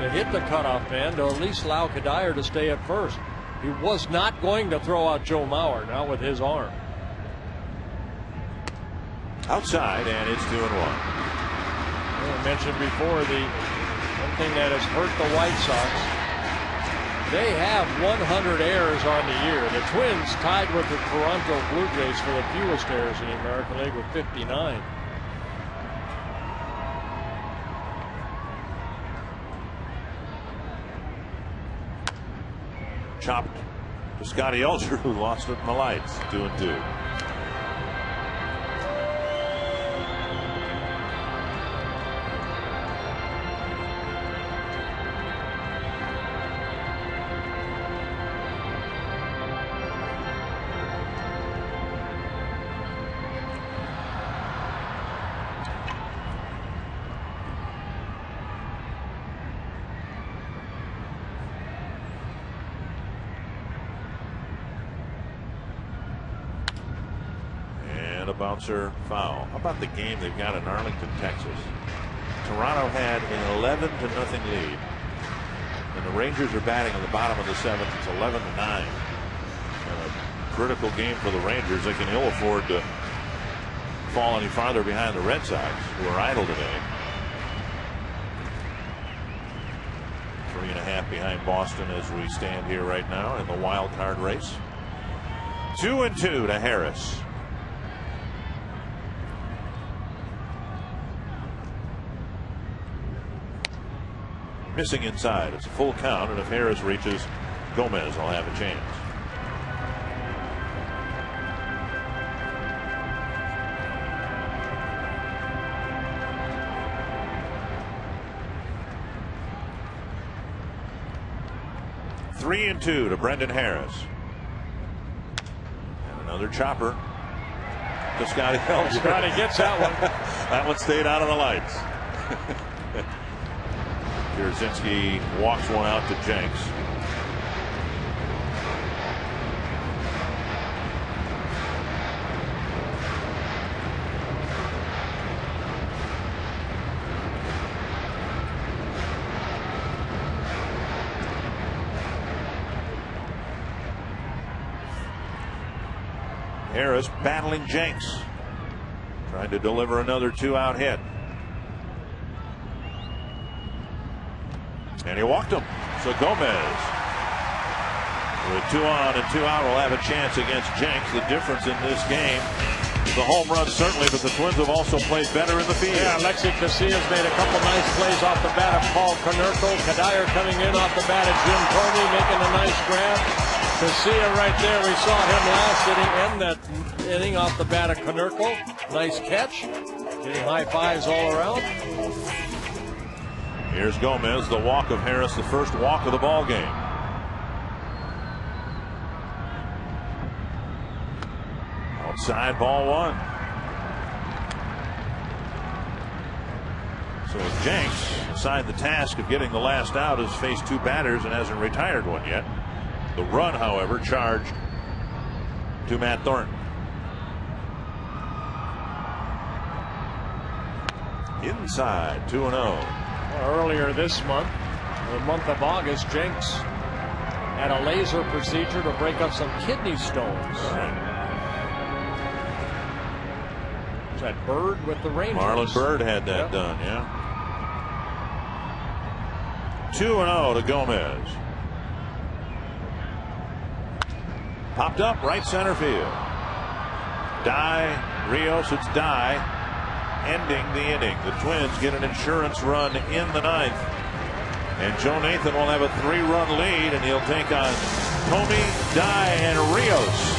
To hit the cutoff man, to at least allow Cuddyer to stay at first. He was not going to throw out Joe Mauer now with his arm. Outside, and it's 2-1. I mentioned before, the one thing that has hurt the White Sox, they have 100 errors on the year. The Twins tied with the Toronto Blue Jays for the fewest errors in the American League with 59. Chopped to Scotty Elger, who lost it in the lights. 2-2. And a bouncer foul. How about the game they've got in Arlington, Texas? Toronto had an 11-0 lead, and the Rangers are batting in the bottom of the 7th. It's 11-9. A critical game for the Rangers. They can ill afford to fall any farther behind the Red Sox, who are idle today. 3.5 behind Boston as we stand here right now in the wild card race. 2-2 to Harris. Missing inside. It's a full count, and if Harris reaches, Gomez will have a chance. Three and 2 to Brendan Harris. And another chopper to Scotty Elger. Scotty gets that one. That one stayed out of the lights. Pierzynski walks one out to Jenks. Harris battling Jenks, trying to deliver another 2-out hit. And he walked him. So Gomez, with 2 on and 2 out, will have a chance against Jenks. The difference in this game, the home run certainly, but the Twins have also played better in the field. Yeah, Alexi Casillas made a couple nice plays off the bat of Paul Konerko. Cuddyer coming in off the bat of Jim Thorney, making a nice grab. Casilla right there. We saw him last inning, end that inning off the bat of Konerko. Nice catch. Getting high fives all around. Here's Gomez, the walk of Harris, the first walk of the ball game. Outside, ball 1. So Jenks, assigned the task of getting the last out, has faced 2 batters and hasn't retired one yet. The run, however, charged to Matt Thornton. Inside, 2-0. Earlier this month, the month of August, Jenks had a laser procedure to break up some kidney stones. Was that Bird with the Rangers? Marlon Bird had that done, yeah. 2-0 to Gomez. Popped up right center field. Rios, it's Dye. Ending the inning. The Twins get an insurance run in the 9th. And Joe Nathan will have a 3-run lead, and he'll take on Thome, Dye, and Rios.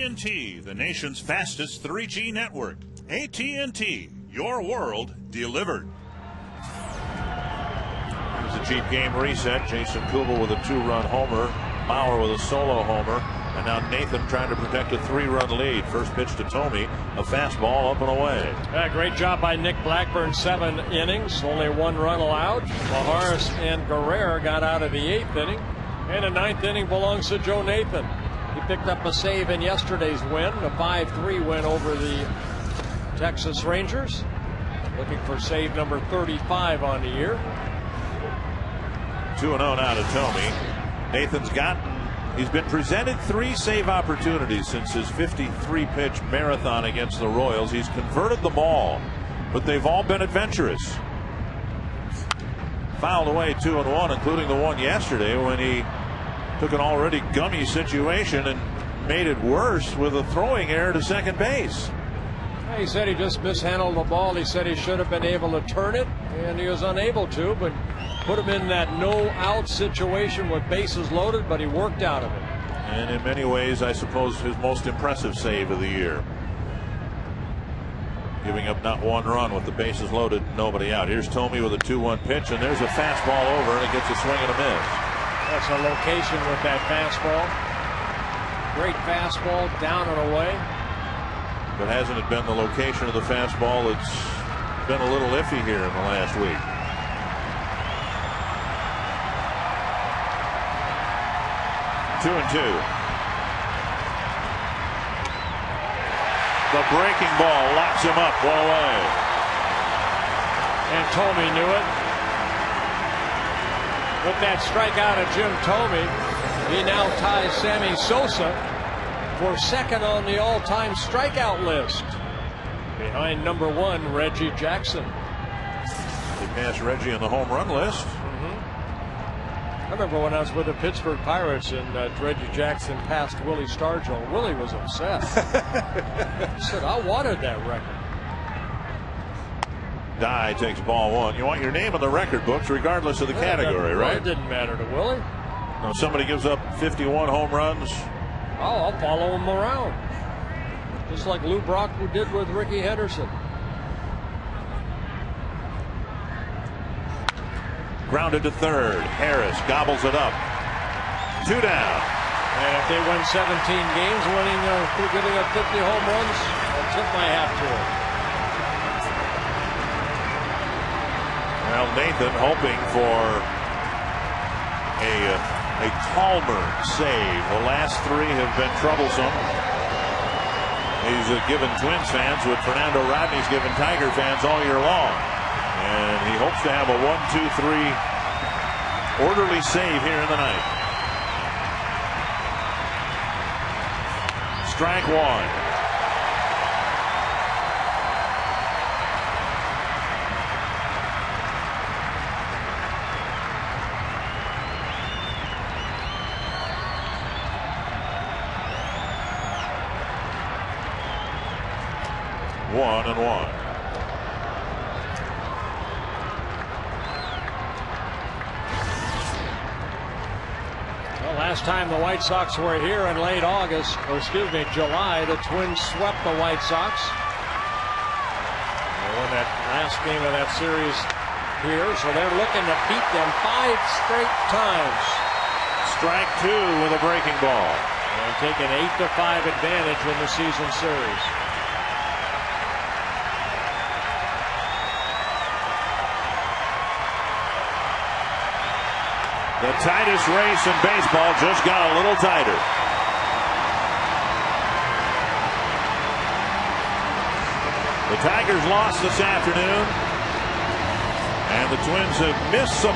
AT&T, the nation's fastest 3G network. AT&T, your world delivered. It's a cheap game reset. Jason Kubel with a 2-run homer. Bauer with a solo homer. And now Nathan trying to protect a 3-run lead. First pitch to Thome, a fastball up and away. Great job by Nick Blackburn. 7 innings, only 1 run allowed. Maharis and Guerrero got out of the 8th inning. And the 9th inning belongs to Joe Nathan. He picked up a save in yesterday's win, a 5-3 win over the Texas Rangers. Looking for save number 35 on the year. 2-0 now to Thome. He's been presented 3 save opportunities since his 53-pitch marathon against the Royals. He's converted them all, but they've all been adventurous. Fouled away 2-1, including the one yesterday when he took an already gummy situation and made it worse with a throwing error to second base. He said he just mishandled the ball. He said he should have been able to turn it, and he was unable to, but put him in that no-out situation with bases loaded, but he worked out of it. And in many ways, I suppose, his most impressive save of the year. Giving up not 1 run with the bases loaded, nobody out. Here's Thome with a 2-1 pitch, and there's a fastball over, and it gets a swing and a miss. That's a location with that fastball. Great fastball, down and away. But hasn't it been the location of the fastball that's been a little iffy here in the last week? Two and two. The breaking ball locks him up, 1 away. And Thome knew it. With that strikeout of Jim Thome, he now ties Sammy Sosa for 2nd on the all-time strikeout list, behind number 1 Reggie Jackson. He passed Reggie on the home run list. I remember when I was with the Pittsburgh Pirates and Reggie Jackson passed Willie Stargell. Willie was upset. He said, I wanted that record. Dye takes ball 1. You want your name on the record books regardless of the category, right? It didn't matter to Willie. Now, somebody gives up 51 home runs. I'll follow him around. Just like Lou Brock did with Ricky Henderson. Grounded to third. Harris gobbles it up. 2 down. And if they win 17 games, getting up 50 home runs, I'll tip my hat to it. Well, Nathan hoping for a calmer save. The last 3 have been troublesome. He's given Twins fans what Fernando Rodney's given Tiger fans all year long. And he hopes to have a 1-2-3 orderly save here in the ninth. Strike 1. One and one. Well, last time the White Sox were here in late August, or excuse me, July, the Twins swept the White Sox. They won that last game of that series here, so they're looking to beat them 5 straight times. Strike 2 with a breaking ball. And take an 8-5 advantage in the season series. The tightest race in baseball just got a little tighter. The Tigers lost this afternoon, and the Twins have missed some